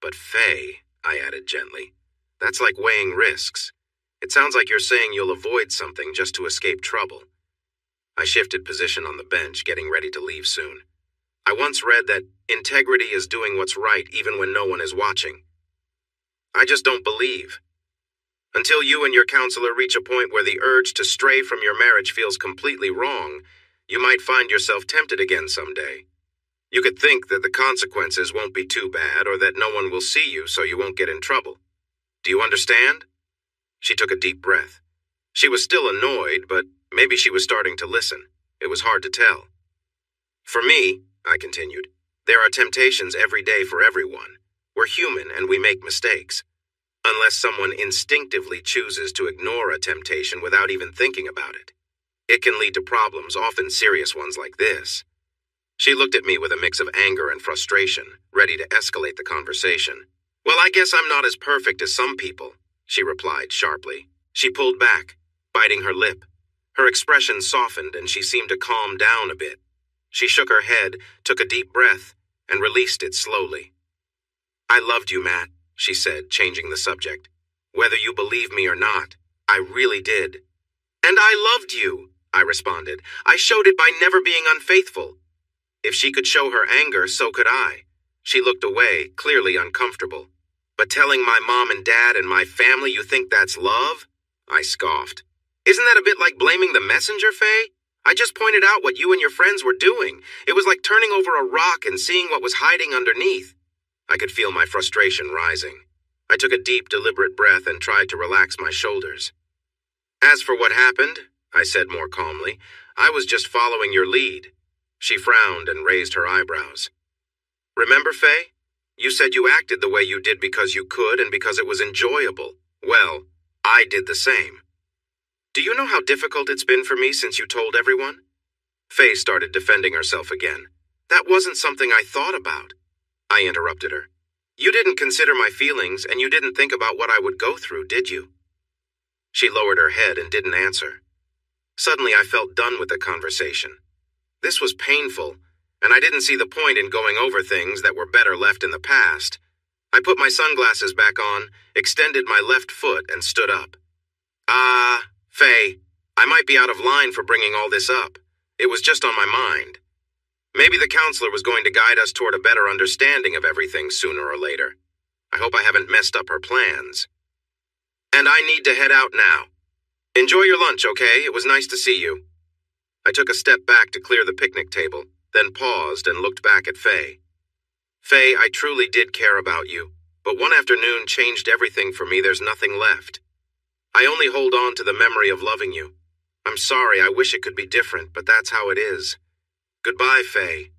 "But Faye," I added gently, "that's like weighing risks. It sounds like you're saying you'll avoid something just to escape trouble." I shifted position on the bench, getting ready to leave soon. I once read that integrity is doing what's right even when no one is watching. I just don't believe. Until you and your counselor reach a point where the urge to stray from your marriage feels completely wrong, you might find yourself tempted again someday. You could think that the consequences won't be too bad or that no one will see you so you won't get in trouble. Do you understand? She took a deep breath. She was still annoyed, but maybe she was starting to listen. It was hard to tell. "For me," I continued, "there are temptations every day for everyone. We're human and we make mistakes. Unless someone instinctively chooses to ignore a temptation without even thinking about it. It can lead to problems, often serious ones like this. She looked at me with a mix of anger and frustration, ready to escalate the conversation. Well, I guess I'm not as perfect as some people, she replied sharply. She pulled back, biting her lip. Her expression softened and she seemed to calm down a bit. She shook her head, took a deep breath, and released it slowly. I loved you, Matt, she said, changing the subject. Whether you believe me or not, I really did. And I loved you, I responded. I showed it by never being unfaithful. If she could show her anger, so could I. She looked away, clearly uncomfortable. But telling my mom and dad and my family you think that's love? I scoffed. Isn't that a bit like blaming the messenger, Faye? I just pointed out what you and your friends were doing. It was like turning over a rock and seeing what was hiding underneath. I could feel my frustration rising. I took a deep, deliberate breath and tried to relax my shoulders. As for what happened, I said more calmly, I was just following your lead. She frowned and raised her eyebrows. Remember, Faye? You said you acted the way you did because you could and because it was enjoyable. Well, I did the same. Do you know how difficult it's been for me since you told everyone? Faye started defending herself again. That wasn't something I thought about. I interrupted her. You didn't consider my feelings and you didn't think about what I would go through, did you? She lowered her head and didn't answer. Suddenly I felt done with the conversation. This was painful, and I didn't see the point in going over things that were better left in the past. I put my sunglasses back on, extended my left foot, and stood up. Faye, I might be out of line for bringing all this up. It was just on my mind. Maybe the counselor was going to guide us toward a better understanding of everything sooner or later. I hope I haven't messed up her plans. And I need to head out now. Enjoy your lunch, okay? It was nice to see you. I took a step back to clear the picnic table, then paused and looked back at Faye. Faye, I truly did care about you, but one afternoon changed everything for me. There's nothing left. I only hold on to the memory of loving you. I'm sorry, I wish it could be different, but that's how it is. Goodbye, Faye.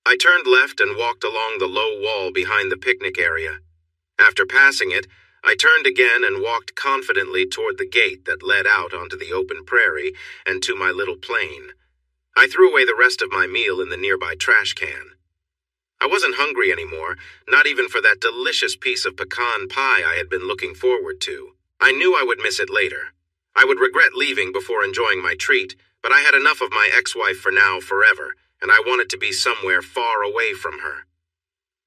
I turned left and walked along the low wall behind the picnic area. After passing it, I turned again and walked confidently toward the gate that led out onto the open prairie and to my little plane. I threw away the rest of my meal in the nearby trash can. I wasn't hungry anymore, not even for that delicious piece of pecan pie I had been looking forward to. I knew I would miss it later. I would regret leaving before enjoying my treat, but I had enough of my ex-wife for now forever, and I wanted to be somewhere far away from her.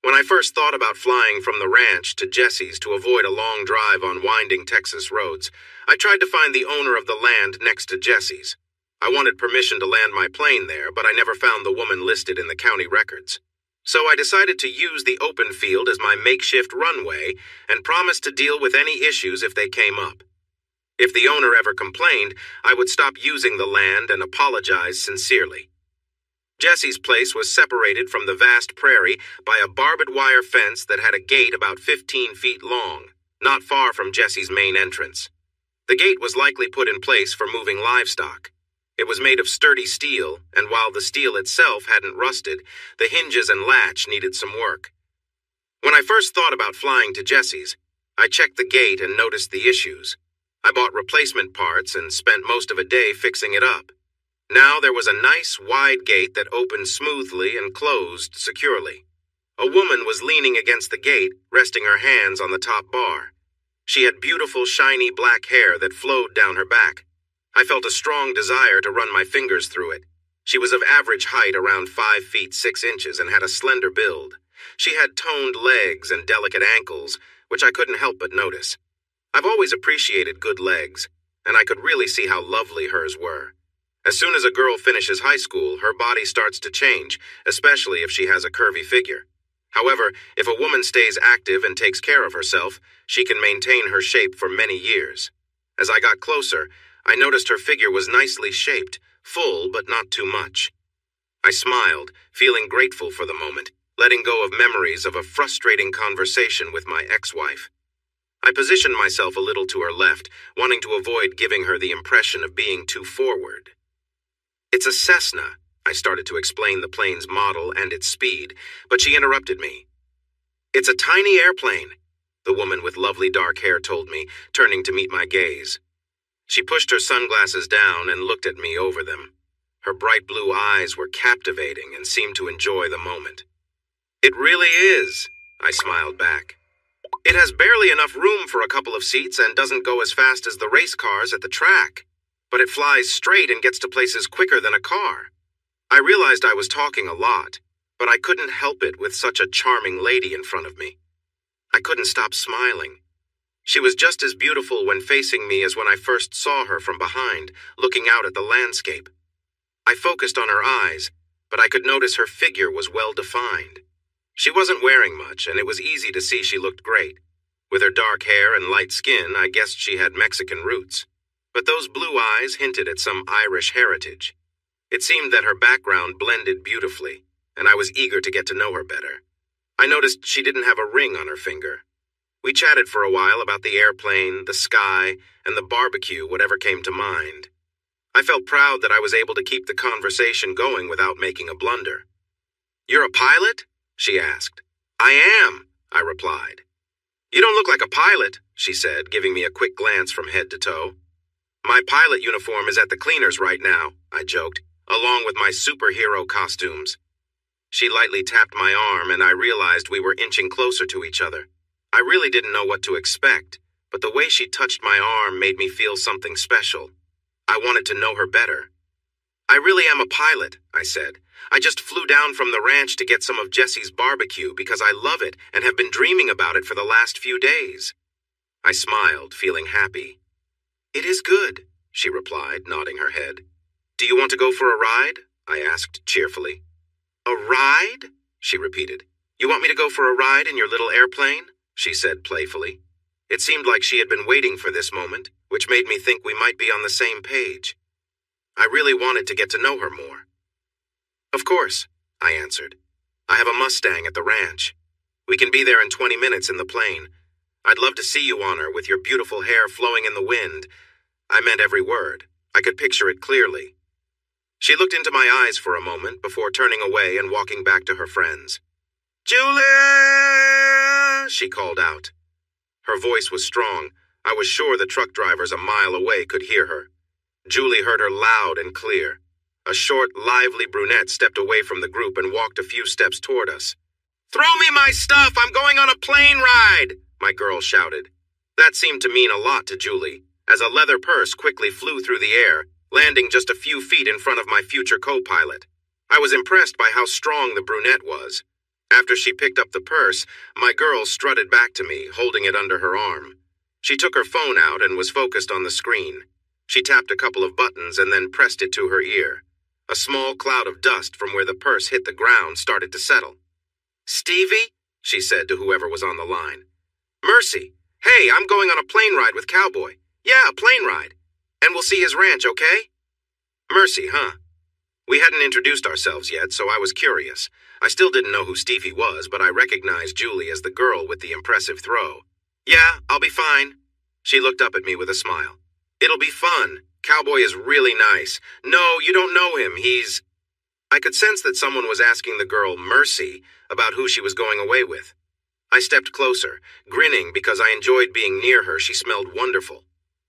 When I first thought about flying from the ranch to Jesse's to avoid a long drive on winding Texas roads, I tried to find the owner of the land next to Jesse's. I wanted permission to land my plane there, but I never found the woman listed in the county records. So I decided to use the open field as my makeshift runway and promised to deal with any issues if they came up. If the owner ever complained, I would stop using the land and apologize sincerely. Jesse's place was separated from the vast prairie by a barbed wire fence that had a gate about 15 feet long, not far from Jesse's main entrance. The gate was likely put in place for moving livestock. It was made of sturdy steel, and while the steel itself hadn't rusted, the hinges and latch needed some work. When I first thought about flying to Jesse's, I checked the gate and noticed the issues. I bought replacement parts and spent most of a day fixing it up. Now there was a nice, wide gate that opened smoothly and closed securely. A woman was leaning against the gate, resting her hands on the top bar. She had beautiful, shiny black hair that flowed down her back. I felt a strong desire to run my fingers through it. She was of average height, around 5 feet 6 inches, and had a slender build. She had toned legs and delicate ankles, which I couldn't help but notice. I've always appreciated good legs, and I could really see how lovely hers were. As soon as a girl finishes high school, her body starts to change, especially if she has a curvy figure. However, if a woman stays active and takes care of herself, she can maintain her shape for many years. As I got closer, I noticed her figure was nicely shaped, full but not too much. I smiled, feeling grateful for the moment, letting go of memories of a frustrating conversation with my ex-wife. I positioned myself a little to her left, wanting to avoid giving her the impression of being too forward. It's a Cessna, I started to explain the plane's model and its speed, but she interrupted me. It's a tiny airplane, the woman with lovely dark hair told me, turning to meet my gaze. She pushed her sunglasses down and looked at me over them. Her bright blue eyes were captivating and seemed to enjoy the moment. It really is, I smiled back. It has barely enough room for a couple of seats and doesn't go as fast as the race cars at the track, but it flies straight and gets to places quicker than a car. I realized I was talking a lot, but I couldn't help it with such a charming lady in front of me. I couldn't stop smiling. She was just as beautiful when facing me as when I first saw her from behind, looking out at the landscape. I focused on her eyes, but I could notice her figure was well defined. She wasn't wearing much, and it was easy to see she looked great. With her dark hair and light skin, I guessed she had Mexican roots. But those blue eyes hinted at some Irish heritage. It seemed that her background blended beautifully, and I was eager to get to know her better. I noticed she didn't have a ring on her finger. We chatted for a while about the airplane, the sky, and the barbecue, whatever came to mind. I felt proud that I was able to keep the conversation going without making a blunder. "You're a pilot?" she asked. "I am," I replied. "You don't look like a pilot," she said, giving me a quick glance from head to toe. "My pilot uniform is at the cleaners right now," I joked, "along with my superhero costumes." She lightly tapped my arm, and I realized we were inching closer to each other. I really didn't know what to expect, but the way she touched my arm made me feel something special. I wanted to know her better. "I really am a pilot," I said. "I just flew down from the ranch to get some of Jesse's barbecue because I love it and have been dreaming about it for the last few days." I smiled, feeling happy. "It is good," she replied, nodding her head. "Do you want to go for a ride?" I asked cheerfully. "A ride?" she repeated. "You want me to go for a ride in your little airplane?" she said playfully. It seemed like she had been waiting for this moment, which made me think we might be on the same page. I really wanted to get to know her more. "Of course," I answered. "I have a Mustang at the ranch. We can be there in 20 minutes in the plane. I'd love to see you on her with your beautiful hair flowing in the wind." I meant every word. I could picture it clearly. She looked into my eyes for a moment before turning away and walking back to her friends. "Julie!" she called out. Her voice was strong. I was sure the truck drivers a mile away could hear her. Julie heard her loud and clear. A short, lively brunette stepped away from the group and walked a few steps toward us. "Throw me my stuff! I'm going on a plane ride!" my girl shouted. That seemed to mean a lot to Julie, as a leather purse quickly flew through the air, landing just a few feet in front of my future co-pilot. I was impressed by how strong the brunette was. After she picked up the purse, my girl strutted back to me, holding it under her arm. She took her phone out and was focused on the screen. She tapped a couple of buttons and then pressed it to her ear. A small cloud of dust from where the purse hit the ground started to settle. "Stevie?" she said to whoever was on the line. "Mercy. Hey, I'm going on a plane ride with Cowboy. Yeah, a plane ride. And we'll see his ranch, okay?" Mercy, huh? We hadn't introduced ourselves yet, so I was curious. I still didn't know who Stevie was, but I recognized Julie as the girl with the impressive throw. "Yeah, I'll be fine." She looked up at me with a smile. "It'll be fun. Cowboy is really nice. No, you don't know him. He's..." I could sense that someone was asking the girl, Mercy, about who she was going away with. I stepped closer, grinning because I enjoyed being near her. She smelled wonderful.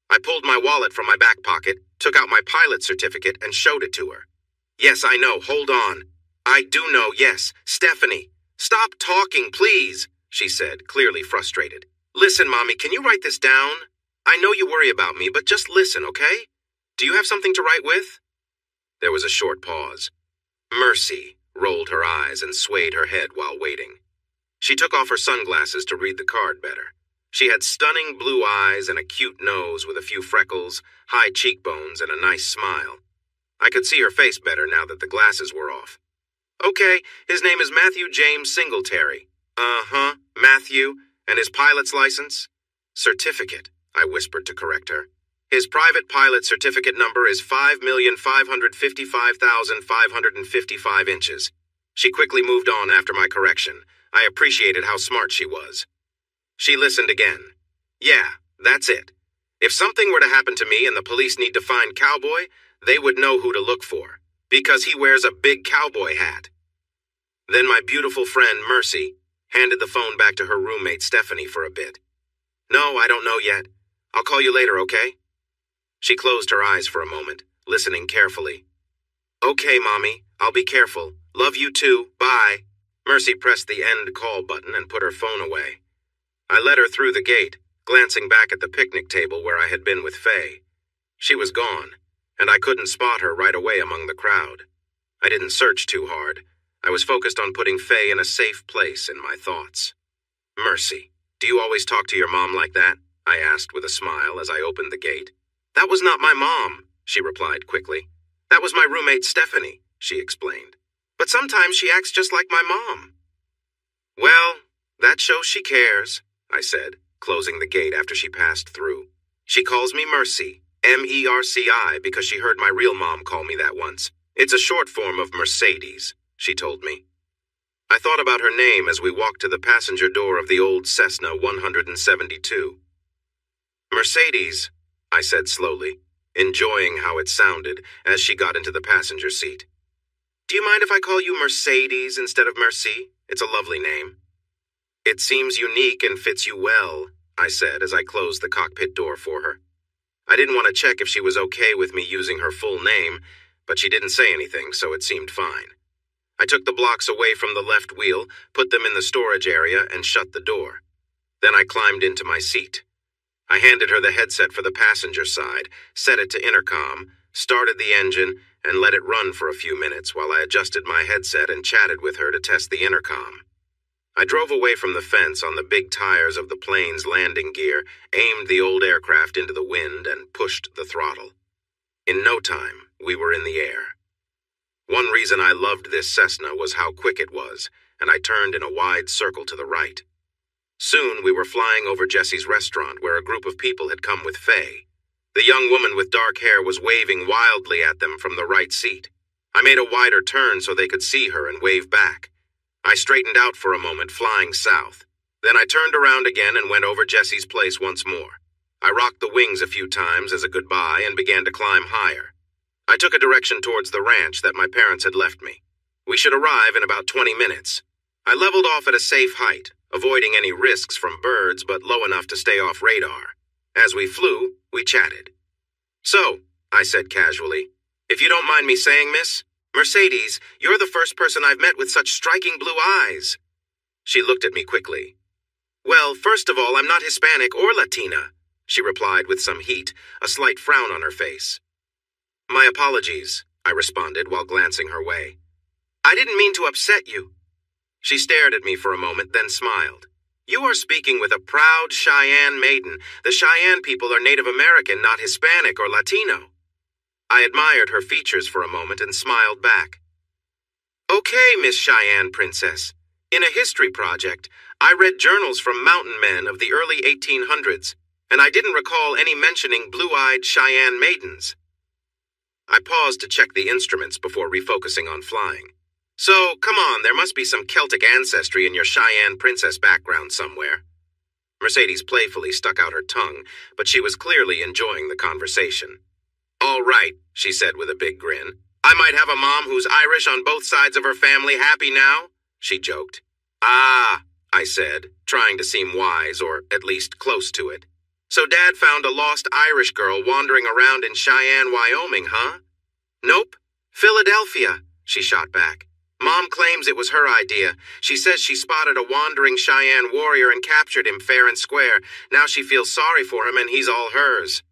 I pulled my wallet from my back pocket, took out my pilot certificate, and showed it to her. "Yes, I know. Hold on. I do know, yes. Stephanie. Stop talking, please," she said, clearly frustrated. "Listen, Mommy, can you write this down? I know you worry about me, but just listen, okay? Do you have something to write with?" There was a short pause. Mercy rolled her eyes and swayed her head while waiting. She took off her sunglasses to read the card better. She had stunning blue eyes and a cute nose with a few freckles, high cheekbones, and a nice smile. I could see her face better now that the glasses were off. "Okay, his name is Matthew James Singletary." "Uh-huh, Matthew. And his pilot's license?" "Certificate," I whispered to correct her. "His private pilot certificate number is 5,555,555 inches. She quickly moved on after my correction. I appreciated how smart she was. She listened again. "Yeah, that's it. If something were to happen to me and the police need to find Cowboy, they would know who to look for, because he wears a big cowboy hat." Then my beautiful friend, Mercy, handed the phone back to her roommate Stephanie for a bit. "No, I don't know yet. I'll call you later, okay?" She closed her eyes for a moment, listening carefully. "Okay, Mommy, I'll be careful. Love you too, bye." Mercy pressed the end call button and put her phone away. I led her through the gate, glancing back at the picnic table where I had been with Faye. She was gone, and I couldn't spot her right away among the crowd. I didn't search too hard. I was focused on putting Faye in a safe place in my thoughts. "Mercy, do you always talk to your mom like that?" I asked with a smile as I opened the gate. "That was not my mom," she replied quickly. "That was my roommate Stephanie," she explained. "But sometimes she acts just like my mom." "Well, that shows she cares," I said, closing the gate after she passed through. "She calls me Mercy, Merci, because she heard my real mom call me that once. It's a short form of Mercedes," she told me. I thought about her name as we walked to the passenger door of the old Cessna 172. "Mercedes," I said slowly, enjoying how it sounded as she got into the passenger seat. "Do you mind if I call you Mercedes instead of Mercy? It's a lovely name." "It seems unique and fits you well," I said as I closed the cockpit door for her. I didn't want to check if she was okay with me using her full name, but she didn't say anything, so it seemed fine. I took the blocks away from the left wheel, put them in the storage area, and shut the door. Then I climbed into my seat. I handed her the headset for the passenger side, set it to intercom, started the engine, and let it run for a few minutes while I adjusted my headset and chatted with her to test the intercom. I drove away from the fence on the big tires of the plane's landing gear, aimed the old aircraft into the wind, and pushed the throttle. In no time, we were in the air. One reason I loved this Cessna was how quick it was, and I turned in a wide circle to the right. Soon we were flying over Jesse's restaurant where a group of people had come with Faye. The young woman with dark hair was waving wildly at them from the right seat. I made a wider turn so they could see her and wave back. I straightened out for a moment, flying south. Then I turned around again and went over Jesse's place once more. I rocked the wings a few times as a goodbye and began to climb higher. I took a direction towards the ranch that my parents had left me. We should arrive in about 20 minutes. I leveled off at a safe height, avoiding any risks from birds but low enough to stay off radar. As we flew, we chatted. "So," I said casually, "if you don't mind me saying, miss, Mercedes, you're the first person I've met with such striking blue eyes." She looked at me quickly. "Well, first of all, I'm not Hispanic or Latina," she replied with some heat, a slight frown on her face. "My apologies," I responded while glancing her way. "I didn't mean to upset you." She stared at me for a moment, then smiled. "You are speaking with a proud Cheyenne maiden. The Cheyenne people are Native American, not Hispanic or Latino." I admired her features for a moment and smiled back. "Okay, Miss Cheyenne Princess. In a history project, I read journals from mountain men of the early 1800s, and I didn't recall any mentioning blue-eyed Cheyenne maidens." I paused to check the instruments before refocusing on flying. "So, come on, there must be some Celtic ancestry in your Cheyenne Princess background somewhere." Mercedes playfully stuck out her tongue, but she was clearly enjoying the conversation. "All right," she said with a big grin. "I might have a mom who's Irish on both sides of her family. Happy now?" she joked. "Ah," I said, trying to seem wise, or at least close to it. "So Dad found a lost Irish girl wandering around in Cheyenne, Wyoming, huh?" "Nope. Philadelphia," she shot back. "Mom claims it was her idea. She says she spotted a wandering Cheyenne warrior and captured him fair and square. Now she feels sorry for him and he's all hers."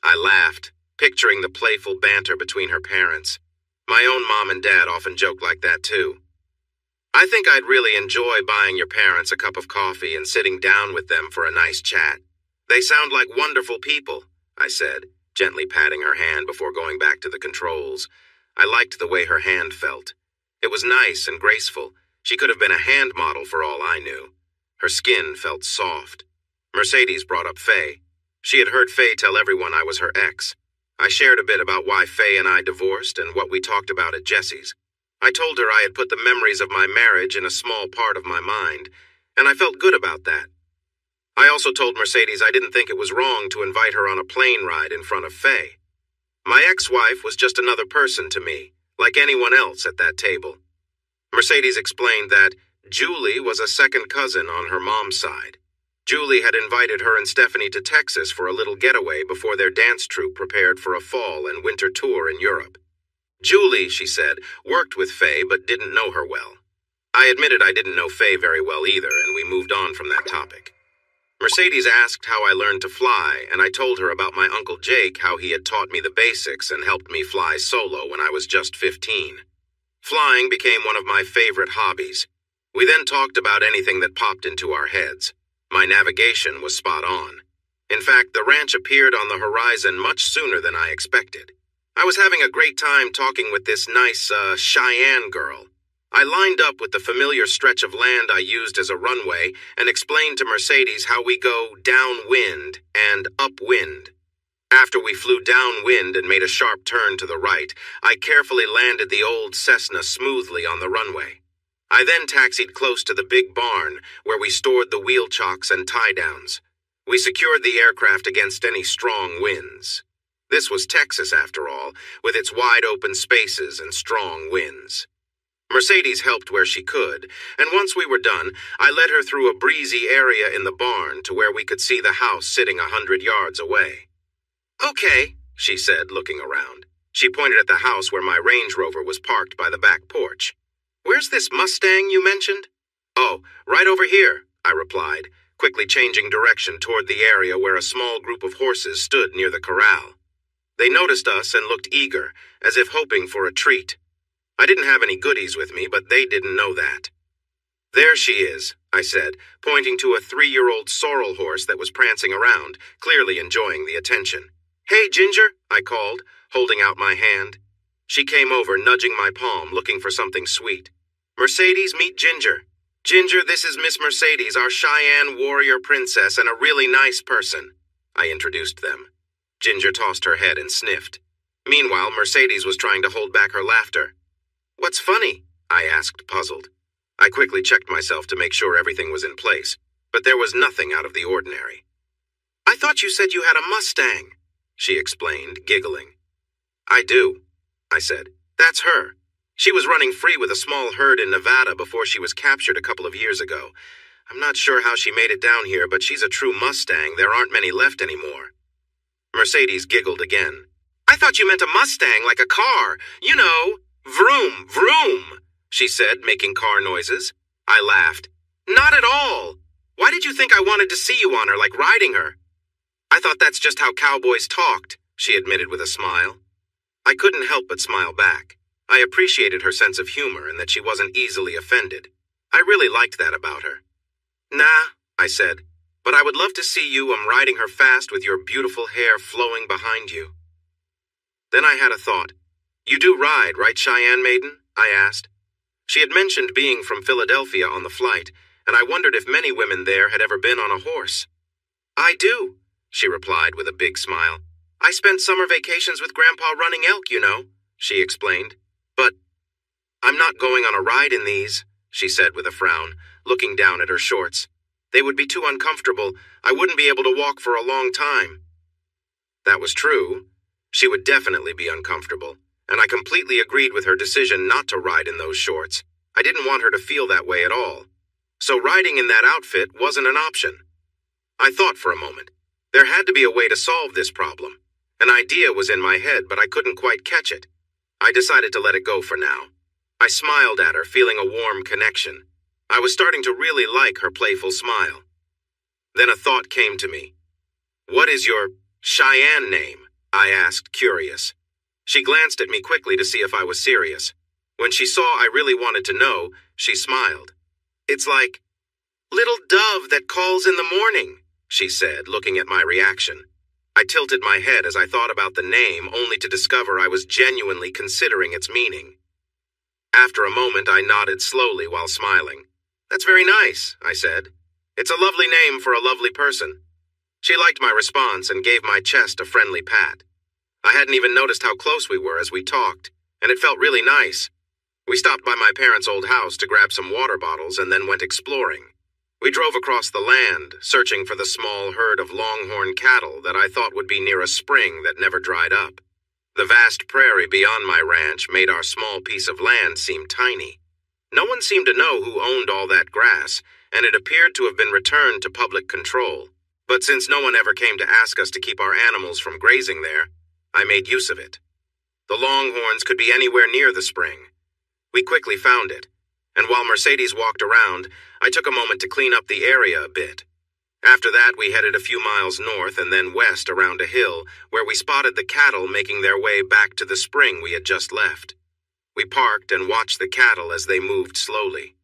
I laughed, picturing the playful banter between her parents. My own mom and dad often joke like that too. "I think I'd really enjoy buying your parents a cup of coffee and sitting down with them for a nice chat. They sound like wonderful people," I said, gently patting her hand before going back to the controls. I liked the way her hand felt. It was nice and graceful. She could have been a hand model for all I knew. Her skin felt soft. Mercedes brought up Faye. She had heard Faye tell everyone I was her ex. I shared a bit about why Faye and I divorced and what we talked about at Jesse's. I told her I had put the memories of my marriage in a small part of my mind, and I felt good about that. I also told Mercedes I didn't think it was wrong to invite her on a plane ride in front of Faye. My ex-wife was just another person to me, like anyone else at that table. Mercedes explained that, Julie was a second cousin on her mom's side. Julie had invited her and Stephanie to Texas for a little getaway before their dance troupe prepared for a fall and winter tour in Europe. Julie, she said, worked with Faye but didn't know her well. I admitted I didn't know Faye very well either, and we moved on from that topic. Mercedes asked how I learned to fly, and I told her about my Uncle Jake, how he had taught me the basics and helped me fly solo when I was just 15. Flying became one of my favorite hobbies. We then talked about anything that popped into our heads. My navigation was spot on. In fact, the ranch appeared on the horizon much sooner than I expected. I was having a great time talking with this nice, Cheyenne girl. I lined up with the familiar stretch of land I used as a runway and explained to Mercedes how we go downwind and upwind. After we flew downwind and made a sharp turn to the right, I carefully landed the old Cessna smoothly on the runway. I then taxied close to the big barn, where we stored the wheel chocks and tie-downs. We secured the aircraft against any strong winds. This was Texas, after all, with its wide-open spaces and strong winds. Mercedes helped where she could, and once we were done, I led her through a breezy area in the barn to where we could see the house sitting 100 yards away. "Okay," she said, looking around. She pointed at the house where my Range Rover was parked by the back porch. "Where's this Mustang you mentioned?" "Oh, right over here," I replied, quickly changing direction toward the area where a small group of horses stood near the corral. They noticed us and looked eager, as if hoping for a treat. I didn't have any goodies with me, but they didn't know that. "There she is," I said, pointing to a 3-year-old sorrel horse that was prancing around, clearly enjoying the attention. "Hey, Ginger," I called, holding out my hand. She came over, nudging my palm, looking for something sweet. "Mercedes, meet Ginger. Ginger, this is Miss Mercedes, our Cheyenne warrior princess, and a really nice person." I introduced them. Ginger tossed her head and sniffed. Meanwhile, Mercedes was trying to hold back her laughter. "What's funny?" I asked, puzzled. I quickly checked myself to make sure everything was in place, but there was nothing out of the ordinary. "I thought you said you had a Mustang," she explained, giggling. "I do," I said. "That's her. She was running free with a small herd in Nevada before she was captured a couple of years ago. I'm not sure how she made it down here, but she's a true Mustang. There aren't many left anymore." Mercedes giggled again. "I thought you meant a Mustang, like a car. You know, vroom, vroom," she said, making car noises. I laughed. "Not at all. Why did you think I wanted to see you on her, like riding her?" "I thought that's just how cowboys talked," she admitted with a smile. I couldn't help but smile back. I appreciated her sense of humor and that she wasn't easily offended. I really liked that about her. "Nah," I said, "but I would love to see you riding her fast with your beautiful hair flowing behind you." Then I had a thought. "You do ride, right, Cheyenne Maiden?" I asked. She had mentioned being from Philadelphia on the flight, and I wondered if many women there had ever been on a horse. "I do," she replied with a big smile. "I spent summer vacations with Grandpa running elk, you know," she explained. "But I'm not going on a ride in these," she said with a frown, looking down at her shorts. "They would be too uncomfortable. I wouldn't be able to walk for a long time." That was true. She would definitely be uncomfortable, and I completely agreed with her decision not to ride in those shorts. I didn't want her to feel that way at all. So riding in that outfit wasn't an option. I thought for a moment. There had to be a way to solve this problem. An idea was in my head, but I couldn't quite catch it. I decided to let it go for now. I smiled at her, feeling a warm connection. I was starting to really like her playful smile. Then a thought came to me. "What is your Cheyenne name?" I asked, curious. She glanced at me quickly to see if I was serious. When she saw I really wanted to know, she smiled. "It's like, little dove that calls in the morning," she said, looking at my reaction. I tilted my head as I thought about the name, only to discover I was genuinely considering its meaning. After a moment, I nodded slowly while smiling. "That's very nice," I said. "It's a lovely name for a lovely person." She liked my response and gave my chest a friendly pat. I hadn't even noticed how close we were as we talked, and it felt really nice. We stopped by my parents' old house to grab some water bottles and then went exploring. We drove across the land, searching for the small herd of longhorn cattle that I thought would be near a spring that never dried up. The vast prairie beyond my ranch made our small piece of land seem tiny. No one seemed to know who owned all that grass, and it appeared to have been returned to public control. But since no one ever came to ask us to keep our animals from grazing there, I made use of it. The Longhorns could be anywhere near the spring. We quickly found it, and while Mercedes walked around, I took a moment to clean up the area a bit. After that, we headed a few miles north and then west around a hill where we spotted the cattle making their way back to the spring we had just left. We parked and watched the cattle as they moved slowly.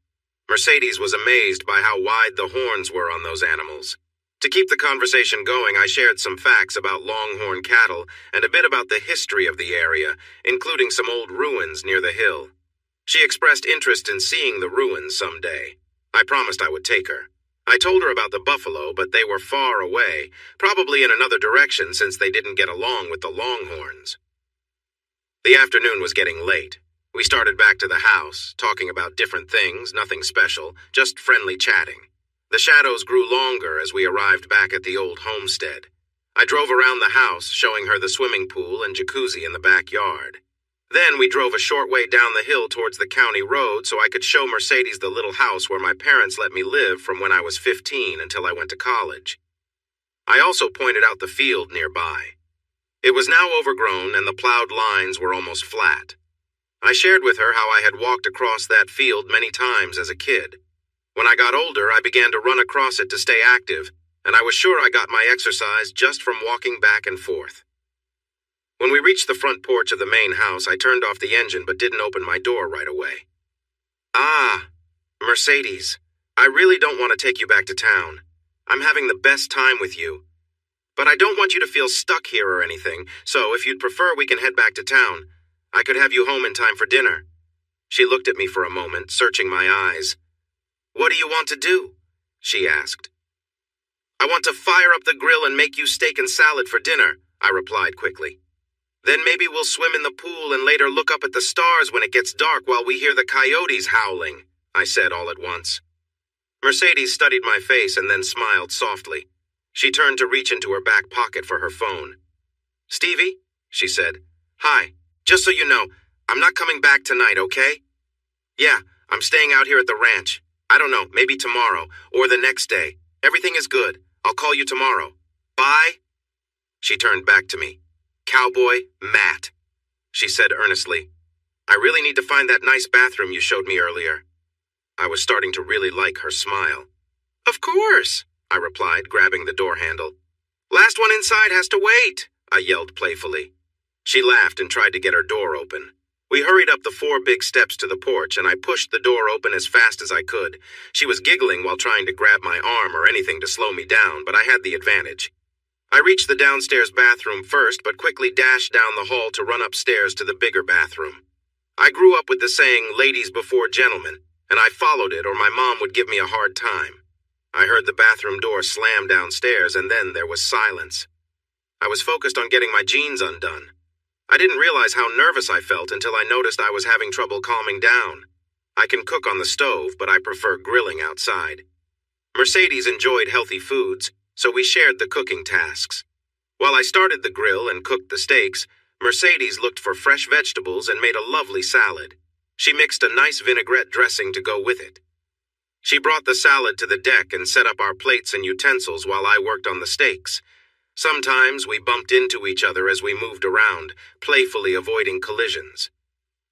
Mercedes was amazed by how wide the horns were on those animals. To keep the conversation going, I shared some facts about longhorn cattle and a bit about the history of the area, including some old ruins near the hill. She expressed interest in seeing the ruins someday. I promised I would take her. I told her about the buffalo, but they were far away, probably in another direction since they didn't get along with the longhorns. The afternoon was getting late. We started back to the house, talking about different things, nothing special, just friendly chatting. The shadows grew longer as we arrived back at the old homestead. I drove around the house, showing her the swimming pool and jacuzzi in the backyard. Then we drove a short way down the hill towards the county road so I could show Mercedes the little house where my parents let me live from when I was 15 until I went to college. I also pointed out the field nearby. It was now overgrown and the plowed lines were almost flat. I shared with her how I had walked across that field many times as a kid. When I got older, I began to run across it to stay active, and I was sure I got my exercise just from walking back and forth. When we reached the front porch of the main house, I turned off the engine but didn't open my door right away. "Ah, Mercedes, I really don't want to take you back to town. I'm having the best time with you. But I don't want you to feel stuck here or anything, so if you'd prefer, we can head back to town. I could have you home in time for dinner." She looked at me for a moment, searching my eyes. "What do you want to do?" she asked. "I want to fire up the grill and make you steak and salad for dinner," I replied quickly. "Then maybe we'll swim in the pool and later look up at the stars when it gets dark while we hear the coyotes howling," I said all at once. Mercedes studied my face and then smiled softly. She turned to reach into her back pocket for her phone. "Stevie," she said. "Hi, just so you know, I'm not coming back tonight, okay? Yeah, I'm staying out here at the ranch. I don't know, maybe tomorrow, or the next day. Everything is good. I'll call you tomorrow. Bye." She turned back to me. "Cowboy Matt," she said earnestly. "I really need to find that nice bathroom you showed me earlier." I was starting to really like her smile. "Of course," I replied, grabbing the door handle. "Last one inside has to wait," I yelled playfully. She laughed and tried to get her door open. We hurried up the 4 big steps to the porch, and I pushed the door open as fast as I could. She was giggling while trying to grab my arm or anything to slow me down, but I had the advantage. I reached the downstairs bathroom first, but quickly dashed down the hall to run upstairs to the bigger bathroom. I grew up with the saying, "ladies before gentlemen," and I followed it or my mom would give me a hard time. I heard the bathroom door slam downstairs, and then there was silence. I was focused on getting my jeans undone. I didn't realize how nervous I felt until I noticed I was having trouble calming down. I can cook on the stove, but I prefer grilling outside. Mercedes enjoyed healthy foods, so we shared the cooking tasks. While I started the grill and cooked the steaks, Mercedes looked for fresh vegetables and made a lovely salad. She mixed a nice vinaigrette dressing to go with it. She brought the salad to the deck and set up our plates and utensils while I worked on the steaks. Sometimes we bumped into each other as we moved around, playfully avoiding collisions.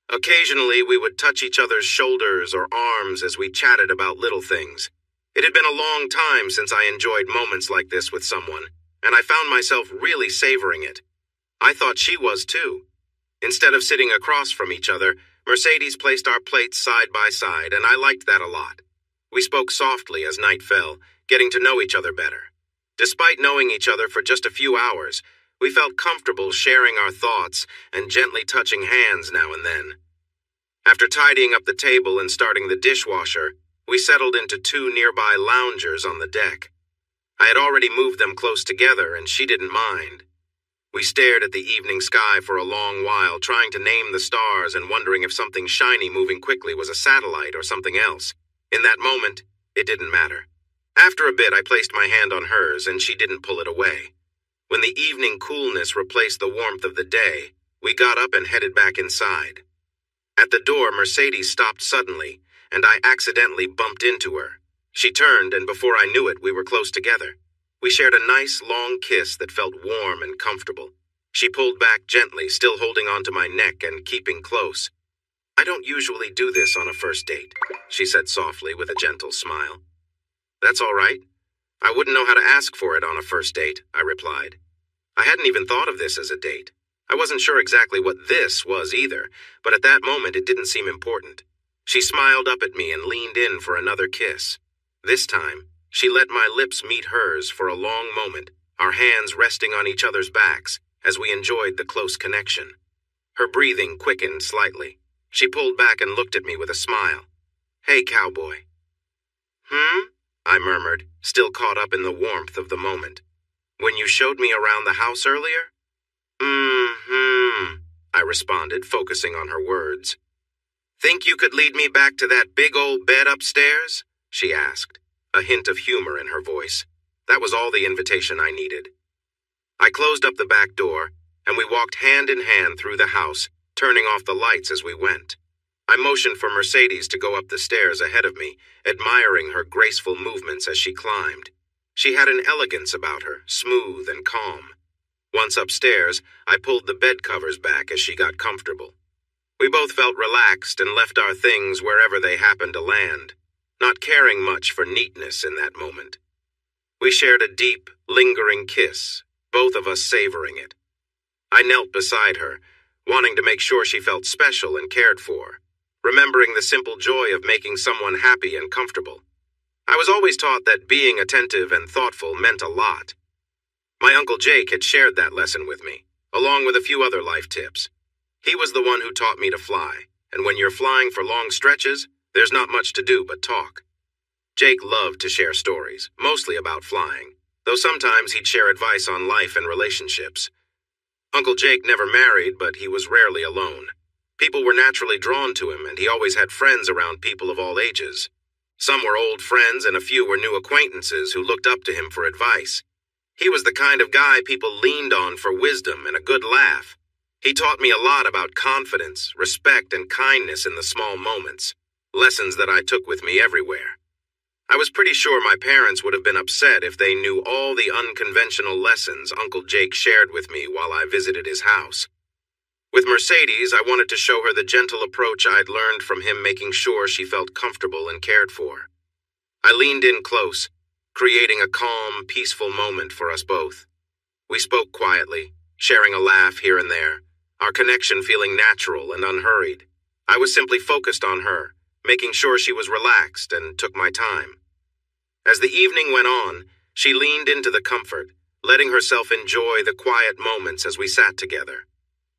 Occasionally we would touch each other's shoulders or arms as we chatted about little things. It had been a long time since I enjoyed moments like this with someone, and I found myself really savoring it. I thought she was too. Instead of sitting across from each other, Mercedes placed our plates side by side, and I liked that a lot. We spoke softly as night fell, getting to know each other better. Despite knowing each other for just a few hours, we felt comfortable sharing our thoughts and gently touching hands now and then. After tidying up the table and starting the dishwasher, we settled into 2 nearby loungers on the deck. I had already moved them close together, and she didn't mind. We stared at the evening sky for a long while, trying to name the stars and wondering if something shiny moving quickly was a satellite or something else. In that moment, it didn't matter. After a bit, I placed my hand on hers, and she didn't pull it away. When the evening coolness replaced the warmth of the day, we got up and headed back inside. At the door, Mercedes stopped suddenly, and I accidentally bumped into her. She turned, and before I knew it, we were close together. We shared a nice, long kiss that felt warm and comfortable. She pulled back gently, still holding onto my neck and keeping close. "I don't usually do this on a first date," she said softly with a gentle smile. "That's all right. I wouldn't know how to ask for it on a first date," I replied. I hadn't even thought of this as a date. I wasn't sure exactly what this was either, but at that moment it didn't seem important. She smiled up at me and leaned in for another kiss. This time, she let my lips meet hers for a long moment, our hands resting on each other's backs as we enjoyed the close connection. Her breathing quickened slightly. She pulled back and looked at me with a smile. "Hey, cowboy." I murmured, still caught up in the warmth of the moment. "When you showed me around the house earlier?" I responded, focusing on her words. "Think you could lead me back to that big old bed upstairs?" she asked, a hint of humor in her voice. That was all the invitation I needed. I closed up the back door, and we walked hand in hand through the house, turning off the lights as we went. I motioned for Mercedes to go up the stairs ahead of me, admiring her graceful movements as she climbed. She had an elegance about her, smooth and calm. Once upstairs, I pulled the bed covers back as she got comfortable. We both felt relaxed and left our things wherever they happened to land, not caring much for neatness in that moment. We shared a deep, lingering kiss, both of us savoring it. I knelt beside her, wanting to make sure she felt special and cared for, remembering the simple joy of making someone happy and comfortable. I was always taught that being attentive and thoughtful meant a lot. My Uncle Jake had shared that lesson with me, along with a few other life tips. He was the one who taught me to fly, and when you're flying for long stretches, there's not much to do but talk. Jake loved to share stories, mostly about flying, though sometimes he'd share advice on life and relationships. Uncle Jake never married, but he was rarely alone. People were naturally drawn to him, and he always had friends around people of all ages. Some were old friends, and a few were new acquaintances who looked up to him for advice. He was the kind of guy people leaned on for wisdom and a good laugh. He taught me a lot about confidence, respect, and kindness in the small moments, lessons that I took with me everywhere. I was pretty sure my parents would have been upset if they knew all the unconventional lessons Uncle Jake shared with me while I visited his house. With Mercedes, I wanted to show her the gentle approach I'd learned from him, making sure she felt comfortable and cared for. I leaned in close, creating a calm, peaceful moment for us both. We spoke quietly, sharing a laugh here and there, our connection feeling natural and unhurried. I was simply focused on her, making sure she was relaxed and took my time. As the evening went on, she leaned into the comfort, letting herself enjoy the quiet moments as we sat together.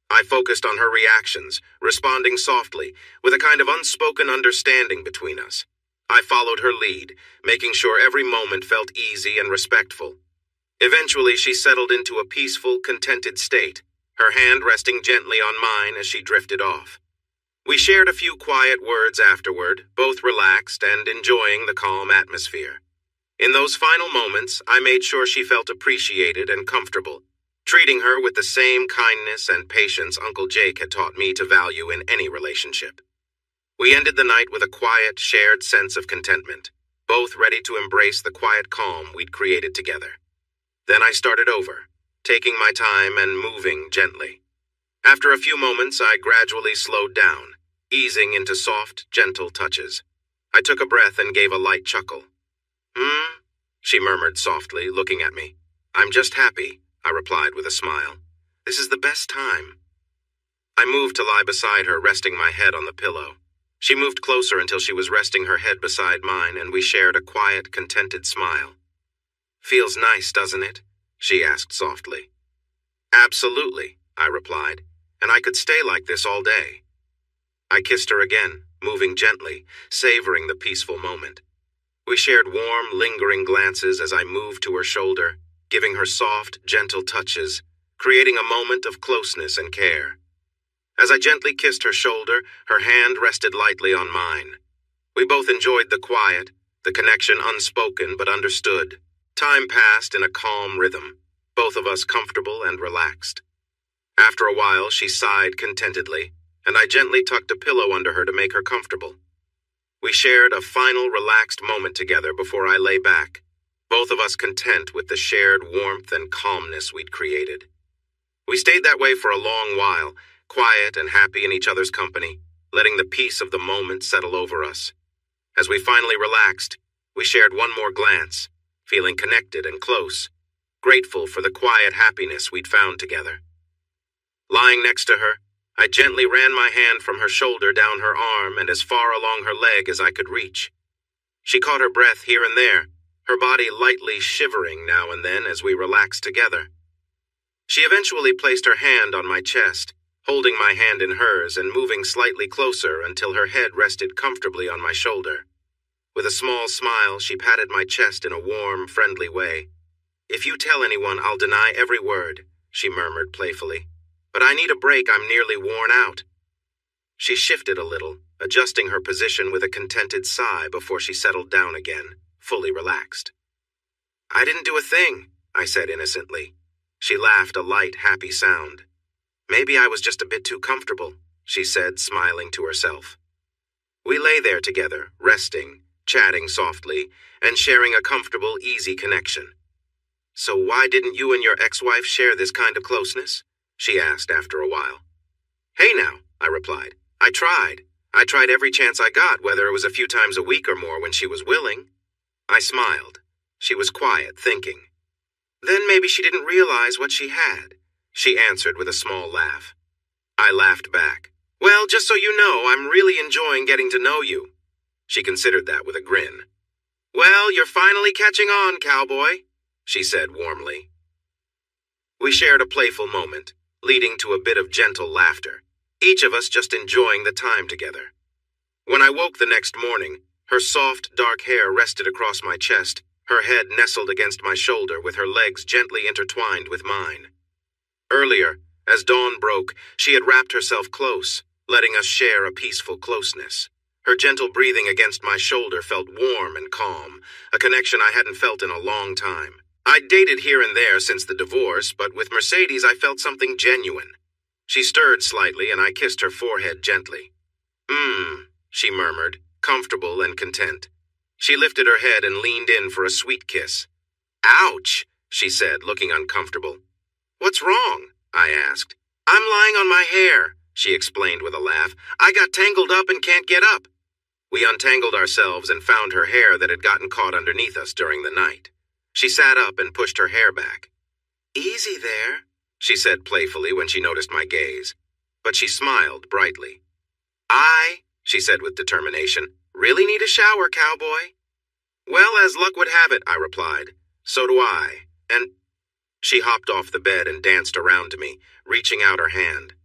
I focused on her reactions, responding softly, with a kind of unspoken understanding between us. I followed her lead, making sure every moment felt easy and respectful. Eventually, she settled into a peaceful, contented state, her hand resting gently on mine as she drifted off. We shared a few quiet words afterward, both relaxed and enjoying the calm atmosphere. In those final moments, I made sure she felt appreciated and comfortable, treating her with the same kindness and patience Uncle Jake had taught me to value in any relationship. We ended the night with a quiet, shared sense of contentment, both ready to embrace the quiet calm we'd created together. Then I started over, taking my time and moving gently. After a few moments, I gradually slowed down, easing into soft, gentle touches. I took a breath and gave a light chuckle. She murmured softly, looking at me. "I'm just happy," I replied with a smile. "This is the best time." I moved to lie beside her, resting my head on the pillow. She moved closer until she was resting her head beside mine, and we shared a quiet, contented smile. "Feels nice, doesn't it?" she asked softly. "Absolutely," I replied, "and I could stay like this all day." I kissed her again, moving gently, savoring the peaceful moment. We shared warm, lingering glances as I moved to her shoulder, giving her soft, gentle touches, creating a moment of closeness and care. As I gently kissed her shoulder, her hand rested lightly on mine. We both enjoyed the quiet, the connection unspoken but understood. Time passed in a calm rhythm, both of us comfortable and relaxed. After a while, she sighed contentedly, and I gently tucked a pillow under her to make her comfortable. We shared a final relaxed moment together before I lay back, both of us content with the shared warmth and calmness we'd created. We stayed that way for a long while, quiet and happy in each other's company, letting the peace of the moment settle over us. As we finally relaxed, we shared one more glance, feeling connected and close, grateful for the quiet happiness we'd found together. Lying next to her, I gently ran my hand from her shoulder down her arm and as far along her leg as I could reach. She caught her breath here and there, her body lightly shivering now and then as we relaxed together. She eventually placed her hand on my chest, holding my hand in hers and moving slightly closer until her head rested comfortably on my shoulder. With a small smile, she patted my chest in a warm, friendly way. "If you tell anyone, I'll deny every word," she murmured playfully. "But I need a break, I'm nearly worn out." She shifted a little, adjusting her position with a contented sigh before she settled down again, fully relaxed. "I didn't do a thing," I said innocently. She laughed a light, happy sound. "Maybe I was just a bit too comfortable," she said, smiling to herself. We lay there together, resting, chatting softly, and sharing a comfortable, easy connection. "So why didn't you and your ex-wife share this kind of closeness?" she asked after a while. "Hey now," I replied. I tried. I tried every chance I got, whether it was a few times a week or more when she was willing." I smiled. She was quiet, thinking. "Then maybe she didn't realize what she had," she answered with a small laugh. I laughed back. "Well, just so you know, I'm really enjoying getting to know you." She considered that with a grin. "Well, you're finally catching on, cowboy," she said warmly. We shared a playful moment, leading to a bit of gentle laughter, each of us just enjoying the time together. When I woke the next morning, her soft, dark hair rested across my chest, her head nestled against my shoulder with her legs gently intertwined with mine. Earlier, as dawn broke, she had wrapped herself close, letting us share a peaceful closeness. Her gentle breathing against my shoulder felt warm and calm, a connection I hadn't felt in a long time. I'd dated here and there since the divorce, but with Mercedes I felt something genuine. She stirred slightly and I kissed her forehead gently. She murmured, comfortable and content. She lifted her head and leaned in for a sweet kiss. "Ouch," she said, looking uncomfortable. "What's wrong?" I asked. "I'm lying on my hair," she explained with a laugh. "I got tangled up and can't get up." We untangled ourselves and found her hair that had gotten caught underneath us during the night. She sat up and pushed her hair back. "Easy there," she said playfully when she noticed my gaze. But she smiled brightly. She said with determination, "really need a shower, cowboy." "Well, as luck would have it," I replied. "So do I." And she hopped off the bed and danced around to me, reaching out her hand.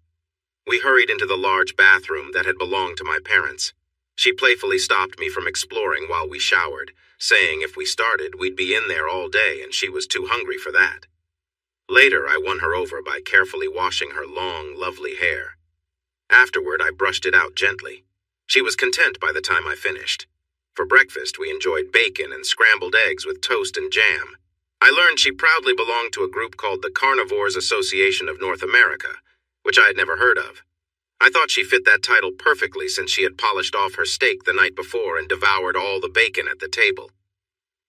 We hurried into the large bathroom that had belonged to my parents. She playfully stopped me from exploring while we showered, saying if we started, we'd be in there all day and she was too hungry for that. Later, I won her over by carefully washing her long, lovely hair. Afterward, I brushed it out gently. She was content by the time I finished. For breakfast, we enjoyed bacon and scrambled eggs with toast and jam. I learned she proudly belonged to a group called the Carnivores Association of North America, which I had never heard of. I thought she fit that title perfectly since she had polished off her steak the night before and devoured all the bacon at the table.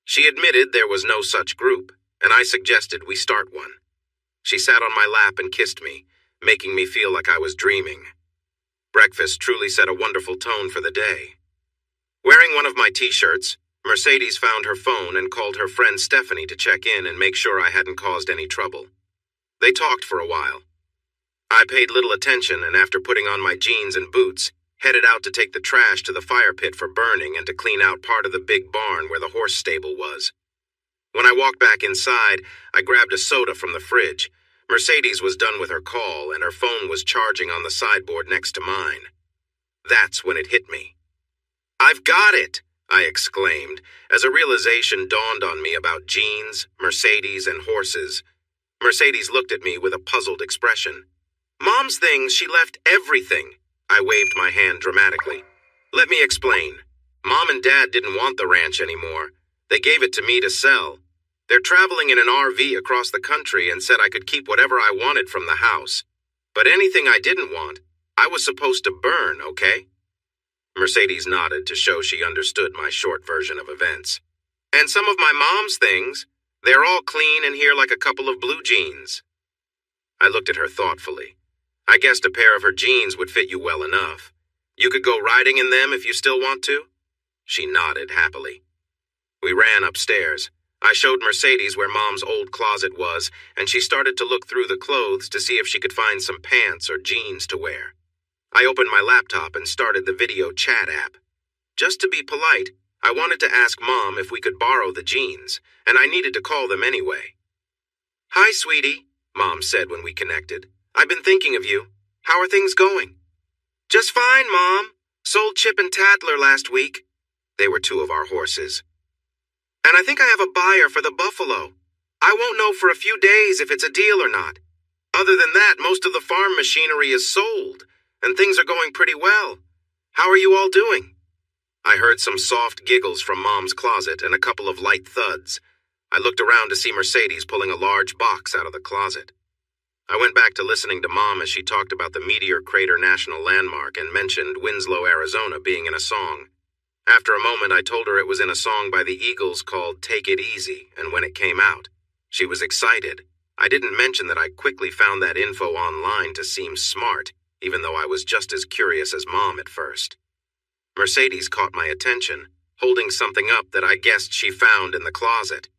She admitted there was no such group, and I suggested we start one. She sat on my lap and kissed me, making me feel like I was dreaming. Breakfast truly set a wonderful tone for the day. Wearing one of my t-shirts, Mercedes found her phone and called her friend Stephanie to check in and make sure I hadn't caused any trouble. They talked for a while. I paid little attention and after putting on my jeans and boots, headed out to take the trash to the fire pit for burning and to clean out part of the big barn where the horse stable was. When I walked back inside, I grabbed a soda from the fridge. Mercedes was done with her call and her phone was charging on the sideboard next to mine. That's when it hit me. "I've got it!" I exclaimed, as a realization dawned on me about jeans, Mercedes, and horses. Mercedes looked at me with a puzzled expression. "Mom's things, she left everything." I waved my hand dramatically. "Let me explain. Mom and Dad didn't want the ranch anymore. They gave it to me to sell. They're traveling in an RV across the country and said I could keep whatever I wanted from the house. But anything I didn't want, I was supposed to burn, okay?" Mercedes nodded to show she understood my short version of events. And some of my mom's things, they're all clean and here like a couple of blue jeans. I looked at her thoughtfully. I guessed a pair of her jeans would fit you well enough. You could go riding in them if you still want to? She nodded happily. We ran upstairs. I showed Mercedes where Mom's old closet was, and she started to look through the clothes to see if she could find some pants or jeans to wear. I opened my laptop and started the video chat app. Just to be polite, I wanted to ask Mom if we could borrow the jeans, and I needed to call them anyway. "Hi, sweetie," Mom said when we connected. "I've been thinking of you. How are things going?" "Just fine, Mom. Sold Chip and Tattler last week." They were two of our horses. "And I think I have a buyer for the buffalo. I won't know for a few days if it's a deal or not. Other than that, most of the farm machinery is sold, and things are going pretty well. How are you all doing?" I heard some soft giggles from Mom's closet and a couple of light thuds. I looked around to see Mercedes pulling a large box out of the closet. I went back to listening to Mom as she talked about the Meteor Crater National Landmark and mentioned Winslow, Arizona being in a song. After a moment, I told her it was in a song by the Eagles called Take It Easy, and when it came out, she was excited. I didn't mention that I quickly found that info online to seem smart, even though I was just as curious as Mom at first. Mercedes caught my attention, holding something up that I guessed she found in the closet.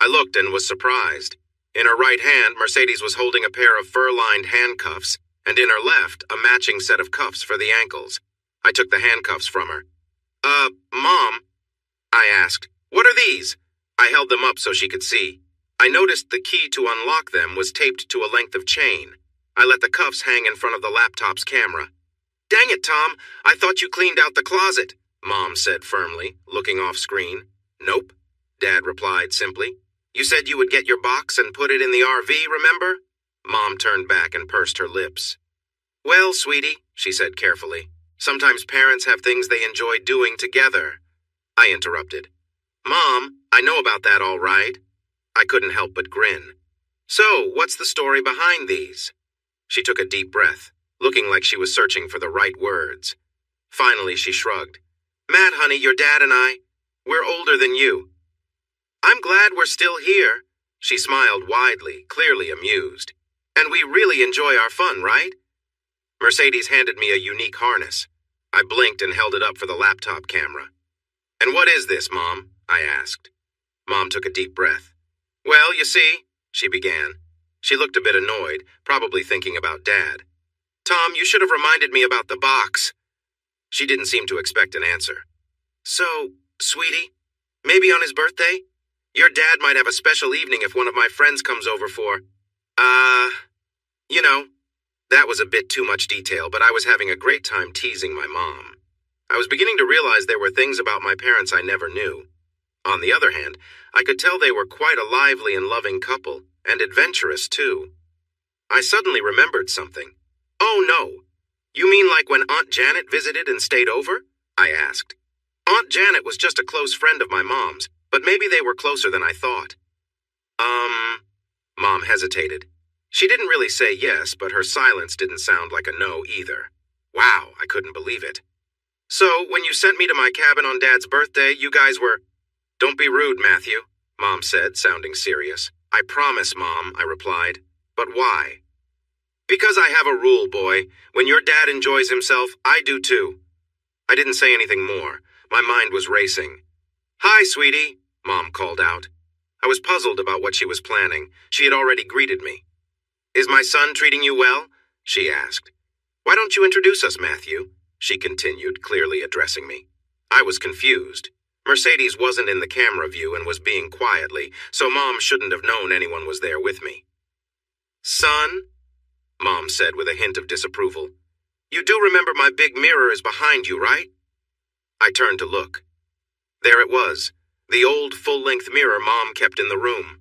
I looked and was surprised. In her right hand, Mercedes was holding a pair of fur-lined handcuffs, and in her left, a matching set of cuffs for the ankles. I took the handcuffs from her. Mom," I asked, "what are these?" I held them up so she could see. I noticed the key to unlock them was taped to a length of chain. I let the cuffs hang in front of the laptop's camera. "Dang it, Tom, I thought you cleaned out the closet," Mom said firmly, looking off screen. "Nope," Dad replied simply. "You said you would get your box and put it in the RV, remember?" Mom turned back and pursed her lips. "Well, sweetie," she said carefully, "sometimes parents have things they enjoy doing together." I interrupted. "Mom, I know about that all right." I couldn't help but grin. "So, what's the story behind these?" She took a deep breath, looking like she was searching for the right words. Finally, she shrugged. "Matt, honey, your dad and we're older than you." "I'm glad we're still here." She smiled widely, clearly amused. "And we really enjoy our fun, right?" Mercedes handed me a unique harness. I blinked and held it up for the laptop camera. "And what is this, Mom?" I asked. Mom took a deep breath. "Well, you see," she began. She looked a bit annoyed, probably thinking about Dad. "Tom, you should have reminded me about the box." She didn't seem to expect an answer. "So, sweetie, maybe on his birthday? Your dad might have a special evening if one of my friends comes over for, you know." That was a bit too much detail, but I was having a great time teasing my mom. I was beginning to realize there were things about my parents I never knew. On the other hand, I could tell they were quite a lively and loving couple, and adventurous too. I suddenly remembered something. "Oh no, you mean like when Aunt Janet visited and stayed over?" I asked. "Aunt Janet was just a close friend of my mom's, but maybe they were closer than I thought." Mom hesitated. She didn't really say yes, but her silence didn't sound like a no either. Wow, I couldn't believe it. "So, when you sent me to my cabin on Dad's birthday, you guys were—" "Don't be rude, Matthew," Mom said, sounding serious. "I promise, Mom," I replied. "But why?" "Because I have a rule, boy. When your dad enjoys himself, I do too." I didn't say anything more. My mind was racing. "Hi, sweetie," Mom called out. I was puzzled about what she was planning. She had already greeted me. "Is my son treating you well?" she asked. "Why don't you introduce us, Matthew?" she continued, clearly addressing me. I was confused. Mercedes wasn't in the camera view and was being quietly, so Mom shouldn't have known anyone was there with me. "Son," Mom said with a hint of disapproval, "you do remember my big mirror is behind you, right?" I turned to look. There it was, the old full-length mirror Mom kept in the room.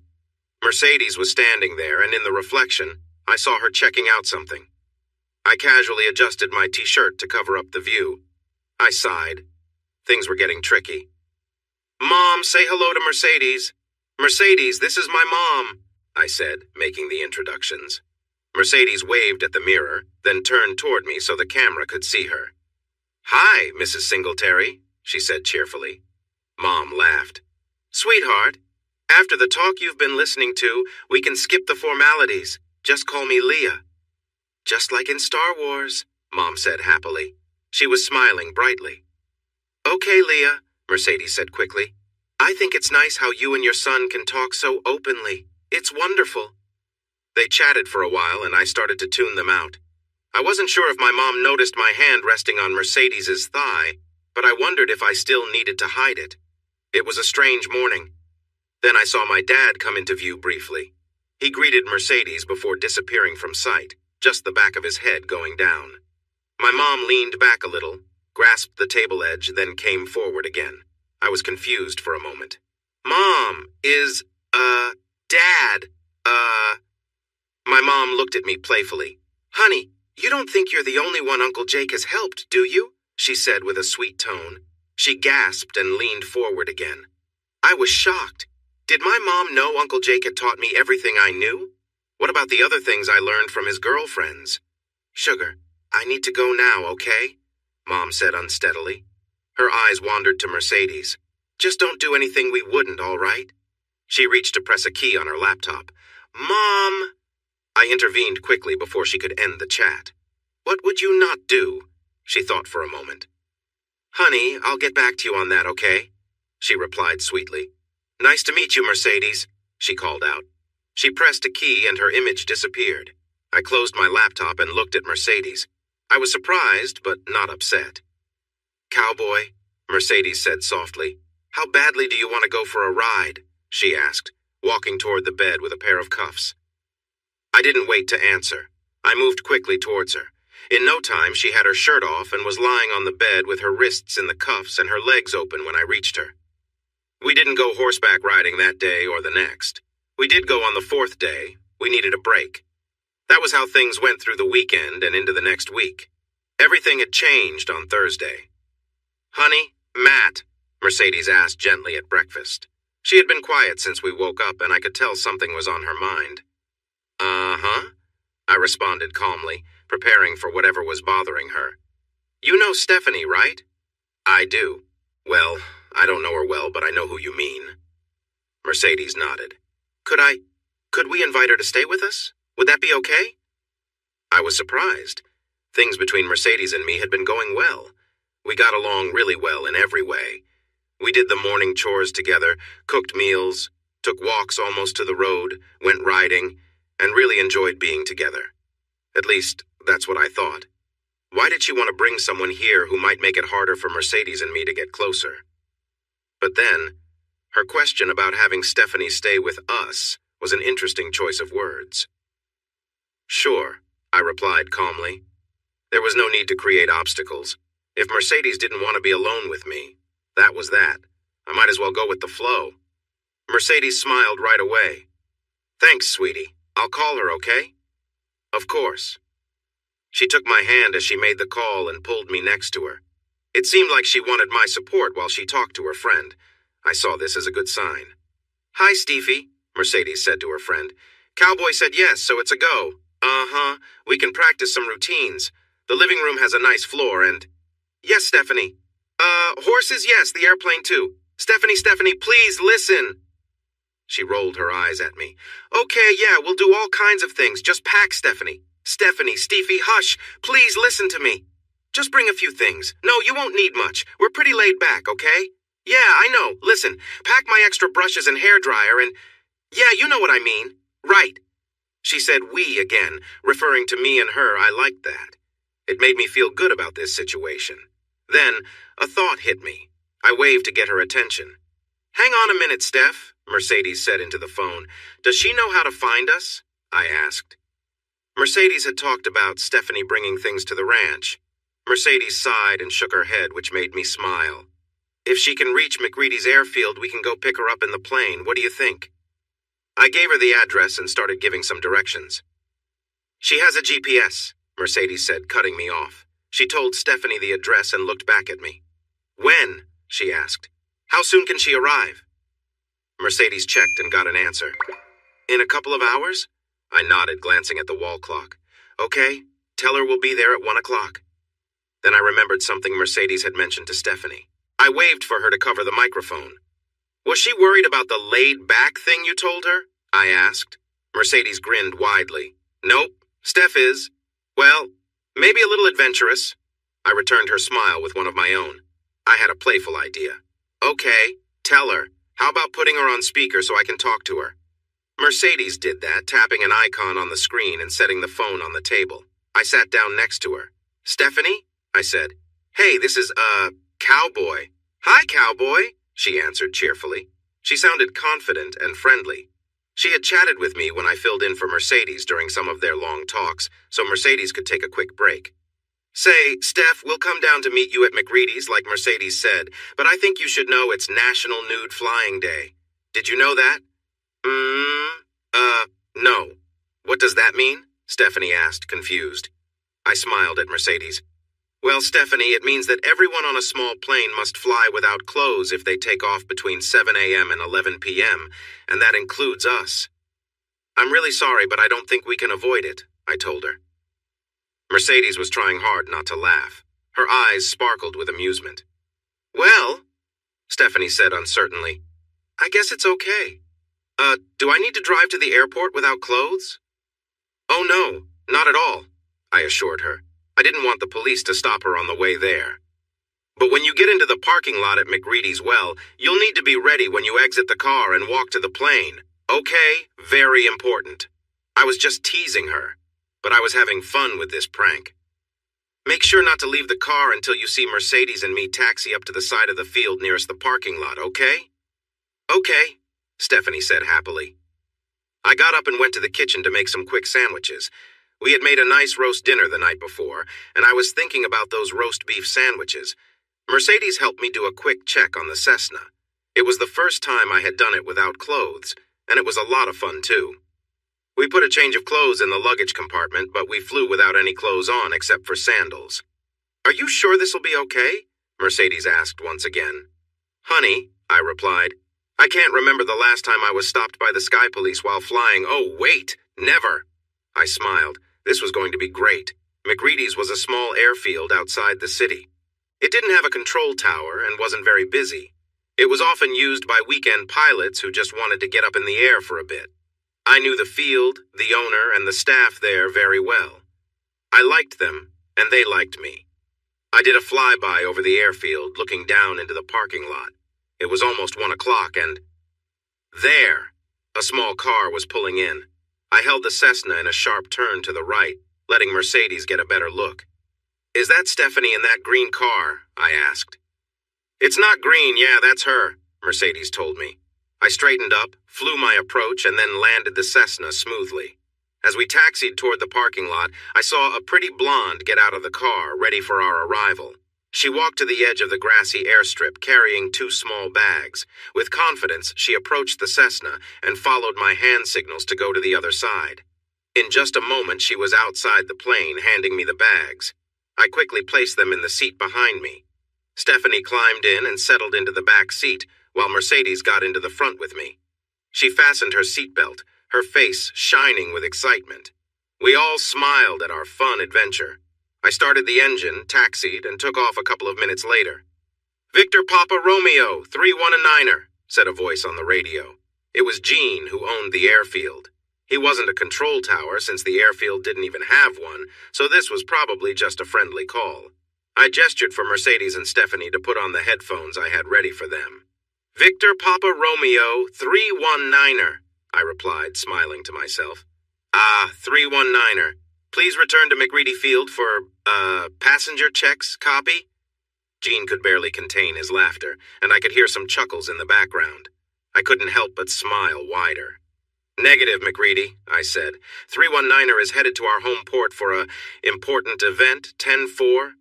Mercedes was standing there, and in the reflection, I saw her checking out something. I casually adjusted my t-shirt to cover up the view. I sighed. Things were getting tricky. "Mom, say hello to Mercedes." "Mercedes, this is my mom," I said, making the introductions. Mercedes waved at the mirror, then turned toward me so the camera could see her. "Hi, Mrs. Singletary," she said cheerfully. Mom laughed. "Sweetheart, after the talk you've been listening to, we can skip the formalities. Just call me Leah." "Just like in Star Wars," Mom said happily. She was smiling brightly. "Okay, Leah," Mercedes said quickly. "I think it's nice how you and your son can talk so openly. It's wonderful." They chatted for a while and I started to tune them out. I wasn't sure if my mom noticed my hand resting on Mercedes's thigh, but I wondered if I still needed to hide it. It was a strange morning. Then I saw my dad come into view briefly. He greeted Mercedes before disappearing from sight, just the back of his head going down. My mom leaned back a little, grasped the table edge, then came forward again. I was confused for a moment. "Mom, Dad, My mom looked at me playfully. "Honey, you don't think you're the only one Uncle Jake has helped, do you?" she said with a sweet tone. She gasped and leaned forward again. I was shocked. Did my mom know Uncle Jake had taught me everything I knew? What about the other things I learned from his girlfriends? "Sugar, I need to go now, okay?" Mom said unsteadily. Her eyes wandered to Mercedes. "Just don't do anything we wouldn't, all right?" She reached to press a key on her laptop. "Mom!" I intervened quickly before she could end the chat. "What would you not do?" She thought for a moment. "Honey, I'll get back to you on that, okay?" She replied sweetly. "Nice to meet you, Mercedes," she called out. She pressed a key and her image disappeared. I closed my laptop and looked at Mercedes. I was surprised, but not upset. "Cowboy," Mercedes said softly, "how badly do you want to go for a ride?" she asked, walking toward the bed with a pair of cuffs. I didn't wait to answer. I moved quickly towards her. In no time, she had her shirt off and was lying on the bed with her wrists in the cuffs and her legs open when I reached her. We didn't go horseback riding that day or the next. We did go on the fourth day. We needed a break. That was how things went through the weekend and into the next week. Everything had changed on Thursday. "Honey, Matt," Mercedes asked gently at breakfast. She had been quiet since we woke up, and I could tell something was on her mind. "Uh-huh," I responded calmly, preparing for whatever was bothering her. "You know Stephanie, right?" "I do. Well, I don't know her well, but I know who you mean." Mercedes nodded. Could we invite her to stay with us? Would that be okay?" I was surprised. Things between Mercedes and me had been going well. We got along really well in every way. We did the morning chores together, cooked meals, took walks almost to the road, went riding, and really enjoyed being together. At least, that's what I thought. Why did she want to bring someone here who might make it harder for Mercedes and me to get closer? But then, her question about having Stephanie stay with us was an interesting choice of words. "Sure," I replied calmly. There was no need to create obstacles. If Mercedes didn't want to be alone with me, that was that. I might as well go with the flow. Mercedes smiled right away. "Thanks, sweetie. I'll call her, okay?" "Of course." She took my hand as she made the call and pulled me next to her. It seemed like she wanted my support while she talked to her friend. I saw this as a good sign. "Hi, Steffi," Mercedes said to her friend. "Cowboy said yes, so it's a go." "Uh-huh. We can practice some routines. The living room has a nice floor and—" "Yes, Stephanie." Horses, yes, the airplane too. Stephanie, please listen." She rolled her eyes at me. "Okay, yeah, we'll do all kinds of things. Just pack, Stephanie. Steffi, hush. Please listen to me. Just bring a few things. No, you won't need much. We're pretty laid back, okay? Yeah, I know. Listen, pack my extra brushes and hairdryer and... Yeah, you know what I mean. Right." She said we again, referring to me and her. I liked that. It made me feel good about this situation. Then, a thought hit me. I waved to get her attention. "Hang on a minute, Steph," Mercedes said into the phone. "Does she know how to find us?" I asked. Mercedes had talked about Stephanie bringing things to the ranch. Mercedes sighed and shook her head, which made me smile. "If she can reach McReady's airfield, we can go pick her up in the plane. What do you think?" I gave her the address and started giving some directions. "She has a GPS," Mercedes said, cutting me off. She told Stephanie the address and looked back at me. "When?" she asked. "How soon can she arrive?" Mercedes checked and got an answer. "In a couple of hours?" I nodded, glancing at the wall clock. "Okay, tell her we'll be there at 1 o'clock." Then I remembered something Mercedes had mentioned to Stephanie. I waved for her to cover the microphone. Was she worried about the laid-back thing you told her? I asked. Mercedes grinned widely. Nope, Steph is. Well, maybe a little adventurous. I returned her smile with one of my own. I had a playful idea. Okay, tell her. How about putting her on speaker so I can talk to her? Mercedes did that, tapping an icon on the screen and setting the phone on the table. I sat down next to her. Stephanie? I said. Hey, this is, Cowboy. Hi, Cowboy, she answered cheerfully. She sounded confident and friendly. She had chatted with me when I filled in for Mercedes during some of their long talks, so Mercedes could take a quick break. Say, Steph, we'll come down to meet you at McReady's like Mercedes said, but I think you should know it's National Nude Flying Day. Did you know that? No. What does that mean? Stephanie asked, confused. I smiled at Mercedes. Well, Stephanie, it means that everyone on a small plane must fly without clothes if they take off between 7 a.m. and 11 p.m., and that includes us. I'm really sorry, but I don't think we can avoid it, I told her. Mercedes was trying hard not to laugh. Her eyes sparkled with amusement. Well, Stephanie said uncertainly, I guess it's okay. Do I need to drive to the airport without clothes? Oh no, not at all, I assured her. I didn't want the police to stop her on the way there. But when you get into the parking lot at McReady's well, you'll need to be ready when you exit the car and walk to the plane. Okay? Very important. I was just teasing her, but I was having fun with this prank. Make sure not to leave the car until you see Mercedes and me taxi up to the side of the field nearest the parking lot, okay? Okay, Stephanie said happily. I got up and went to the kitchen to make some quick sandwiches. We had made a nice roast dinner the night before, and I was thinking about those roast beef sandwiches. Mercedes helped me do a quick check on the Cessna. It was the first time I had done it without clothes, and it was a lot of fun too. We put a change of clothes in the luggage compartment, but we flew without any clothes on except for sandals. Are you sure this'll be okay? Mercedes asked once again. Honey, I replied, I can't remember the last time I was stopped by the Sky Police while flying. Oh, wait, never. I smiled. This was going to be great. McReady's was a small airfield outside the city. It didn't have a control tower and wasn't very busy. It was often used by weekend pilots who just wanted to get up in the air for a bit. I knew the field, the owner, and the staff there very well. I liked them, and they liked me. I did a flyby over the airfield, looking down into the parking lot. It was almost 1 o'clock, and there, a small car was pulling in. I held the Cessna in a sharp turn to the right, letting Mercedes get a better look. Is that Stephanie in that green car? I asked. It's not green, yeah, that's her, Mercedes told me. I straightened up, flew my approach, and then landed the Cessna smoothly. As we taxied toward the parking lot, I saw a pretty blonde get out of the car, ready for our arrival. She walked to the edge of the grassy airstrip, carrying 2 small bags. With confidence, she approached the Cessna and followed my hand signals to go to the other side. In just a moment, she was outside the plane, handing me the bags. I quickly placed them in the seat behind me. Stephanie climbed in and settled into the back seat, while Mercedes got into the front with me. She fastened her seatbelt, her face shining with excitement. We all smiled at our fun adventure. I started the engine, taxied, and took off a couple of minutes later. Victor Papa Romeo, 319er, said a voice on the radio. It was Gene, who owned the airfield. He wasn't a control tower since the airfield didn't even have one, so this was probably just a friendly call. I gestured for Mercedes and Stephanie to put on the headphones I had ready for them. Victor Papa Romeo, 319er, I replied, smiling to myself. 319er. Please return to McReady Field for, passenger checks, copy? Gene could barely contain his laughter, and I could hear some chuckles in the background. I couldn't help but smile wider. Negative, McReady, I said. 319er is headed to our home port for a important event, 10-4.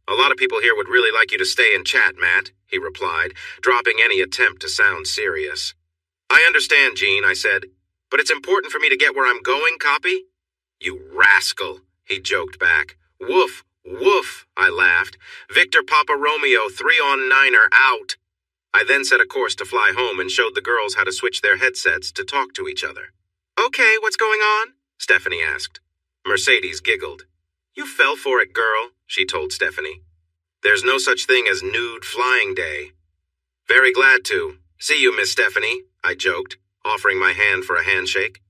A lot of people here would really like you to stay and chat, Matt, he replied, dropping any attempt to sound serious. I understand, Gene, I said, but it's important for me to get where I'm going, copy? You rascal, he joked back. Woof, woof, I laughed. Victor Papa Romeo, 319er, out. I then set a course to fly home and showed the girls how to switch their headsets to talk to each other. Okay, what's going on? Stephanie asked. Mercedes giggled. You fell for it, girl. she told Stephanie. "There's no such thing as nude flying day." "Very glad to. See you, Miss Stephanie," I joked, offering my hand for a handshake.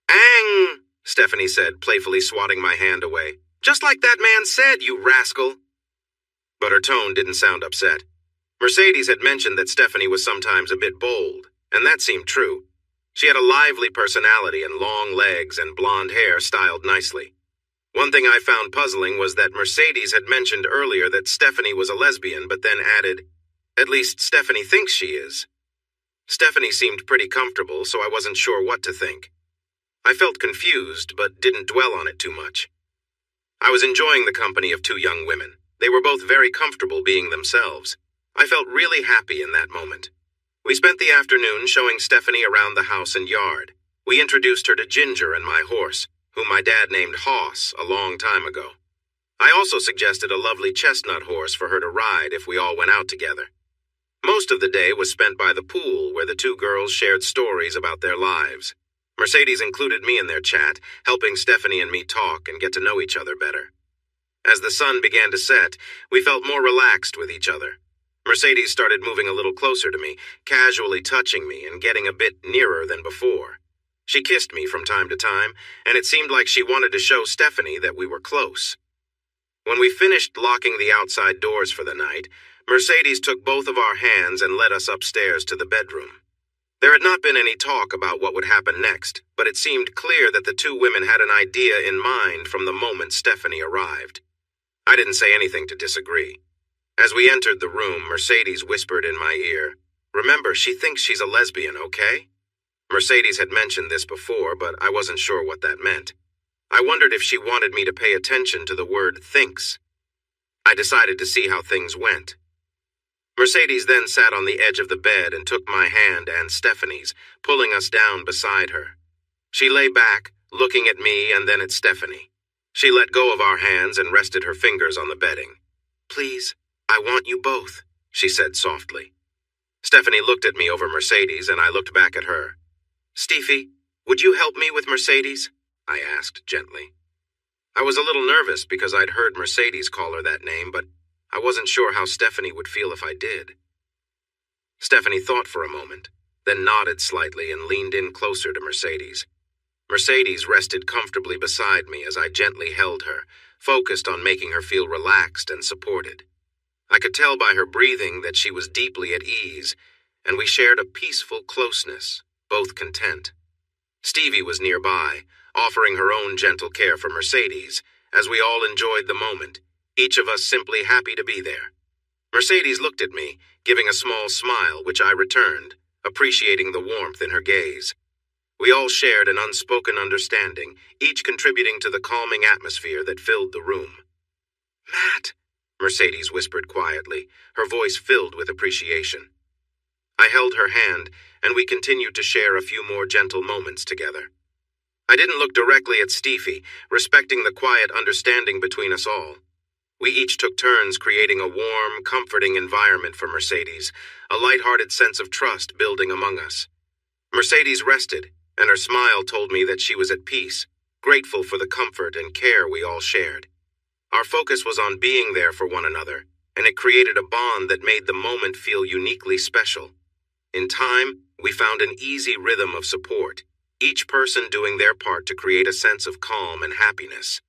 "Ang!" Stephanie said, playfully swatting my hand away. "Just like that man said, you rascal." But her tone didn't sound upset. Mercedes had mentioned that Stephanie was sometimes a bit bold, and that seemed true. She had a lively personality and long legs and blonde hair styled nicely. One thing I found puzzling was that Mercedes had mentioned earlier that Stephanie was a lesbian, but then added, "At least Stephanie thinks she is." Stephanie seemed pretty comfortable, so I wasn't sure what to think. I felt confused, but didn't dwell on it too much. I was enjoying the company of two young women. They were both very comfortable being themselves. I felt really happy in that moment. We spent the afternoon showing Stephanie around the house and yard. We introduced her to Ginger and my horse, whom my dad named Hoss a long time ago. I also suggested a lovely chestnut horse for her to ride if we all went out together. Most of the day was spent by the pool, where the two girls shared stories about their lives. Mercedes included me in their chat, helping Stephanie and me talk and get to know each other better. As the sun began to set, we felt more relaxed with each other. Mercedes started moving a little closer to me, casually touching me and getting a bit nearer than before. She kissed me from time to time, and it seemed like she wanted to show Stephanie that we were close. When we finished locking the outside doors for the night, Mercedes took both of our hands and led us upstairs to the bedroom. There had not been any talk about what would happen next, but it seemed clear that the two women had an idea in mind from the moment Stephanie arrived. I didn't say anything to disagree. As we entered the room, Mercedes whispered in my ear, "Remember, she thinks she's a lesbian, okay?" Mercedes had mentioned this before, but I wasn't sure what that meant. I wondered if she wanted me to pay attention to the word thinks. I decided to see how things went. Mercedes then sat on the edge of the bed and took my hand and Stephanie's, pulling us down beside her. She lay back, looking at me and then at Stephanie. She let go of our hands and rested her fingers on the bedding. "Please, I want you both," she said softly. Stephanie looked at me over Mercedes and I looked back at her. "Steffi, would you help me with Mercedes?" I asked gently. I was a little nervous because I'd heard Mercedes call her that name, but I wasn't sure how Stephanie would feel if I did. Stephanie thought for a moment, then nodded slightly and leaned in closer to Mercedes. Mercedes rested comfortably beside me as I gently held her, focused on making her feel relaxed and supported. I could tell by her breathing that she was deeply at ease, and we shared a peaceful closeness, both content. Stevie was nearby, offering her own gentle care for Mercedes, as we all enjoyed the moment, each of us simply happy to be there. Mercedes looked at me, giving a small smile, which I returned, appreciating the warmth in her gaze. We all shared an unspoken understanding, each contributing to the calming atmosphere that filled the room. "Matt," Mercedes whispered quietly, her voice filled with appreciation. I held her hand, and we continued to share a few more gentle moments together. I didn't look directly at Steffi, respecting the quiet understanding between us all. We each took turns creating a warm, comforting environment for Mercedes, a light-hearted sense of trust building among us. Mercedes rested, and her smile told me that she was at peace, grateful for the comfort and care we all shared. Our focus was on being there for one another, and it created a bond that made the moment feel uniquely special. In time, we found an easy rhythm of support, each person doing their part to create a sense of calm and happiness.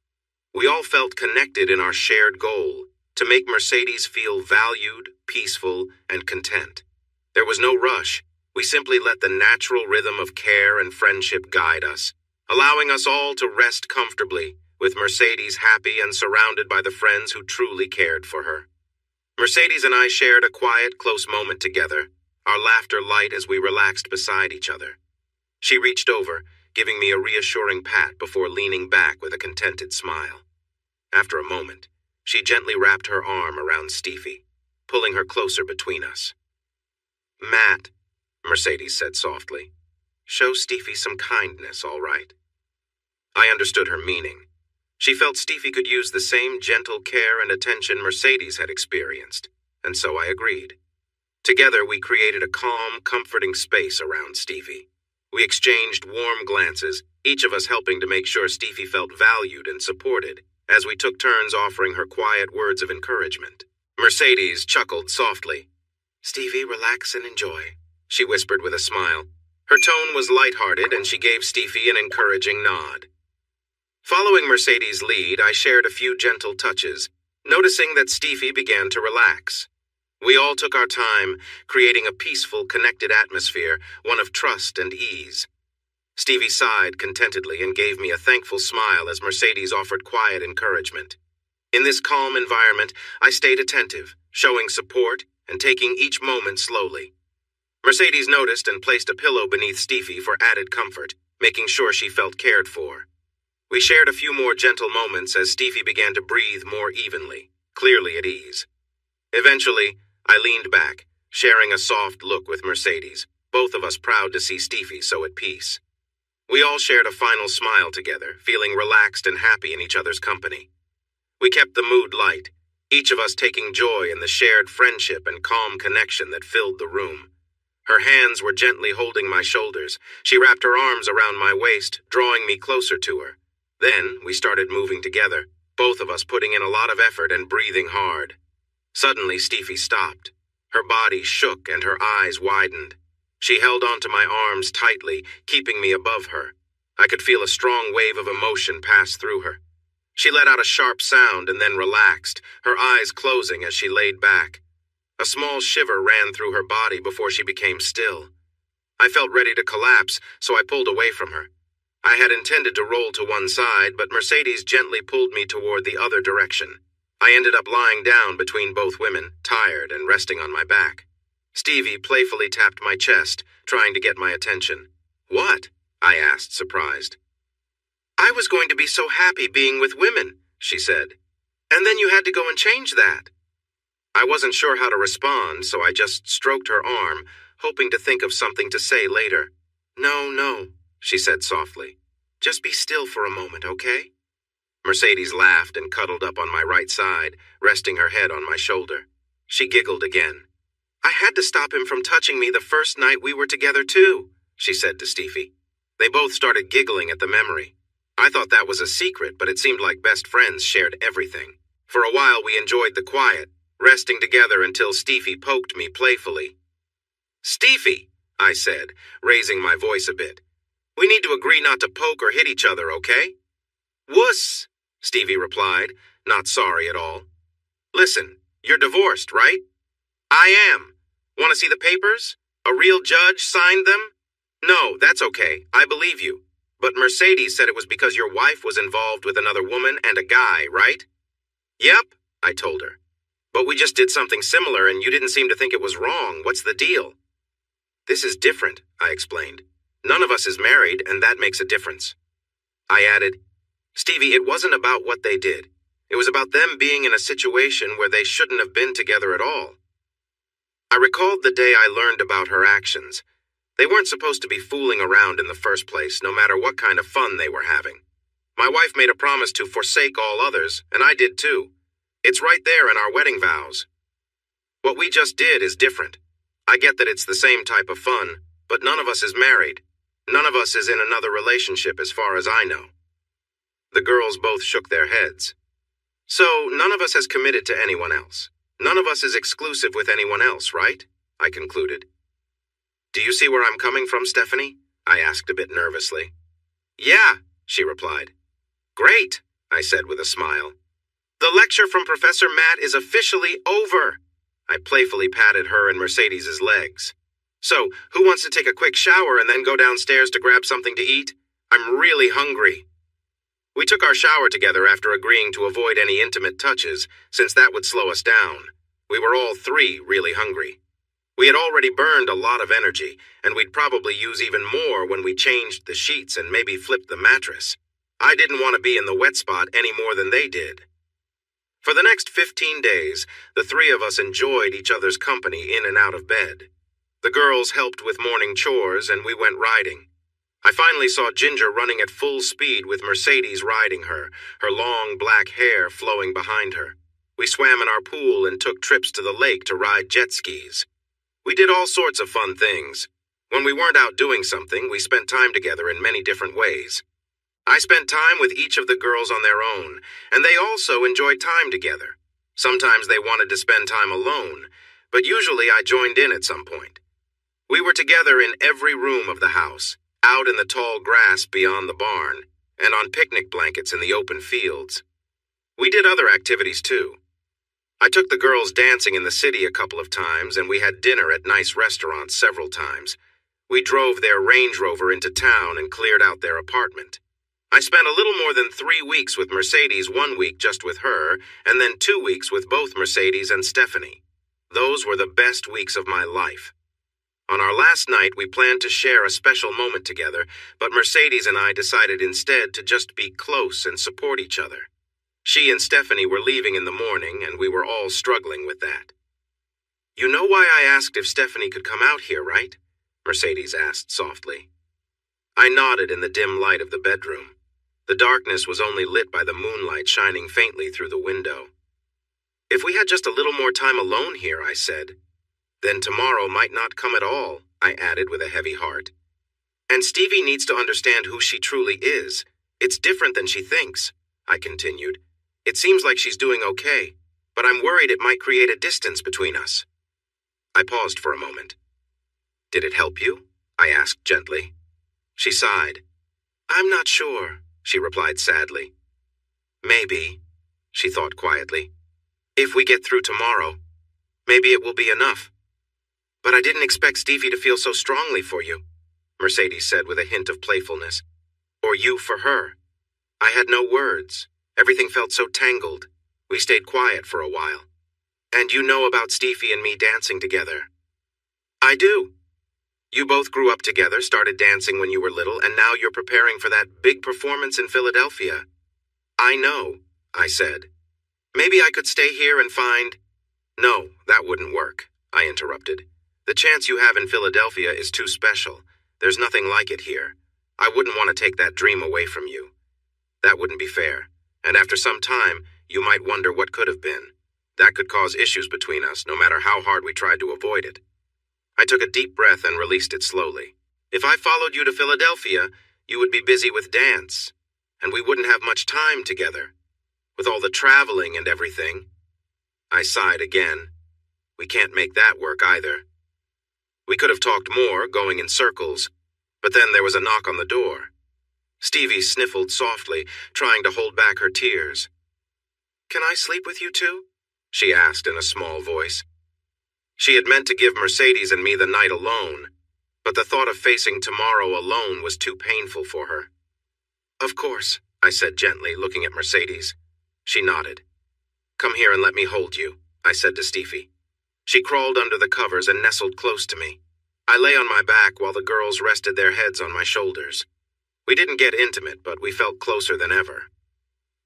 We all felt connected in our shared goal, to make Mercedes feel valued, peaceful, and content. There was no rush. We simply let the natural rhythm of care and friendship guide us, allowing us all to rest comfortably, with Mercedes happy and surrounded by the friends who truly cared for her. Mercedes and I shared a quiet, close moment together, our laughter light as we relaxed beside each other. She reached over, giving me a reassuring pat before leaning back with a contented smile. After a moment, she gently wrapped her arm around Steffi, pulling her closer between us. "Matt," Mercedes said softly, "show Steffi some kindness, all right?" I understood her meaning. She felt Steffi could use the same gentle care and attention Mercedes had experienced, and so I agreed. Together, we created a calm, comforting space around Steffi. We exchanged warm glances, each of us helping to make sure Steffi felt valued and supported, as we took turns offering her quiet words of encouragement. Mercedes chuckled softly. "Stevie, relax and enjoy," she whispered with a smile. Her tone was lighthearted, and she gave Stevie an encouraging nod. Following Mercedes' lead, I shared a few gentle touches, noticing that Stevie began to relax. We all took our time, creating a peaceful, connected atmosphere, one of trust and ease. Stevie sighed contentedly and gave me a thankful smile as Mercedes offered quiet encouragement. In this calm environment, I stayed attentive, showing support and taking each moment slowly. Mercedes noticed and placed a pillow beneath Stevie for added comfort, making sure she felt cared for. We shared a few more gentle moments as Stevie began to breathe more evenly, clearly at ease. Eventually, I leaned back, sharing a soft look with Mercedes, both of us proud to see Stevie so at peace. We all shared a final smile together, feeling relaxed and happy in each other's company. We kept the mood light, each of us taking joy in the shared friendship and calm connection that filled the room. Her hands were gently holding my shoulders. She wrapped her arms around my waist, drawing me closer to her. Then we started moving together, both of us putting in a lot of effort and breathing hard. Suddenly, Stevie stopped. Her body shook and her eyes widened. She held onto my arms tightly, keeping me above her. I could feel a strong wave of emotion pass through her. She let out a sharp sound and then relaxed, her eyes closing as she laid back. A small shiver ran through her body before she became still. I felt ready to collapse, so I pulled away from her. I had intended to roll to one side, but Mercedes gently pulled me toward the other direction. I ended up lying down between both women, tired and resting on my back. Stevie playfully tapped my chest, trying to get my attention. "What?" I asked, surprised. "I was going to be so happy being with women," she said. "And then you had to go and change that." I wasn't sure how to respond, so I just stroked her arm, hoping to think of something to say later. No, she said softly. "Just be still for a moment, okay?" Mercedes laughed and cuddled up on my right side, resting her head on my shoulder. She giggled again. "I had to stop him from touching me the first night we were together too," she said to Stevie. They both started giggling at the memory. I thought that was a secret, but it seemed like best friends shared everything. For a while we enjoyed the quiet, resting together until Stevie poked me playfully. "Stevie," I said, raising my voice a bit. "We need to agree not to poke or hit each other, okay?" "Wuss," Stevie replied, not sorry at all. "Listen, you're divorced, right?" "I am. Want to see the papers? A real judge signed them?" "No, that's okay. I believe you. But Mercedes said it was because your wife was involved with another woman and a guy, right?" "Yep," I told her. "But we just did something similar and you didn't seem to think it was wrong. What's the deal?" "This is different," I explained. "None of us is married, and that makes a difference." I added, "Stevie, it wasn't about what they did. It was about them being in a situation where they shouldn't have been together at all." I recalled the day I learned about her actions. They weren't supposed to be fooling around in the first place, no matter what kind of fun they were having. My wife made a promise to forsake all others, and I did too. It's right there in our wedding vows. What we just did is different. I get that it's the same type of fun, but none of us is married. None of us is in another relationship as far as I know. The girls both shook their heads. "So, none of us has committed to anyone else. None of us is exclusive with anyone else, right?" I concluded. "Do you see where I'm coming from, Stephanie?" I asked a bit nervously. "Yeah," she replied. "Great," I said with a smile. "The lecture from Professor Matt is officially over." I playfully patted her and Mercedes's legs. "So, who wants to take a quick shower and then go downstairs to grab something to eat? I'm really hungry." We took our shower together after agreeing to avoid any intimate touches, since that would slow us down. We were all three really hungry. We had already burned a lot of energy, and we'd probably use even more when we changed the sheets and maybe flipped the mattress. I didn't want to be in the wet spot any more than they did. For the next 15 days, the three of us enjoyed each other's company in and out of bed. The girls helped with morning chores, and we went riding. I finally saw Ginger running at full speed with Mercedes riding her, her long black hair flowing behind her. We swam in our pool and took trips to the lake to ride jet skis. We did all sorts of fun things. When we weren't out doing something, we spent time together in many different ways. I spent time with each of the girls on their own, and they also enjoyed time together. Sometimes they wanted to spend time alone, but usually I joined in at some point. We were together in every room of the house, out in the tall grass beyond the barn, and on picnic blankets in the open fields. We did other activities too. I took the girls dancing in the city a couple of times, and we had dinner at nice restaurants several times. We drove their Range Rover into town and cleared out their apartment. I spent a little more than 3 weeks with Mercedes, 1 week just with her, and then 2 weeks with both Mercedes and Stephanie. Those were the best weeks of my life. On our last night, we planned to share a special moment together, but Mercedes and I decided instead to just be close and support each other. She and Stephanie were leaving in the morning, and we were all struggling with that. "You know why I asked if Stephanie could come out here, right?" Mercedes asked softly. I nodded in the dim light of the bedroom. The darkness was only lit by the moonlight shining faintly through the window. "If we had just a little more time alone here," I said. "Then tomorrow might not come at all," I added with a heavy heart. "And Stevie needs to understand who she truly is. It's different than she thinks," I continued. "It seems like she's doing okay, but I'm worried it might create a distance between us." I paused for a moment. "Did it help you?" I asked gently. She sighed. "I'm not sure," she replied sadly. "Maybe," she thought quietly. "If we get through tomorrow, maybe it will be enough." "But I didn't expect Stevie to feel so strongly for you," Mercedes said with a hint of playfulness. "Or you for her." I had no words. Everything felt so tangled. We stayed quiet for a while. "And you know about Stevie and me dancing together?" "I do. You both grew up together, started dancing when you were little, and now you're preparing for that big performance in Philadelphia." "I know," I said. "Maybe I could stay here and find—" "No, that wouldn't work," I interrupted. "The chance you have in Philadelphia is too special. There's nothing like it here. I wouldn't want to take that dream away from you. That wouldn't be fair, and after some time, you might wonder what could have been. That could cause issues between us, no matter how hard we tried to avoid it." I took a deep breath and released it slowly. "If I followed you to Philadelphia, you would be busy with dance, and we wouldn't have much time together. With all the traveling and everything." I sighed again. "We can't make that work either." We could have talked more, going in circles, but then there was a knock on the door. Stevie sniffled softly, trying to hold back her tears. "Can I sleep with you too?" she asked in a small voice. She had meant to give Mercedes and me the night alone, but the thought of facing tomorrow alone was too painful for her. "Of course," I said gently, looking at Mercedes. She nodded. "Come here and let me hold you," I said to Stevie. She crawled under the covers and nestled close to me. I lay on my back while the girls rested their heads on my shoulders. We didn't get intimate, but we felt closer than ever.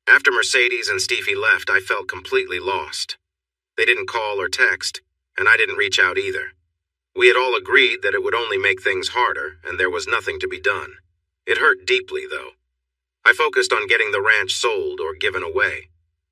After Mercedes and Stevie left, I felt completely lost. They didn't call or text, and I didn't reach out either. We had all agreed that it would only make things harder, and there was nothing to be done. It hurt deeply, though. I focused on getting the ranch sold or given away.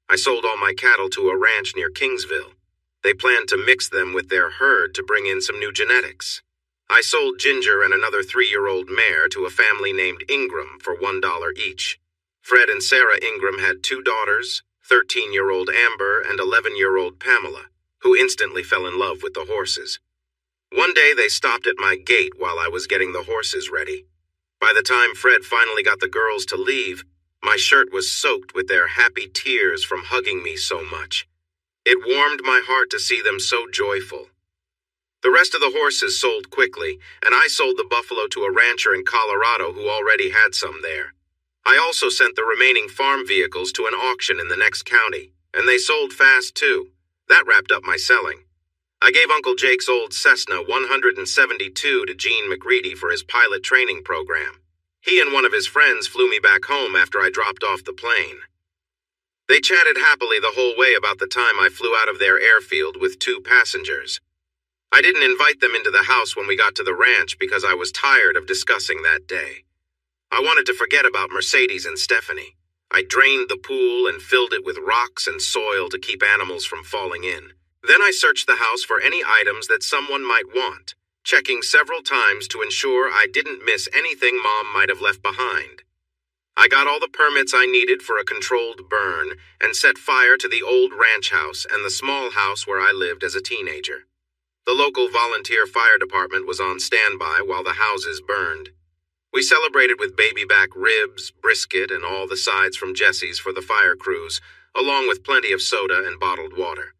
I sold all my cattle to a ranch near Kingsville. They planned to mix them with their herd to bring in some new genetics. I sold Ginger and another 3-year-old mare to a family named Ingram for $1 each. Fred and Sarah Ingram had 2 daughters, 13-year-old Amber and 11-year-old Pamela, who instantly fell in love with the horses. One day they stopped at my gate while I was getting the horses ready. By the time Fred finally got the girls to leave, my shirt was soaked with their happy tears from hugging me so much. It warmed my heart to see them so joyful. The rest of the horses sold quickly, and I sold the buffalo to a rancher in Colorado who already had some there. I also sent the remaining farm vehicles to an auction in the next county, and they sold fast too. That wrapped up my selling. I gave Uncle Jake's old Cessna 172 to Gene McReady for his pilot training program. He and one of his friends flew me back home after I dropped off the plane. They chatted happily the whole way about the time I flew out of their airfield with 2 passengers. I didn't invite them into the house when we got to the ranch because I was tired of discussing that day. I wanted to forget about Mercedes and Stephanie. I drained the pool and filled it with rocks and soil to keep animals from falling in. Then I searched the house for any items that someone might want, checking several times to ensure I didn't miss anything Mom might have left behind. I got all the permits I needed for a controlled burn and set fire to the old ranch house and the small house where I lived as a teenager. The local volunteer fire department was on standby while the houses burned. We celebrated with baby back ribs, brisket, and all the sides from Jesse's for the fire crews, along with plenty of soda and bottled water.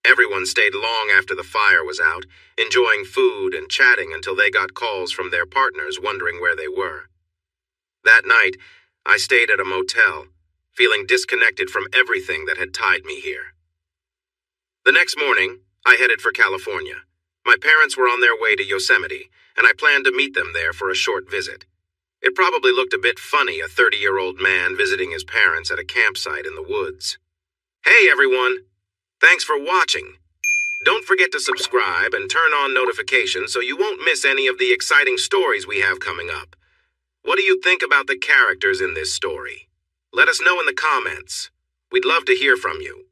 Everyone stayed long after the fire was out, enjoying food and chatting until they got calls from their partners wondering where they were. That night, I stayed at a motel, feeling disconnected from everything that had tied me here. The next morning, I headed for California. My parents were on their way to Yosemite, and I planned to meet them there for a short visit. It probably looked a bit funny, a 30-year-old man visiting his parents at a campsite in the woods. Hey everyone! Thanks for watching. Don't forget to subscribe and turn on notifications so you won't miss any of the exciting stories we have coming up. What do you think about the characters in this story? Let us know in the comments. We'd love to hear from you.